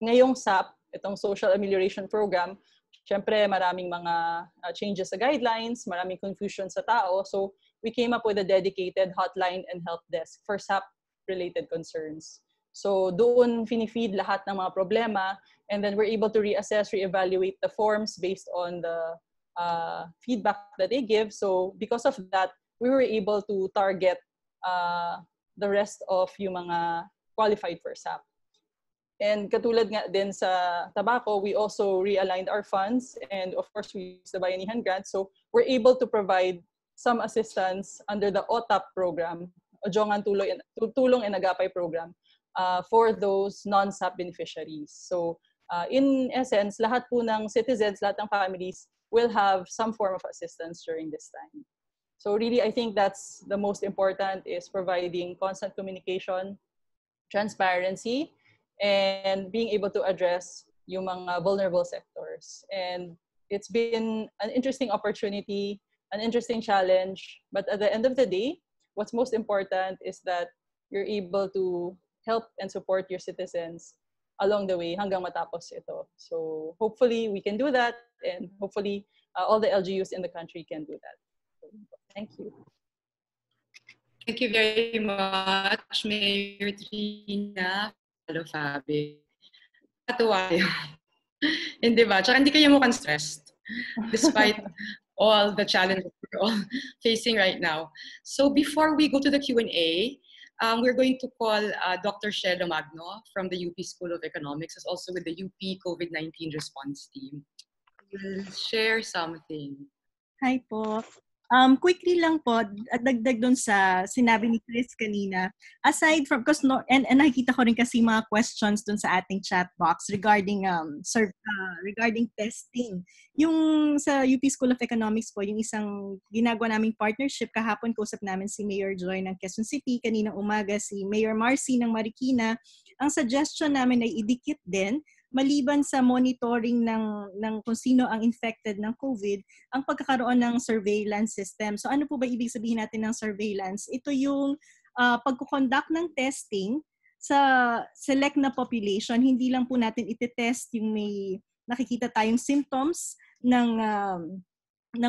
ngayong SAP, itong Social Amelioration Program, syempre maraming mga changes sa guidelines, maraming confusion sa tao. So we came up with a dedicated hotline and help desk for SAP-related concerns. So doon finifeed lahat ng mga problema, and then we're able to reassess, reevaluate the forms based on the feedback that they give. So because of that, we were able to target the rest of yung mga qualified for SAP. And katulad nga din sa Tabaco, we also realigned our funds, and of course we use the Bayanihan grant. So we're able to provide some assistance under the OTAP program, Odiongan Tulong and Agapay program, for those non-SAP beneficiaries. So in essence, lahat po ng citizens, lahat ng families will have some form of assistance during this time. So really, I think that's the most important, is providing constant communication, transparency, and being able to address yung mga vulnerable sectors. And it's been an interesting opportunity, an interesting challenge, but at the end of the day, what's most important is that you're able to help and support your citizens along the way hanggang matapos ito. So hopefully we can do that, and hopefully all the LGUs in the country can do that. So, thank you. Thank you very much, Mayor Trina, Firmalo-Fabic. Katuwa yun. Hindi ba? Tsaka hindi kayo mukhang stressed despite all the challenges we're all facing right now. So before we go to the Q&A, we're going to call Dr. Shelo Magno from the UP School of Economics, who's also with the UP COVID-19 response team. We'll share something. Hi po. Quickly lang po, at dagdag dun sa sinabi ni Chris kanina, aside from, because and nakikita ko rin kasi mga questions dun sa ating chat box regarding regarding testing. Yung sa UP School of Economics po, yung isang ginagawa naming partnership, kahapon kausap namin si Mayor Joy ng Quezon City, kaninang umaga si Mayor Marcy ng Marikina. Ang suggestion namin ay idikit din, maliban sa monitoring ng kung sino ang infected ng COVID, ang pagkakaroon ng surveillance system. So ano po ba ibig sabihin natin ng surveillance? Ito yung pagkukonduct ng testing sa select na population. Hindi lang po natin itetest yung may nakikita tayong symptoms ng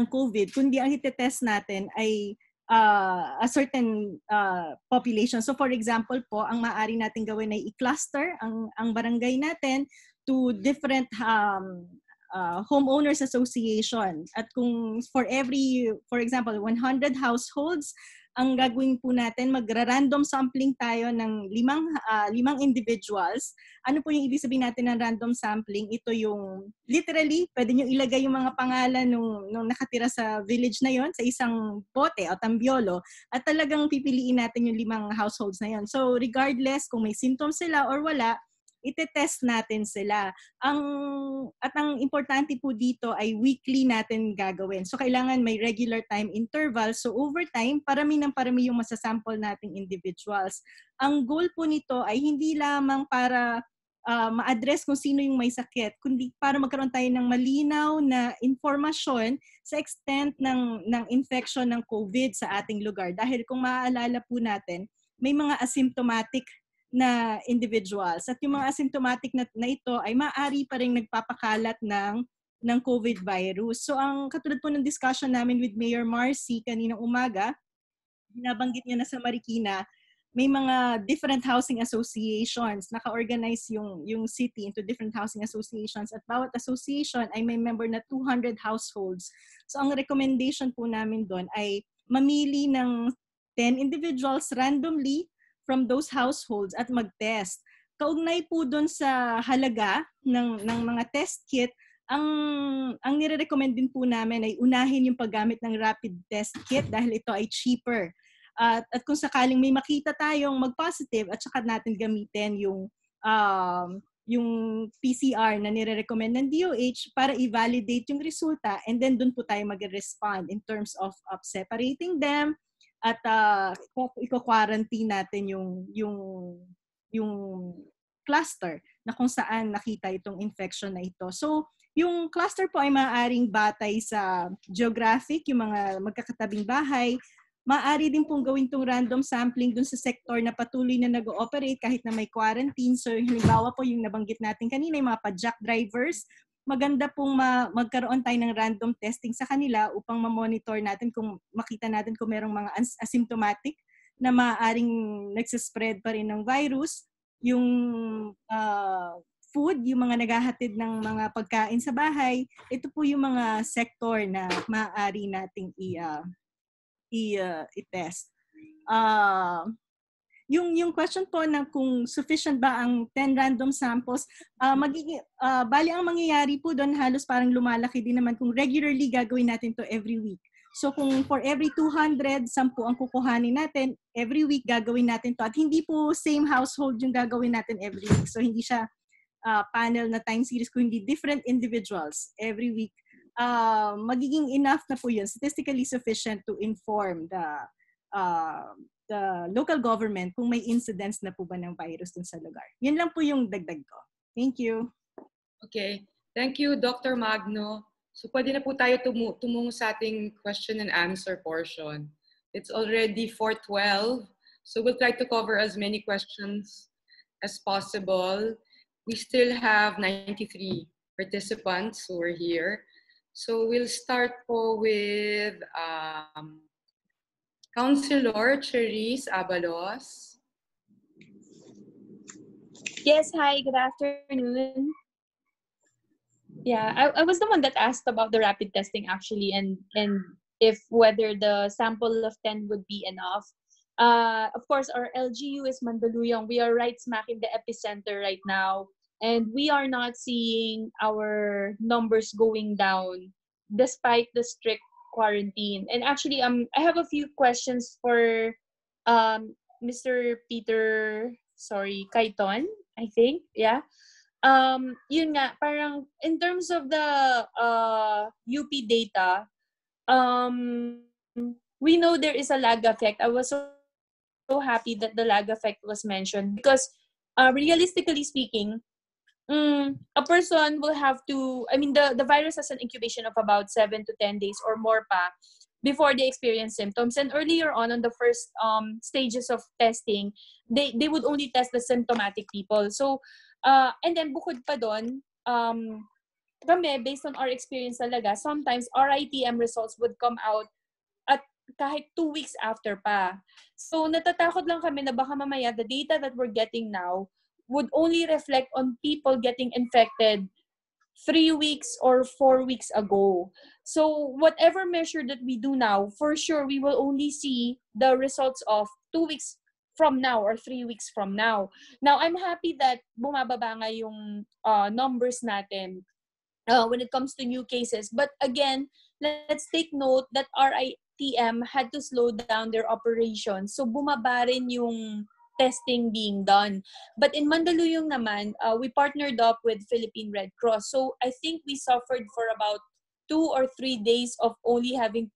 COVID, kundi ang itetest natin ay a certain population. So for example po, ang maaari natin gawin ay i-cluster ang barangay natin to different homeowners association. At kung for example, 100 households, ang gagawin po natin, magra-random sampling tayo ng limang individuals. Ano po yung ibig sabihin natin ng random sampling? Ito yung, literally, pwede nyo ilagay yung mga pangalan nung nakatira sa village na yon sa isang bote o tambiolo, at talagang pipiliin natin yung 5 households na yon. So regardless kung may symptoms sila or wala, itetest natin sila. At ang importante po dito ay weekly natin gagawin. So kailangan may regular time interval. So over time, parami yung masasample nating individuals. Ang goal po nito ay hindi lamang para ma-address kung sino yung may sakit, kundi para magkaroon tayo ng malinaw na informasyon sa extent ng infection ng COVID sa ating lugar. Dahil kung maaalala po natin, may mga asymptomatic na individuals. At yung mga asymptomatic na ito ay maaari pa rin nagpapakalat ng COVID virus. So ang katulad po ng discussion namin with Mayor Marcy kaninang umaga, nabanggit niya na sa Marikina, may mga different housing associations. Naka-organize yung city into different housing associations, at bawat association ay may member na 200 households. So ang recommendation po namin doon ay mamili ng 10 individuals randomly from those households at mag-test. Kaugnay po doon sa halaga ng mga test kit, ang nire-recommend din po namin ay unahin yung paggamit ng rapid test kit dahil ito ay cheaper. At kung sakaling may makita tayong mag-positive, at saka natin gamitin yung PCR na nire-recommend ng DOH para i-validate yung resulta, and then doon po tayo mag-respond in terms of separating them, at i-quarantine natin yung cluster na kung saan nakita itong infection na ito. So, yung cluster po ay maaaring batay sa geographic, yung mga magkakatabing bahay. Maaari din pong gawin itong random sampling dun sa sector na patuloy na nag-ooperate kahit na may quarantine. So, halimbawa po yung nabanggit natin kanina, yung mga pa-jack drivers, maganda pong magkaroon tayo ng random testing sa kanila upang ma-monitor natin kung makita natin kung merong mga asymptomatic na maaaring nagsaspread pa rin ng virus. Yung food, yung mga naghahatid ng mga pagkain sa bahay, ito po yung mga sector na maaari nating i-test. Yung question po na kung sufficient ba ang 10 random samples, bali ang mangyayari po doon halos parang lumalaki din naman kung regularly gagawin natin to every week. So kung for every 200, 10 ang kukuhanin natin, every week gagawin natin to. At hindi po same household yung gagawin natin every week. So hindi siya panel na time series, kung hindi different individuals every week. Magiging enough na po yun, statistically sufficient to inform the local government kung may incidence na po ba ng virus dun sa lugar. Yun lang po yung dagdag ko. Thank you. Okay. Thank you, Dr. Magno. So pwede na po tayo tumungo sa ating question and answer portion. It's already 4:12, so we'll try to cover as many questions as possible. We still have 93 participants who are here. So we'll start po with Councilor Cherise Abalos. Yes, hi, good afternoon. Yeah, I was the one that asked about the rapid testing actually, and if whether the sample of 10 would be enough. Of course, our LGU is Mandaluyong. We are right smack in the epicenter right now, and we are not seeing our numbers going down despite the strict quarantine. And actually, I have a few questions for Mr. Cayton, I think. Yeah. Yun nga, parang in terms of the UP data, we know there is a lag effect. I was so happy that the lag effect was mentioned because realistically speaking, a person will have to, I mean, the virus has an incubation of about 7 to 10 days or more pa before they experience symptoms. And earlier on the first stages of testing, they would only test the symptomatic people. So, and then bukod pa doon, kami, based on our experience talaga, sometimes RITM results would come out at kahit 2 weeks after pa. So, natatakot lang kami na baka mamaya the data that we're getting now would only reflect on people getting infected 3 weeks or 4 weeks ago. So, whatever measure that we do now, for sure, we will only see the results of 2 weeks from now or 3 weeks from now. Now, I'm happy that bumababa nga yung numbers natin when it comes to new cases. But again, let's take note that RITM had to slow down their operations. So bumaba rin yung testing being done. But in Mandaluyong naman, we partnered up with Philippine Red Cross. So I think we suffered for about 2 or 3 days of only having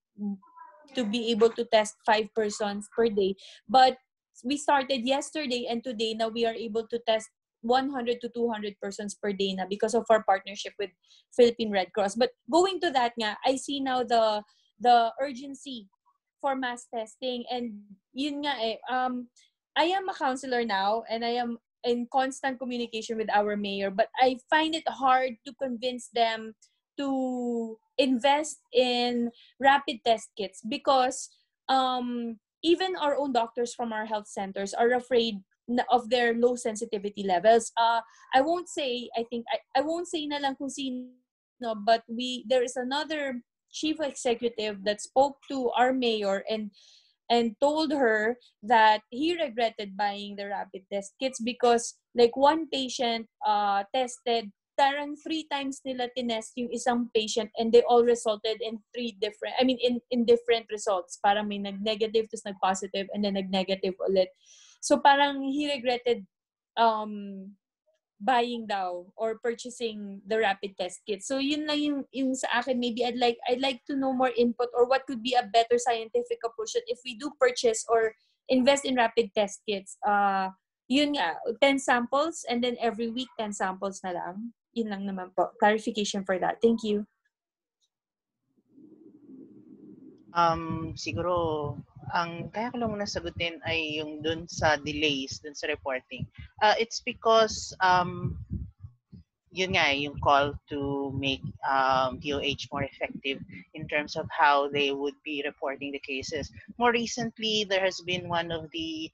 to be able to test 5 persons per day. But we started yesterday and today, now we are able to test 100 to 200 persons per day na because of our partnership with Philippine Red Cross. But going to that nga, I see now the urgency for mass testing. And yun nga I am a counselor now and I am in constant communication with our mayor, but I find it hard to convince them to invest in rapid test kits because even our own doctors from our health centers are afraid of their low sensitivity levels. I won't say, I won't say na lang kung sino, but there is another chief executive that spoke to our mayor and told her that he regretted buying the rapid test kits because like one patient tested, tarang 3 times nila tinest yung isang patient and they all resulted in 3 different, in different results. Parang may nag-negative, tapos nag-positive, and then nag-negative ulit. So parang he regretted buying daw or purchasing the rapid test kit. So yun lang yung sa akin. Maybe I'd like to know more input or what could be a better scientific approach that if we do purchase or invest in rapid test kits, yun nga, 10 samples and then every week 10 samples na lang. Yun lang naman po. Clarification for that. Thank you. Siguro, ang kaya ko lang muna sagutin ay yung dun sa delays, dun sa reporting. It's because, yun nga, yung call to make DOH more effective in terms of how they would be reporting the cases. More recently, there has been one of the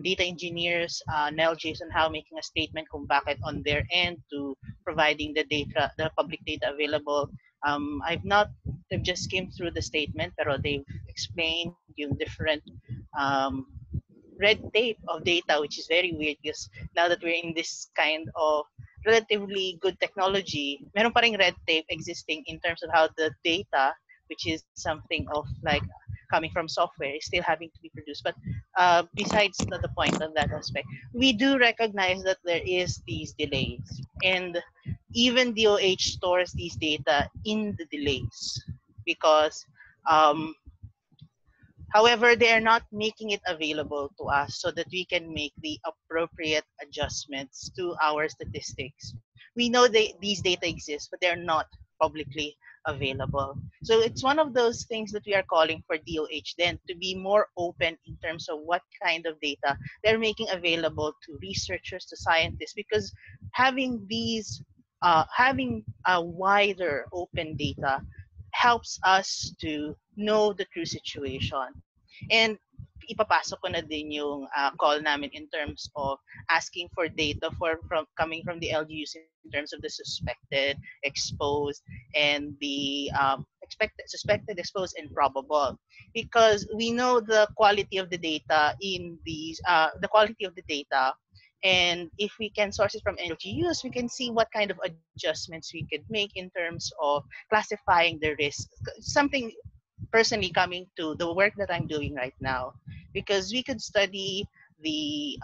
data engineers, Nell Jason Howe, making a statement kung bakit on their end to providing the data, the public data available. They've just came through the statement, pero they've explained yung different red tape of data, which is very weird because now that we're in this kind of relatively good technology, meron pa ring red tape existing in terms of how the data, which is something of like coming from software, is still having to be produced. But besides the point on that aspect, we do recognize that there is these delays, and even DOH stores these data in the delays because however, they are not making it available to us so that we can make the appropriate adjustments to our statistics. We know these data exist, but they're not publicly available. So it's one of those things that we are calling for DOH then to be more open in terms of what kind of data they're making available to researchers, to scientists, because having having a wider open data helps us to know the true situation. And ipapasok ko na din yung call namin in terms of asking for data coming from the LGUs in terms of the suspected, exposed, and the suspected, exposed, and probable. Because we know the quality of the data and if we can source it from LGUs, we can see what kind of adjustments we could make in terms of classifying the risk. Something personally coming to the work that I'm doing right now, because we could study the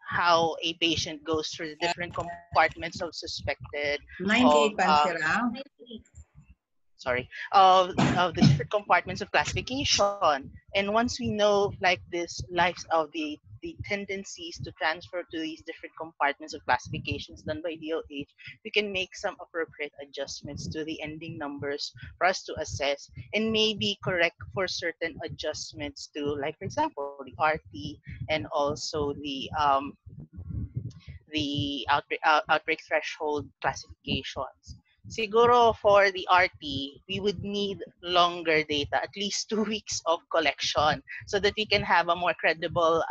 how a patient goes through the different compartments of suspected of 98 sira. of the different compartments of classification. And once we know like this lives of the tendencies to transfer to these different compartments of classifications done by DOH, we can make some appropriate adjustments to the ending numbers for us to assess, and maybe correct for certain adjustments to, like for example, the RT and also the outbreak threshold classifications. Siguro for the RT, we would need longer data, at least 2 weeks of collection, so that we can have a more credible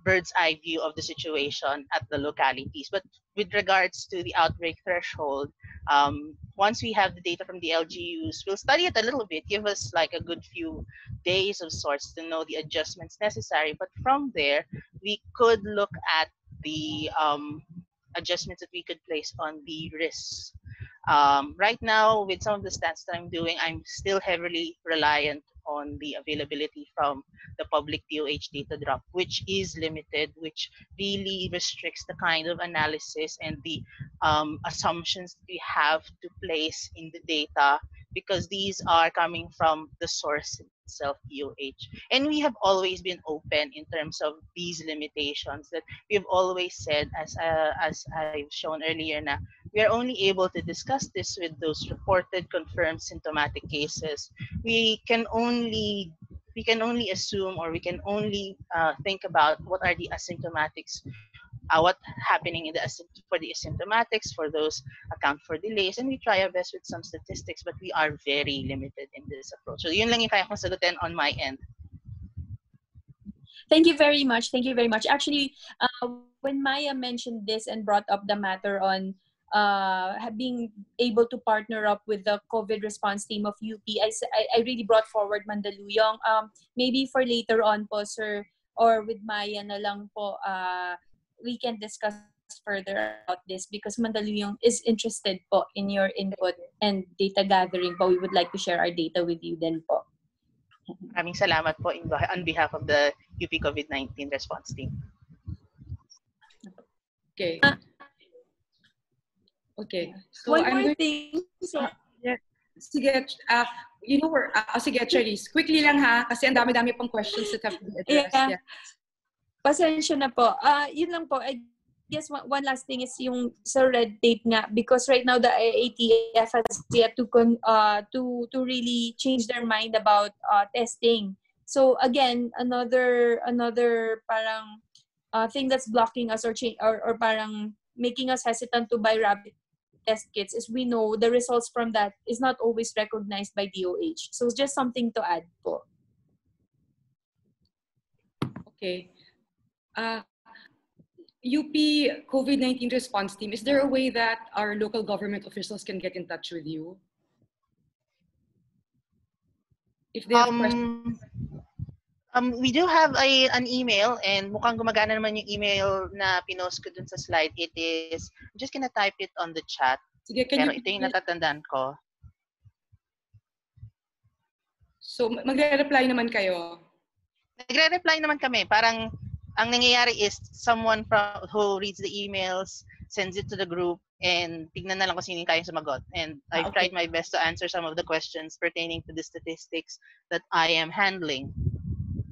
bird's eye view of the situation at the localities. But with regards to the outbreak threshold, once we have the data from the LGUs, we'll study it a little bit, give us like a good few days of sorts to know the adjustments necessary. But from there, we could look at the adjustments that we could place on the risks. Right now, with some of the stats that I'm doing, I'm still heavily reliant on the availability from the public DOH data drop, which is limited, which really restricts the kind of analysis and the assumptions we have to place in the data, because these are coming from the source itself, DOH. And we have always been open in terms of these limitations, that we've always said, as I've shown earlier, na we are only able to discuss this with those reported confirmed symptomatic cases. We can only assume, or we can only think about what are the asymptomatics, what happening in for the asymptomatics, for those account for delays, and we try our best with some statistics, but we are very limited in this approach. So yun lang yung kaya kong sagutin on my end. Thank you very much. Thank you very much. Actually, when Maya mentioned this and brought up the matter on being able to partner up with the COVID response team of UP, I really brought forward Mandaluyong. Maybe for later on po, sir, or with Maya na lang po, we can discuss further about this, because Mandaluyong is interested po in your input and data gathering, but we would like to share our data with you then po. Maraming salamat po on behalf of the UP COVID-19 response team. Okay. Okay. So one I'm more going thing. So, sige, you know, sige, Charisse, quickly lang ha, kasi ang dami-dami pong questions that have been addressed. yeah. Pasensya na po. Yun lang po. I guess one last thing is yung sa red tape nga, because right now the ATF has yet to really change their mind about testing. So again, another parang thing that's blocking us or parang making us hesitant to buy rapid test kits is we know the results from that is not always recognized by DOH. So it's just something to add po. Okay. UP COVID-19 response team, is there a way that our local government officials can get in touch with you? If they have questions. We do have an email, and mukhang gumagana naman yung email na pinost ko dun sa slide. It is, I'm just gonna type it on the chat. Sige, pero ito yung natatandaan ko. So, magre-reply naman kayo? Nagre-reply naman kami. Parang, ang nangyayari is someone who reads the emails, sends it to the group, and tignan na lang kung sino kayang sumagot. And I've tried my best to answer some of the questions pertaining to the statistics that I am handling.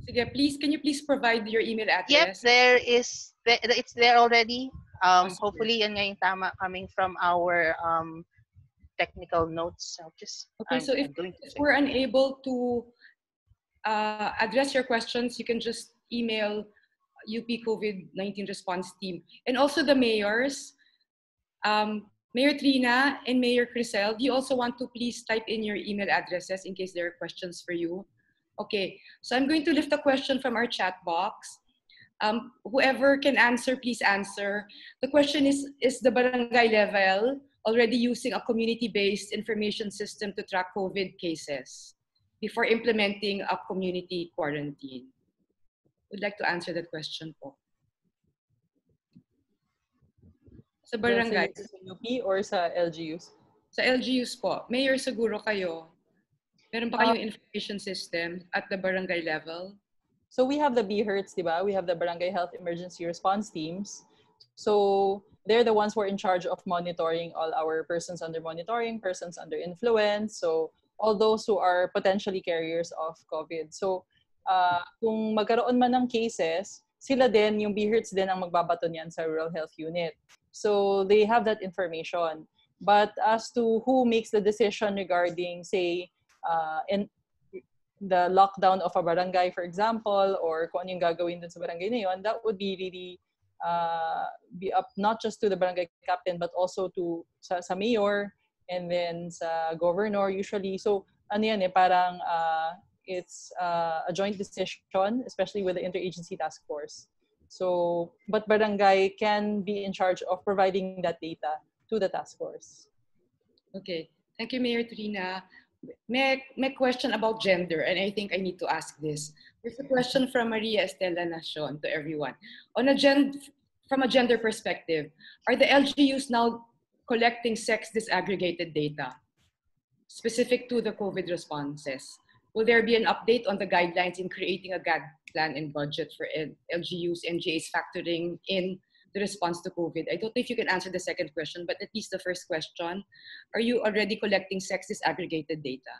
Sige, please, can you please provide your email Yep, address? it's there already. Hopefully, yan nga yung tama coming from our technical notes. Okay, so if we're unable to address your questions, you can just email UP COVID-19 response team. And also the mayors, Mayor Trina and Mayor Krisel, do you also want to please type in your email addresses in case there are questions for you? Okay, so I'm going to lift a question from our chat box. Whoever can answer, please answer. The question is the barangay level already using a community-based information system to track COVID cases before implementing a community quarantine? Would like to answer that question po. Sa barangay. Sa UP or sa LGUs? Sa LGUs po. Mayor, siguro kayo. Meron ba kayong information system at the barangay level? So we have the BHERTs, diba? We have the Barangay Health Emergency Response Teams. So they're the ones who are in charge of monitoring all our persons under monitoring, persons under influence. So all those who are potentially carriers of COVID. So kung magkaroon man ng cases, sila din, yung BHERTs din ang magbabato niyan sa Rural Health Unit. So they have that information. But as to who makes the decision regarding, say, in the lockdown of a barangay, for example, or kung ano yung gagawin dun sa barangay na yun, that would be really be up not just to the barangay captain, but also to sa mayor and then sa governor usually. So ano yan parang it's a joint decision, especially with the interagency task force. So, but barangay can be in charge of providing that data to the task force. Okay, thank you, Mayor Trina. May question about gender, and I think I need to ask this. There's a question from Maria Estela Nacion to everyone. From a gender perspective, are the LGUs now collecting sex disaggregated data specific to the COVID responses? Will there be an update on the guidelines in creating a GAD plan and budget for LGUs and GAs factoring in the response to COVID? I don't know if you can answer the second question, but at least the first question. Are you already collecting sex disaggregated data?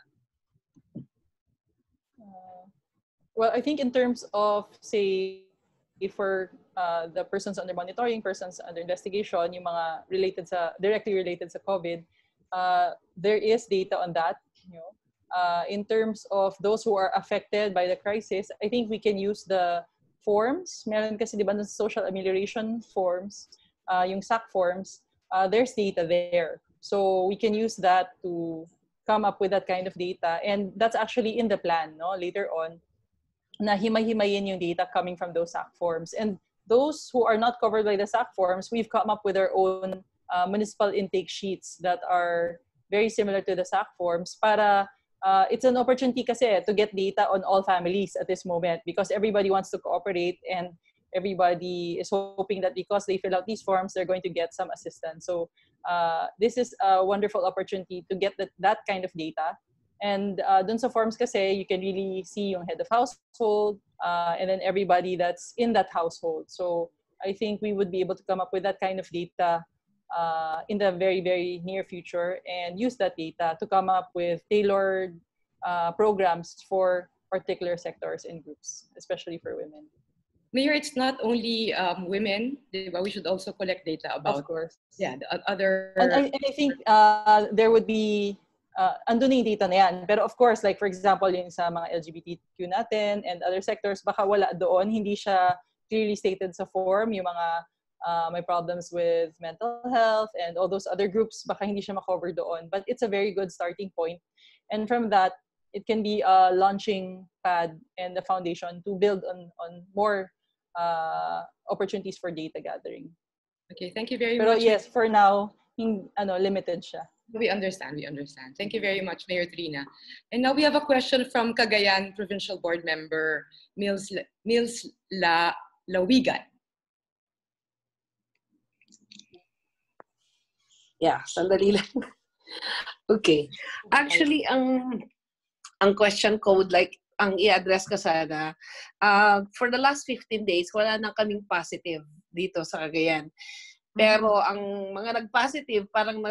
Well, I think in terms of, say, for the persons under monitoring, persons under investigation, yung mga directly related sa COVID, there is data on that. In terms of those who are affected by the crisis, I think we can use the forms. Meron kasi diba sa social amelioration forms, yung SAC forms, there's data there. So we can use that to come up with that kind of data. And that's actually in the plan, no? Later on, na himay-himayin yung data coming from those SAC forms. And those who are not covered by the SAC forms, we've come up with our own municipal intake sheets that are very similar to the SAC forms para it's an opportunity kasi to get data on all families at this moment because everybody wants to cooperate and everybody is hoping that because they fill out these forms, they're going to get some assistance. So this is a wonderful opportunity to get that kind of data. And dun sa forms kasi, you can really see yung head of household and then everybody that's in that household. So I think we would be able to come up with that kind of data in the very, very near future and use that data to come up with tailored programs for particular sectors and groups, especially for women. Mayor, it's not only women, but we should also collect data about, of course, yeah, the other. And I think there would be andun yung data na yan. Pero of course, like for example, yung sa mga LGBTQ natin and other sectors, baka wala doon, hindi siya clearly stated sa form, yung mga may problems with mental health and all those other groups, baka hindi siya makover doon. But it's a very good starting point. And from that, it can be a launching pad and the foundation to build on more opportunities for data gathering. Okay, thank you very Pero much. yes, for now, limited siya. We understand. Thank you very much, Mayor Trina. And now we have a question from Cagayan Provincial Board Member Mills Lawigan. Yeah, sandali lang. Okay. Actually, ang question ko would like, ang i-address ko sana, for the last 15 days, wala nang kaming positive dito sa Cagayan. Pero ang mga nag-positive, parang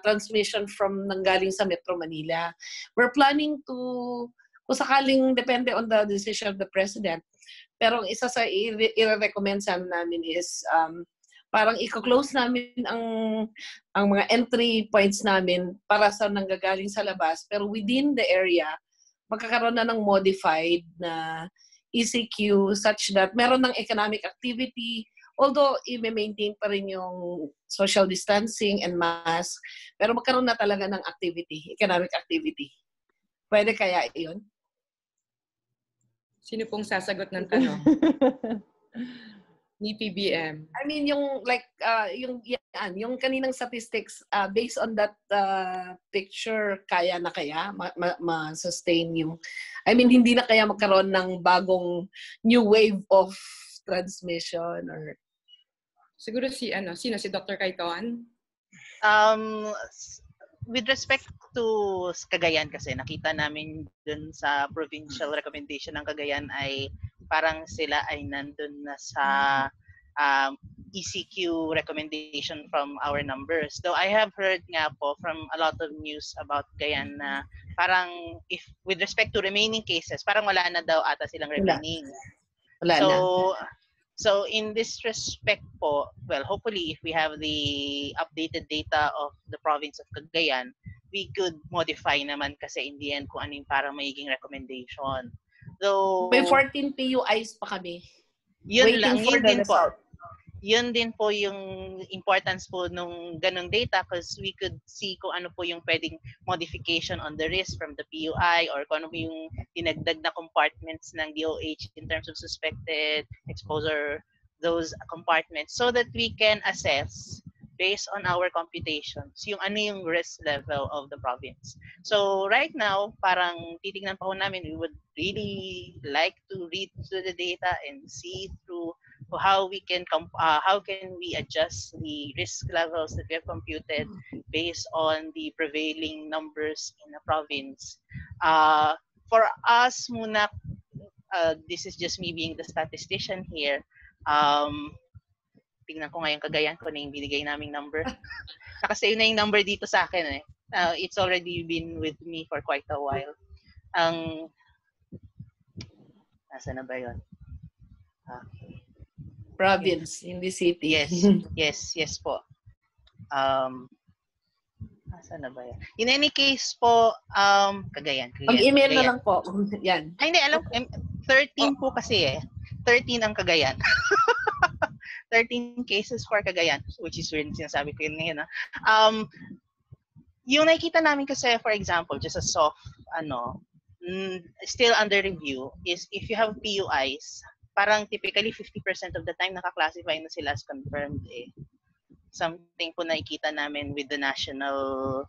transmission from nanggaling sa Metro Manila. We're planning to, kung sakaling depende on the decision of the President, pero isa sa i-recommend sa namin is, parang i-close namin ang mga entry points namin para sa nanggagaling sa labas. Pero within the area, magkakaroon na ng modified na ECQ such that meron ng economic activity, although i-maintain pa rin yung social distancing and mask, pero magkaroon na talaga ng activity, economic activity. Pwede kaya iyon? Sino pong sasagot ng tanong? Ni PBM. I mean, yung like, yung kaninang statistics, based on that picture, kaya na kaya ma-sustain yung, I mean, hindi na kaya magkaroon ng bagong new wave of transmission or... Siguro si Dr. Cayton? with respect to Cagayan kasi nakita namin dun sa provincial recommendation ng Cagayan ay parang sila ay nandun na sa ECQ recommendation from our numbers. Though I have heard nga po from a lot of news about Cagayan na parang if with respect to remaining cases, parang wala na daw ata silang remaining. Wala na. So in this respect po, well, hopefully if we have the updated data of the province of Cagayan, we could modify naman kasi in the end kung ano yung parang magiging recommendation. Though, may 14 PUIs pa kami. Yun Waiting lang, for the result. Yun din po yung importance po nung ganung data because we could see kung ano po yung pwedeng modification on the risk from the PUI or kung ano po yung dinagdag na compartments ng DOH in terms of suspected exposure, those compartments, so that we can assess based on our computations yung ano yung risk level of the province. So right now, parang titignan pa ho namin, we would really like to read through the data and see through how we can adjust the risk levels that we have computed based on the prevailing numbers in the province. For us muna, this is just me being the statistician here. Tingnan ko ngayon Cagayan ko na yung binigay naming number. Nakasave na yung number dito sa akin eh. It's already been with me for quite a while. Nasa na ba yun? Okay. Province, in the city. Yes po. Nasaan na ba yan? In any case po, Cagayan. Mag-email na lang po. Yan. Ay, hindi, alam, 13 po kasi eh. 13 ang Cagayan. 13 cases for Cagayan, which is weird, sinasabi ko yun ngayon. Yung nakikita namin kasi, for example, just a soft, still under review, is if you have PUIs, parang typically 50% of the time naka-classify na sila as confirmed eh. Something po nakikita namin with the national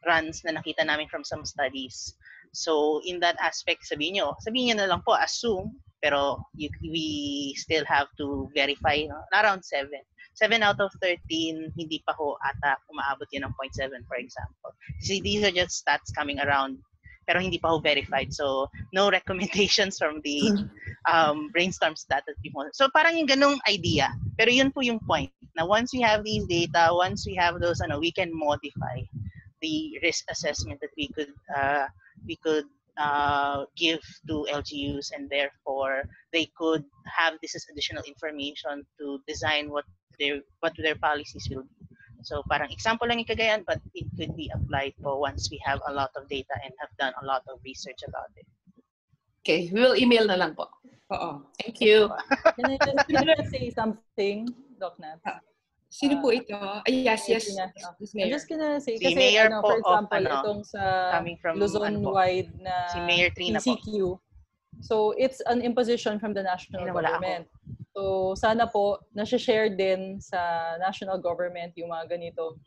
runs na nakita namin from some studies. So in that aspect, sabihin nyo na lang po, assume, pero we still have to verify, around 7. 7 out of 13, hindi pa ho ata umaabot yun ng 0.7 for example. See, these are just stats coming around pero hindi pa ho verified. So, no recommendations from the brainstorm stat at people. So, parang yung ganung idea. Pero yun po yung point. Na once we have these data, once we have those, we can modify the risk assessment that we could give to LGUs, and therefore they could have this as additional information to design what their policies will be. So parang example lang yung Cagayan, but it could be applied po once we have a lot of data and have done a lot of research about it. Okay, we will email na lang po. Oo. Thank you. Can I just say something, Doc Nat? Sino po ito? Yes. I'm just gonna say, Si kasi Mayor for po example, itong sa coming from Luzon-wide na si Mayor Trina ECQ. So it's an imposition from the national government. So sana po nasi-share din sa national government yung mga ganito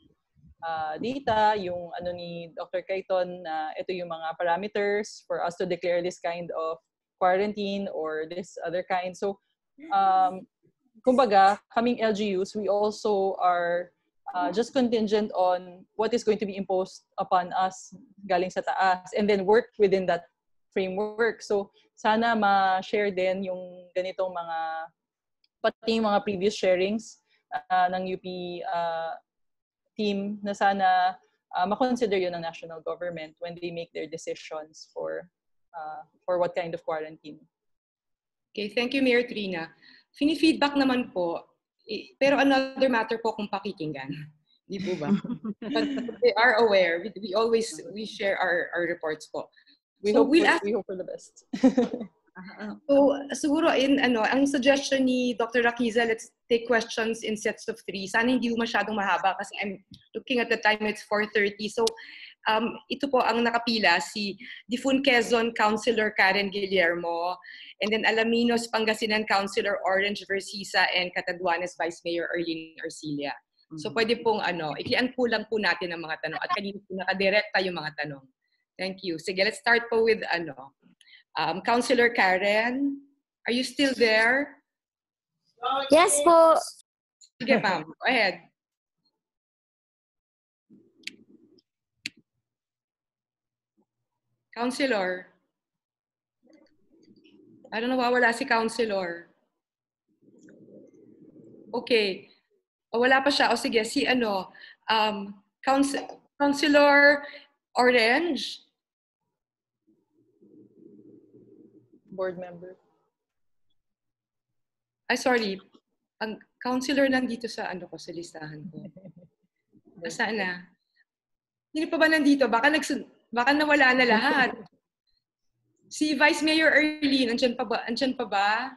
data, yung ni Dr. Cayton na ito yung mga parameters for us to declare this kind of quarantine or this other kind. So kumbaga, kaming LGUs, we also are just contingent on what is going to be imposed upon us galing sa taas and then work within that framework. So sana ma-share din yung ganitong pati yung mga previous sharings ng UP team na sana ma-consider yun ng national government when they make their decisions for what kind of quarantine. Okay, thank you, Mayor Trina. Fini-feedback naman po, pero another matter po kung pakikinggan. Di po ba? But they are aware. We share our reports po. We hope for the best. So, siguro ang suggestion ni Dr. Raquiza, let's take questions in sets of 3. Sana hindi masyadong mahaba kasi I'm looking at the time, it's 4:30. So, ito po ang nakapila, si Difun Quezon Councilor Karen Guillermo, and then Alaminos Pangasinan Councilor Orange Versisa, and Catanduanes Vice Mayor Arlene Arcilia. So, pwede pong ikian po lang po natin ang mga tanong at kanina po nakadirekta yung mga tanong. Thank you. Sige, let's start po with Councilor Karen, are you still there? Yes po. Sige, ma'am. Go ahead. Counselor. I don't know, wala si Counselor. Okay. O, wala pa siya. O sige, si ano, Counselor Orange. Board member. Ay, sorry. Ang counselor nandito sa ano ko, sa listahan ko. Saan na? Hindi pa ba nandito? Baka nawala na lahat. Si Vice Mayor Erlene, andyan pa ba?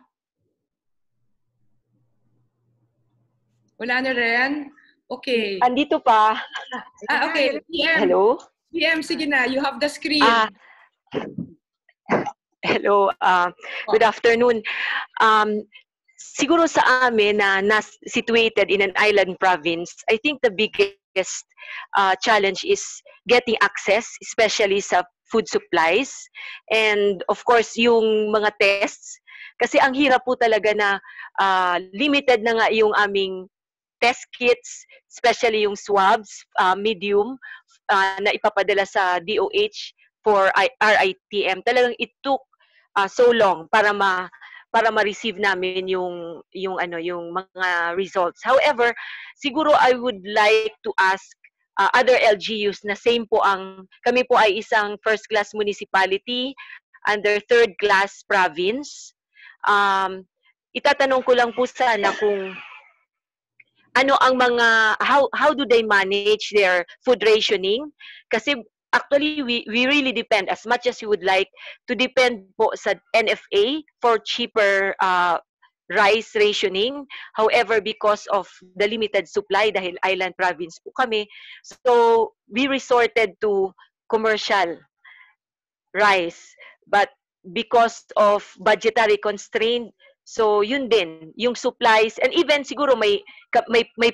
Wala na rin? Okay. Andito pa. Okay. PM. Hello? PM, sige na. You have the screen. Hello. Good afternoon. Siguro sa amin na situated in an island province, I think the biggest challenge is getting access, especially sa food supplies. And of course, yung mga tests. Kasi ang hirap po talaga na limited na nga yung aming test kits, especially yung swabs, medium, na ipapadala sa DOH for RITM. Talagang it took so long para ma-receive namin yung mga results. However, siguro I would like to ask other LGUs na same po kami po ay isang first class municipality under third class province. Itatanong ko lang po sana kung ano ang mga how do they manage their food rationing, kasi actually we really depend, as much as you would like to depend po sa NFA for cheaper rice rationing. However, because of the limited supply dahil island province po kami, so we resorted to commercial rice, but because of budgetary constraint, so yun din, yung supplies, and even siguro may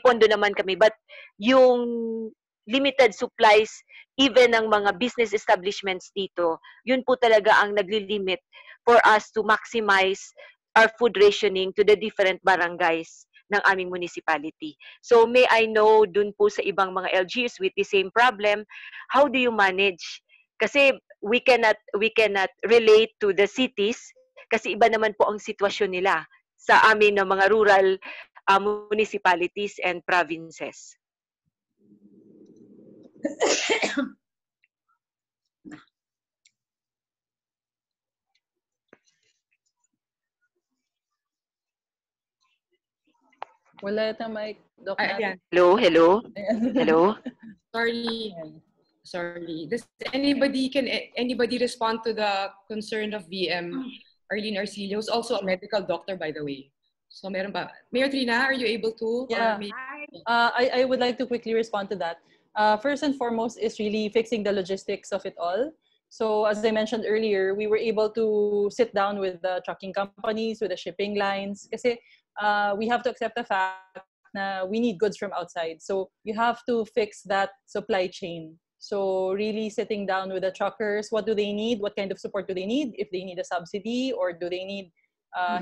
pondo naman kami, but yung limited supplies, even ng mga business establishments dito, yun po talaga ang nagli-limit for us to maximize our food rationing to the different barangays ng aming municipality. So may I know dun po sa ibang mga LGUs with the same problem, how do you manage? Kasi we cannot relate to the cities kasi iba naman po ang sitwasyon nila sa amin ng mga rural municipalities and provinces. Wala yata mic, Doc. Hello. Sorry. Does anybody respond to the concern of VM Arlene Arcillo, who's also a medical doctor, by the way? So meron ba? Mayor Trina, are you able to? Yeah. I would like to quickly respond to that. First and foremost is really fixing the logistics of it all. So as I mentioned earlier, we were able to sit down with the trucking companies, with the shipping lines, kasi we have to accept the fact na we need goods from outside. So you have to fix that supply chain. So really sitting down with the truckers, what do they need? What kind of support do they need? If they need a subsidy, or do they need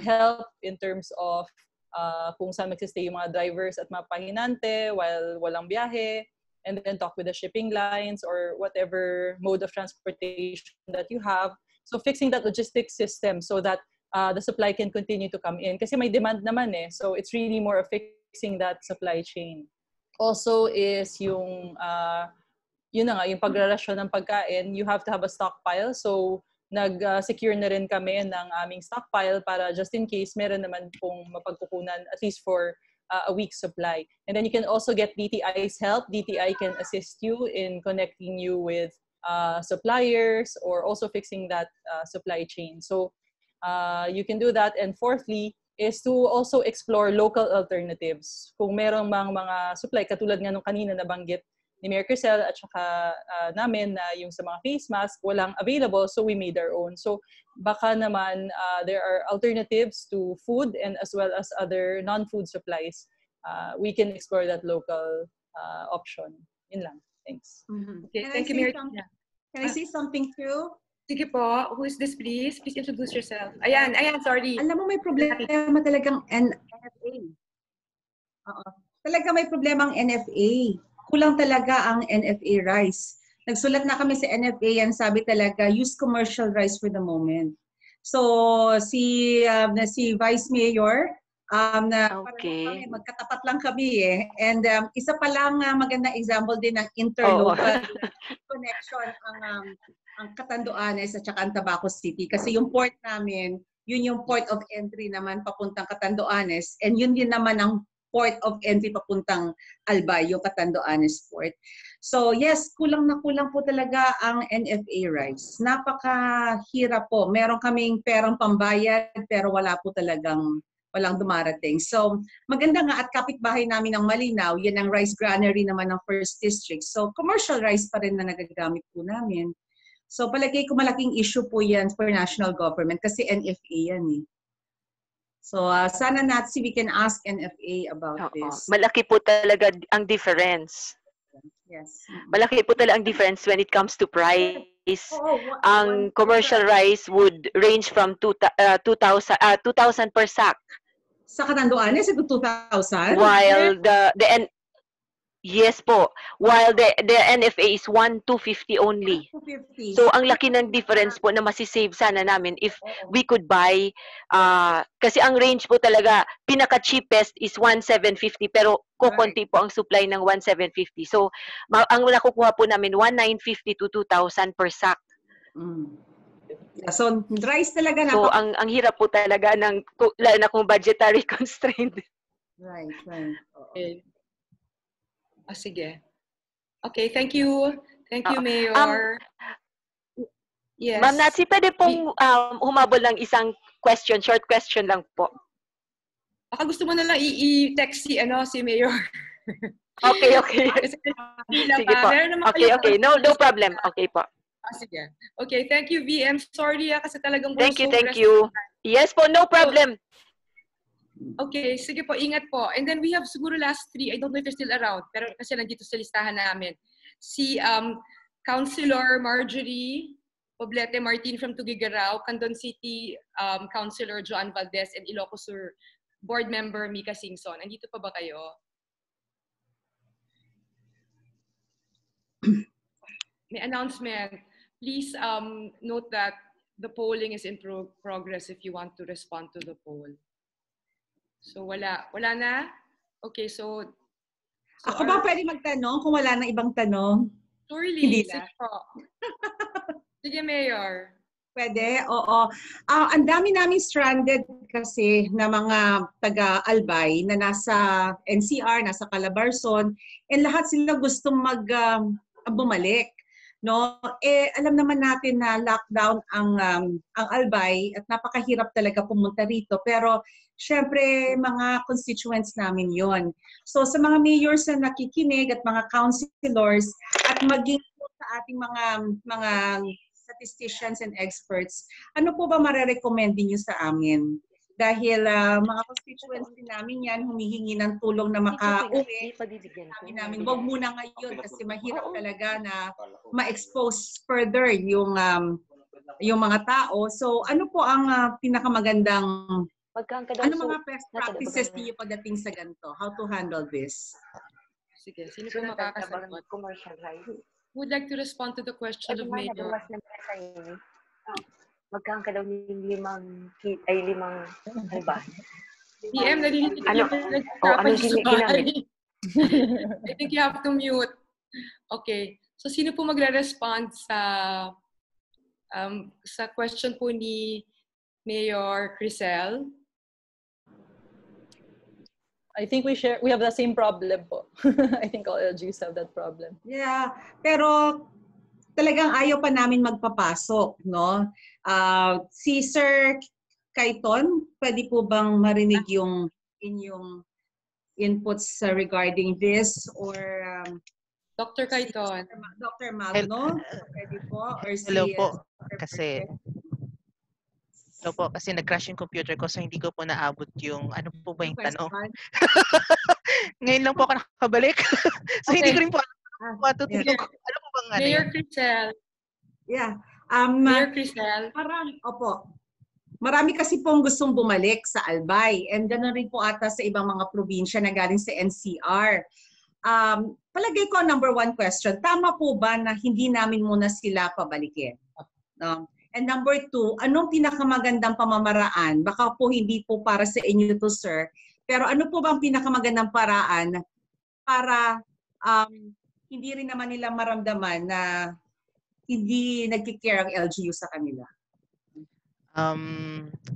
help in terms of kung saan magsistay yung mga drivers at mga pahinante while walang biyahe, and then talk with the shipping lines or whatever mode of transportation that you have. So fixing that logistics system so that the supply can continue to come in. Kasi may demand naman eh. So it's really more of fixing that supply chain. Also is yung yun na nga, yung pagrarasyon ng pagkain, you have to have a stockpile. So nag-secure na rin kami ng aming stockpile para just in case meron naman pong mapagkukunan at least for a week's supply. And then you can also get DTI's help. DTI can assist you in connecting you with suppliers or also fixing that supply chain. So you can do that. And fourthly is to also explore local alternatives. Kung merong mga supply, katulad nga nung kanina nabanggit ni Mayor Krisel at saka namin na yung sa mga face mask, walang available, so we made our own. So baka naman there are alternatives to food and as well as other non-food supplies. We can explore that local option. Yun lang. Thanks. Okay, thank you, Mayor. Can I say something too? Sige po. Who is this, please? Please introduce yourself. Ayan, sorry. Alam mo, may problema talagang NFA. Talaga may problema ang NFA. Kulang talaga ang NFA rice. nagsulat na kami sa NFA and sabi talaga, use commercial rice for the moment. So, si Vice Mayor, Okay. magkatapat lang kami eh. And isa pa lang magandang example din ng interlocal connection ang Catanduanes at saka ang Tabaco City. Kasi yung port namin, yun yung port of entry naman papuntang Catanduanes. And yun din naman ang port of entry papuntang Albay, yung Catanduanes port. So yes, kulang na kulang po talaga ang NFA rice. Napakahirap po. Meron kaming perang pambayad pero walang dumarating. So maganda nga at kapitbahay namin ng Malinaw, yan ang rice granary naman ng First District. So commercial rice pa rin na nagagamit po namin. So palagay ko malaking issue po yan for national government kasi NFA yan eh. So sana Natsi, we can ask NFA about this. Malaki po talaga ang difference. Yes. Malaki po talaga ang difference when it comes to price. Ang commercial rice would range from 2,000 per sack. Sa Catanduanes, ito 2,000? While yes po. While the NFA is 1,250 only. 250. So ang laki ng difference po na masisave sana namin if we could buy kasi ang range po talaga pinaka-cheapest is 1,750 pero kukunti po ang supply ng 1,750. So ang nakukuha po namin 1,950 to 2,000 per sack. Yeah, so rice talaga na. So ang hirap po talaga ng lalo na kung budgetary constraint. Right. Okay. Sige. Okay, thank you. Thank you, Mayor. Yes. Ma'am Natsi, pwede pong humabol ng isang question, short question lang po. Baka gusto mo na lang i-text si Mayor. Okay. Sige po. Okay. No problem. Okay po. Sige. Okay, thank you, VM. Sorry kasi talagang Thank you. Yes po, no problem. Okay, sige po, ingat po. And then we have siguro last three, I don't know if they're still around, pero kasi nandito sa listahan namin. Si Councilor Marjorie Poblete Martin from Tugigaraw, Candon City Councilor Joan Valdez, and Ilocos Sur Board Member Mika Singson. Nandito pa ba kayo? May announcement. Please note that the polling is in progress if you want to respond to the poll. So wala na? Okay, so ako ba pwede magtanong kung wala na ibang tanong? Surely. Hindi Sige po. Sige, Mayor. Pwede, oo. Ang dami namin stranded kasi na mga taga-Albay na nasa NCR, nasa Calabarzon, and lahat sila gustong bumalik. No? Alam naman natin na lockdown ang Albay at napakahirap talaga pumunta rito. Pero syempre, mga constituents namin yon. So sa mga mayors na nakikinig at mga councilors at maging sa ating mga statisticians and experts, ano po ba marerecommend niyo sa amin? Dahil mga constituents din namin yan, humihingi ng tulong na makauwi. Sabi namin, wag muna ngayon kasi mahirap talaga na ma-expose further yung mga tao. So ano po ang pinakamagandang, ano mga best practices niyo pagdating sa ganito? How to handle this? Sige, sino po makakasagot? Would like to respond to the question of Mayor. Magkano ka daw ng limang, ano ba? PM, narinig ko yung ginamit? I think you have to mute. Okay. So, sino po magre-respond sa question po ni Mayor Krisel? I think we have the same problem po. I think all LGUs have that problem. Yeah, pero talagang ayaw pa namin magpapasok, no? Si Sir Cayton, pwede po bang marinig yung inyong inputs regarding this, or Dr. Cayton? Dr. Magno, pwede po, or si Hello po, kasi nag-crash yung computer ko so hindi ko po naabot yung ano po ba yung tanong. Ngayon lang po ako nakabalik. So hindi ko rin po matutunog. Ano po bang ano? Mayor Krisel. Yeah. Mayor Krisel. Marami kasi pong gustong bumalik sa Albay, and gano'n rin po ata sa ibang mga probinsya na galing sa NCR. palagay ko number one question, tama po ba na hindi namin muna sila pabalikin? And number two, anong pinakamagandang pamamaraan? Baka po hindi po para sa inyo to, sir. Pero ano po bang pinakamagandang paraan para hindi rin naman nila maramdaman na hindi nagkikare ang LGU sa kanila?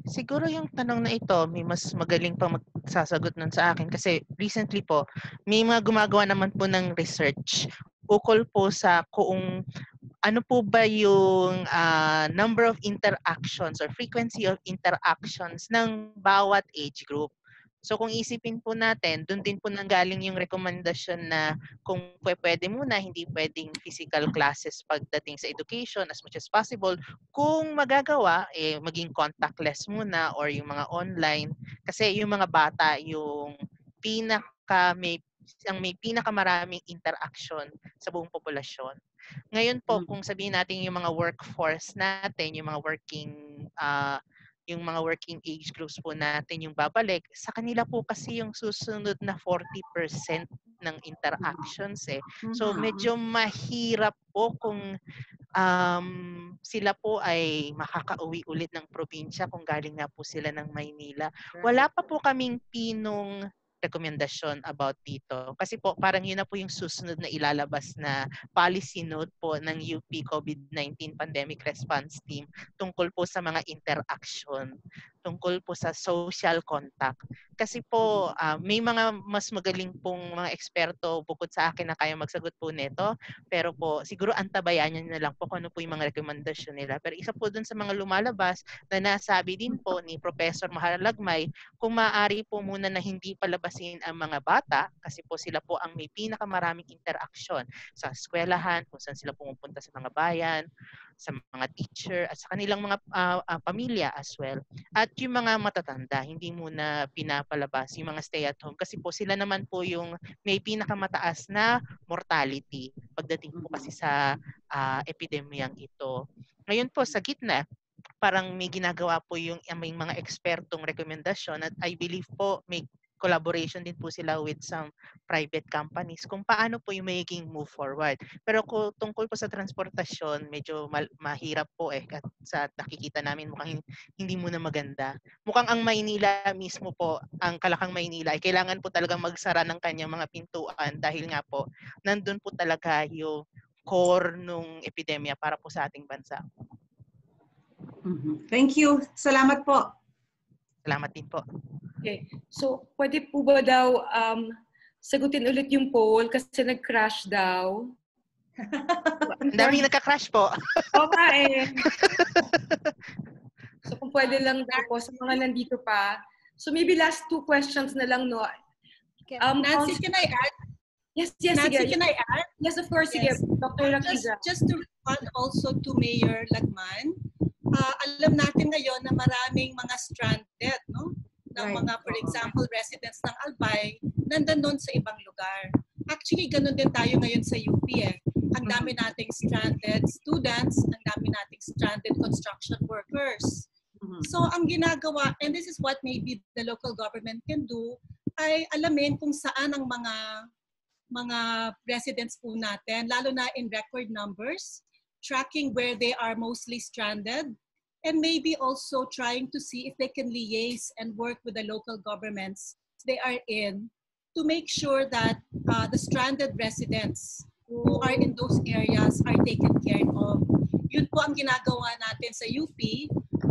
Siguro yung tanong na ito, may mas magaling pa magsasagot nun sa akin kasi recently po, may mga gumagawa naman po ng research ukol po sa kung ano po ba yung number of interactions or frequency of interactions ng bawat age group. So kung isipin po natin, doon din po nanggaling yung rekomendasyon na kung pwede muna, hindi pwedeng physical classes pagdating sa education as much as possible. Kung magagawa, maging contactless muna or yung mga online. Kasi yung mga bata, yung may pinakamaraming interaction sa buong populasyon. Ngayon po, kung sabihin natin yung mga workforce natin, yung mga working age groups po natin yung babalik, sa kanila po kasi yung susunod na 40% ng interactions eh. So medyo mahirap po kung sila po ay makakauwi ulit ng probinsya kung galing na po sila ng Maynila. Wala pa po kaming pinong rekomendasyon about dito. Kasi po parang yun na po yung susunod na ilalabas na policy note po ng UP COVID-19 Pandemic Response Team tungkol po sa mga interaction, tungkol po sa social contact. Kasi po may mga mas magaling pong mga eksperto bukod sa akin na kaya magsagot po nito, pero po siguro antabayan na lang po kung ano po yung mga rekomendasyon nila. Pero isa po dun sa mga lumalabas na nasabi din po ni Professor Lagmay, kung maaari po muna na hindi palabasin ang mga bata kasi po sila po ang may pinakamaraming interaction sa eskwelahan, kung saan sila pumupunta sa mga bayan, sa mga teacher at sa kanilang mga pamilya as well. At yung mga matatanda, hindi muna pinapalabas yung mga stay at home kasi po sila naman po yung may pinakamataas na mortality pagdating po kasi sa epidemyang ito. Ngayon po sa gitna, parang may ginagawa po yung may mga ekspertong rekomendasyon at I believe po may collaboration din po sila with some private companies kung paano po yung magiging move forward. Pero kung tungkol po sa transportasyon, medyo mahirap po at sa nakikita namin mukhang hindi muna maganda. Mukhang ang Maynila mismo po, ang Kalakang Maynila ay kailangan po talagang magsara ng kanyang mga pintuan dahil nga po nandun po talaga yung core nung epidemya para po sa ating bansa. Thank you. Salamat po. Salamat din po. Okay. So, pwede po ba daw sagutin ulit yung poll kasi nag-crash daw? Ang daming nagka-crash po. Oo eh. So, kung pwede lang daw po sa mga nandito pa. So, maybe last two questions na lang, no? Nancy, can I add? Yes, Nancy, sige. can I add? Yes, of course. Yes. Sige, Dr. Raquiza. Just to respond also to Mayor Lagman, alam natin ngayon na maraming mga stranded, no? Ng mga, for example, residents ng Albay, nandun sa ibang lugar. Actually, ganun din tayo ngayon sa UP eh. Ang dami nating stranded students, ang dami nating stranded construction workers. So, ang ginagawa, and this is what maybe the local government can do, ay alamin kung saan ang mga residents po natin, lalo na in record numbers, tracking where they are mostly stranded, and maybe also trying to see if they can liaise and work with the local governments they are in to make sure that the stranded residents who are in those areas are taken care of. Yun po ang ginagawa natin sa UP,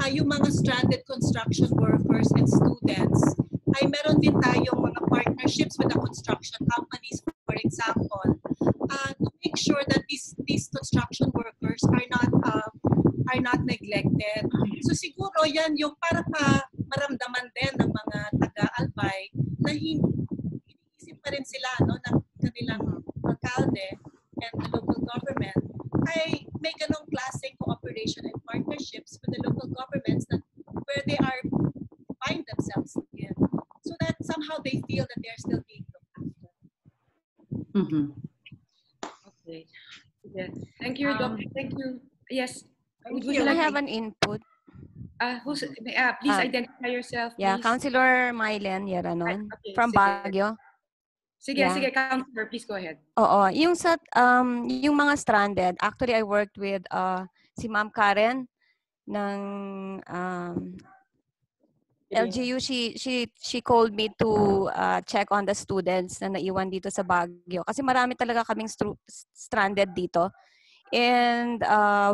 yung mga stranded construction workers and students, ay meron din tayong mga partnerships with the construction companies, for example, to make sure that these construction workers are not neglected. So siguro yan yung para maramdaman din ng mga taga-Albay na iniisip pa rin sila ng kanilang alkalde and the local government ay may ganong klaseng cooperation and partnerships with the local governments that where they are find themselves in, so that somehow they feel that they are still being looked after. Okay. Yeah. Thank you, Doctor. Thank you. Yes. I have an input. Please identify yourself. Yeah, please. Councilor Mylen Yaranon from Baguio. Sige, sige, Counselor, please go ahead. Oo, yung mga stranded, actually I worked with si Ma'am Karen ng LGU. She called me to check on the students na naiwan dito sa Baguio kasi marami talaga kaming stranded dito. And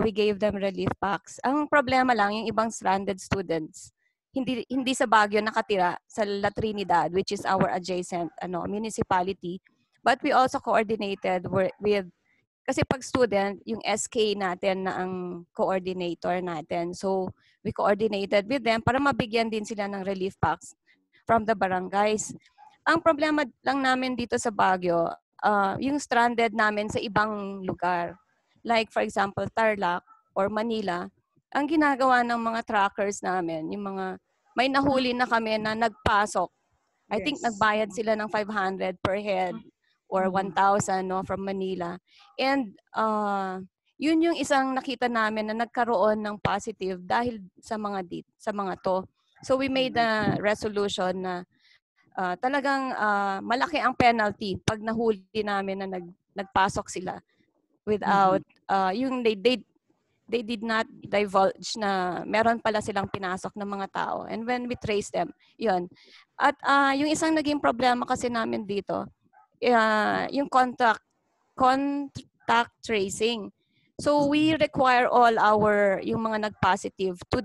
we gave them relief packs. Ang problema lang, yung ibang stranded students, hindi sa Baguio nakatira, sa La Trinidad, which is our adjacent municipality. But we also coordinated with, kasi pag student, yung SK natin na ang coordinator natin. So we coordinated with them para mabigyan din sila ng relief packs from the barangays. Ang problema lang namin dito sa Baguio, yung stranded namin sa ibang lugar. Like for example, Tarlac or Manila, ang ginagawa ng mga trackers namin, yung mga may nahuli na kami na nagpasok. I think nagbayad sila ng 500 per head or 1,000 from Manila. And yun yung isang nakita namin na nagkaroon ng positive dahil sa mga to. So we made a resolution na talagang malaki ang penalty pag nahuli namin na nagpasok sila without yung they did not divulge na meron pala silang pinasok ng mga tao. And when we trace them, yun. At yung isang naging problema kasi namin dito, yung contact tracing. So we require all yung mga nag-positive to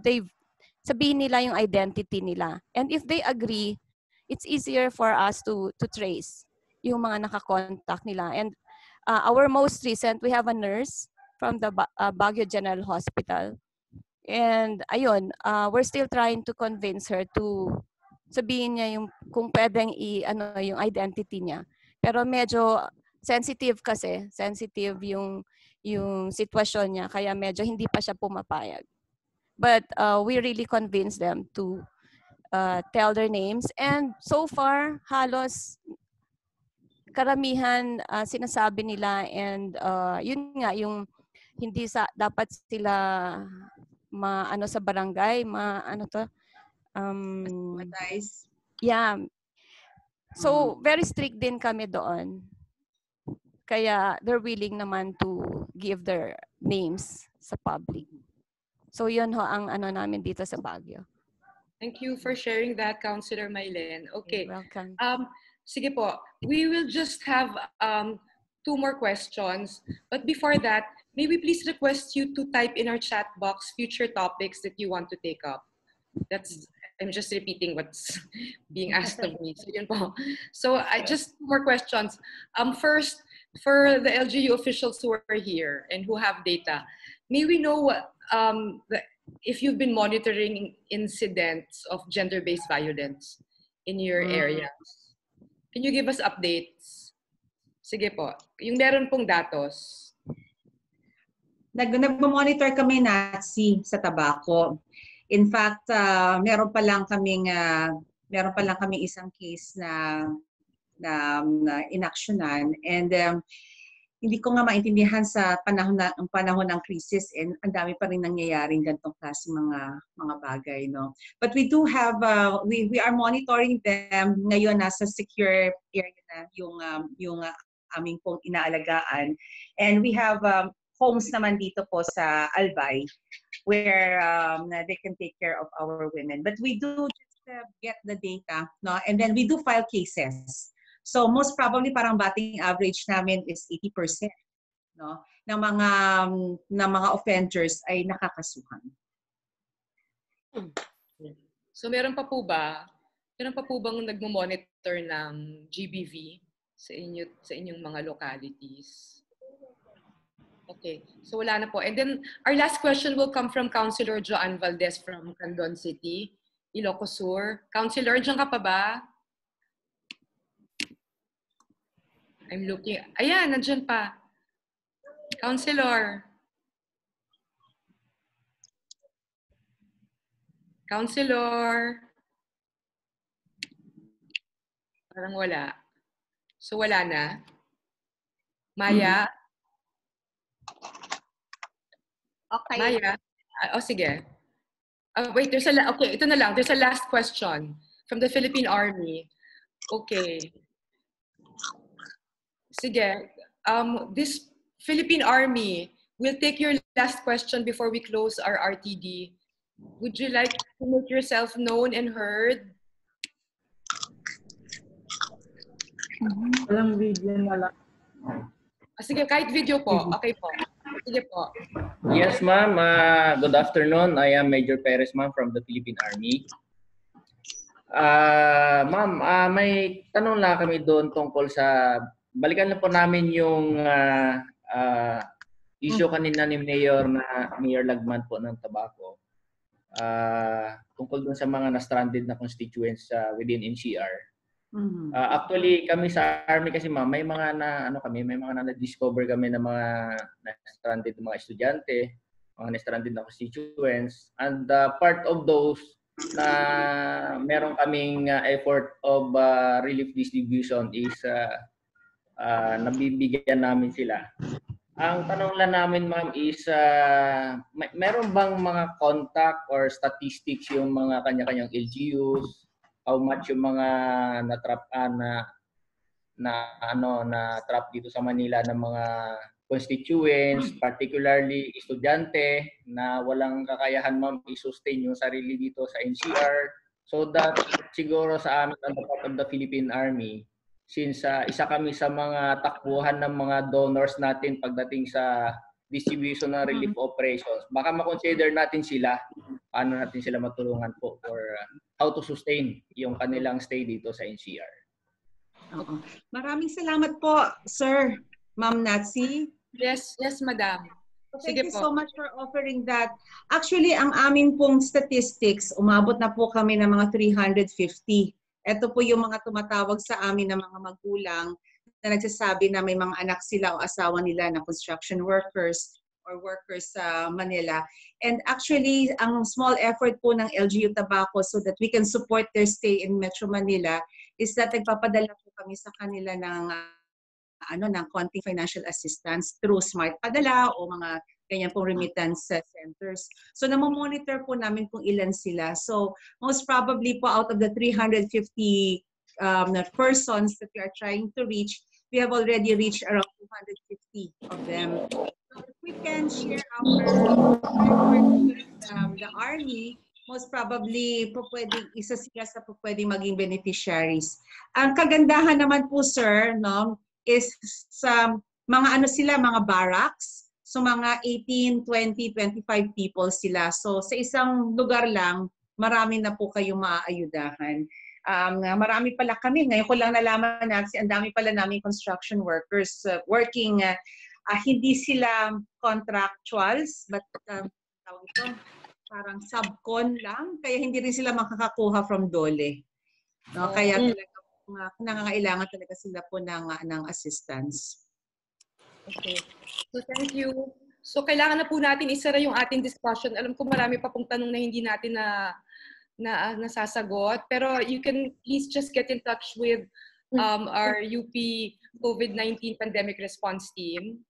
sabihin nila yung identity nila. And if they agree, it's easier for us to trace yung mga nakakontact nila. And our most recent, we have a nurse from the Baguio General Hospital. And ayun, we're still trying to convince her to sabihin niya kung pwedeng yung identity niya. Pero medyo sensitive yung sitwasyon niya, kaya medyo hindi pa siya pumapayag. But we really convince them to tell their names. And so far, halos karamihan sinasabi nila, and yun nga, yung hindi dapat sila sa barangay, yeah. So very strict din kami doon. Kaya they're willing naman to give their names sa public. So yun ho ang namin dito sa Baguio. Thank you for sharing that, Councilor Mylene. Okay. You're welcome. Sige po, we will just have 2 more questions. But before that, may we please request you to type in our chat box future topics that you want to take up. I'm just repeating what's being asked of me. So yun po. So just 2 more questions. First, for the LGU officials who are here and who have data, may we know if you've been monitoring incidents of gender-based violence in your areas? Can you give us updates? Sige po. Yung meron pong datos. Nag-monitor kami sa Tabaco. In fact, meron pa lang kaming isang case na inaksyonan, and hindi ko nga maintindihan sa panahon ng crisis, and ang dami pa rin nangyayaring ganitong klase mga bagay, no. But we do have we are monitoring them ngayon. Nasa secure area na yung aming pong inaalagaan, and we have homes naman dito po sa Albay where they can take care of our women. But we do just get the data, no, and then we do file cases. So most probably parang batting average namin is 80%, no, ng mga offenders ay nakakasuhan. So meron pa po bang nagmo-monitor ng GBV sa inyong mga localities? Okay, so wala na po. And then our last question will come from Councilor Joanne Valdez from Candon City, Ilocos Sur. Councilor, dyan ka pa ba? I'm looking. Ayan, nandyan pa. Councilor. Parang wala. So wala na. Maya? Okay. Maya? Sige. Wait, okay, ito na lang. There's a last question from the Philippine Army. Okay. Sige. This Philippine Army will take your last question before we close our RTD. Would you like to make yourself known and heard? Walang video na lang. Sige, kahit video po. Okay po. Sige po. Yes, ma'am. Good afternoon. I am Major Perez, ma'am, from the Philippine Army. Ma'am, may tanong lang kami doon tungkol sa, balikan na po namin yung issue kanina ni Mayor Lagman po ng Tabaco. Tungkol doon sa mga na-stranded na constituents within NCR. Actually, kami sa Army kasi ma'am, may mga na-discover kami na mga na-stranded na mga estudyante, mga na-stranded na constituents, and part of those na meron kaming effort of relief distribution is nabibigyan namin sila. Ang tanong lang namin ma'am is meron bang mga contact or statistics yung mga kanya-kanyang LGUs, how much yung mga na-trap na-trap dito sa Manila ng mga constituents, particularly estudyante na walang kakayahan ma'am i-sustain yung sarili dito sa NCR, so that siguro sa amin on the part of the Philippine Army, since isa kami sa mga takbuhan ng mga donors natin pagdating sa distribution ng relief operations, baka ma-consider natin sila, paano natin sila matulungan po for how to sustain yung kanilang stay dito sa NCR. Maraming salamat po, Sir, Ma'am Natsi. Yes, madam. Thank you so much for offering that. Actually, ang amin pong statistics, umabot na po kami ng mga 350. Ito po yung mga tumatawag sa amin ng mga magulang na nagsasabi na may mga anak sila o asawa nila na construction workers or workers sa Manila. And actually, ang small effort po ng LGU Tabaco so that we can support their stay in Metro Manila is that nagpapadala po kami sa kanila ng konting financial assistance through smart padala o mga ganyan pong remittance centers. So namomonitor po namin kung ilan sila. So most probably po out of the 350 persons that we are trying to reach, we have already reached around 250 of them. So if we can share our effort with the Army, most probably po pwedeng isa sila sa po pwedeng maging beneficiaries. Ang kagandahan naman po, sir, no, is sa mga mga barracks. So mga 18, 20, 25 people sila. So sa isang lugar lang, marami na po kayong maaayudahan. Marami pala kami. Ngayon ko lang nalaman na ang dami pala namin construction workers working. Hindi sila contractuals, but parang subcon lang. Kaya hindi rin sila makakakuha from DOLE. No? Kaya talaga nangangailangan talaga sila po ng assistance. Okay. So thank you. So kailangan na po natin isara yung ating discussion. Alam ko marami pa pong tanong na hindi natin nasasagot. Pero you can please just get in touch with our UP COVID-19 Pandemic Response Team,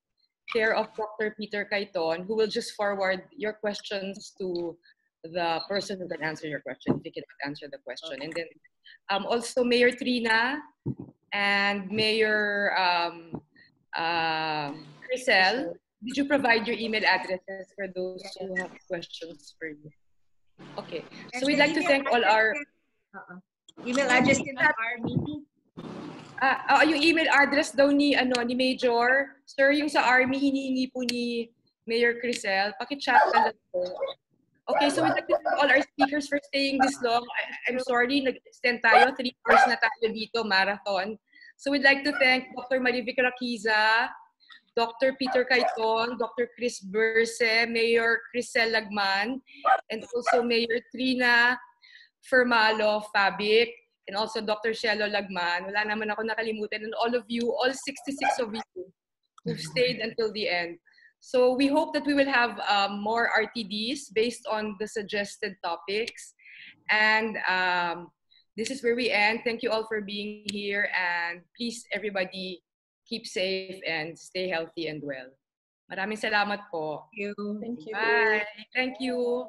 care of Dr. Peter Cayton, who will just forward your questions to the person who can answer your question if he cannot answer the question. And then also Mayor Trina and Mayor Krisel, did you provide your email addresses for those who have questions for you? Okay, so we'd like to thank all our email address in our meeting. Yung email address daw ni Major, sir, yung sa Army hinihingi po ni Mayor Krisel, paki-chat na lang po. Okay, so we'd like to thank all our speakers for staying this long. I'm sorry, nag-extend tayo, 3 hours na tayo dito, marathon. So we'd like to thank Dr. Raquiza, Dr. Peter Cayton, Dr. Berse, Mayor Krisel Lagman, and also Mayor Trina, Firmalo-Fabic, and also Dr. Cielo Lagman. Wala naman ako nakalimutan. And all of you, all 66 of you who stayed until the end. So we hope that we will have more RTDs based on the suggested topics. And this is where we end. Thank you all for being here. And please, everybody, keep safe and stay healthy and well. Maraming salamat po. Thank you. Bye. Thank you.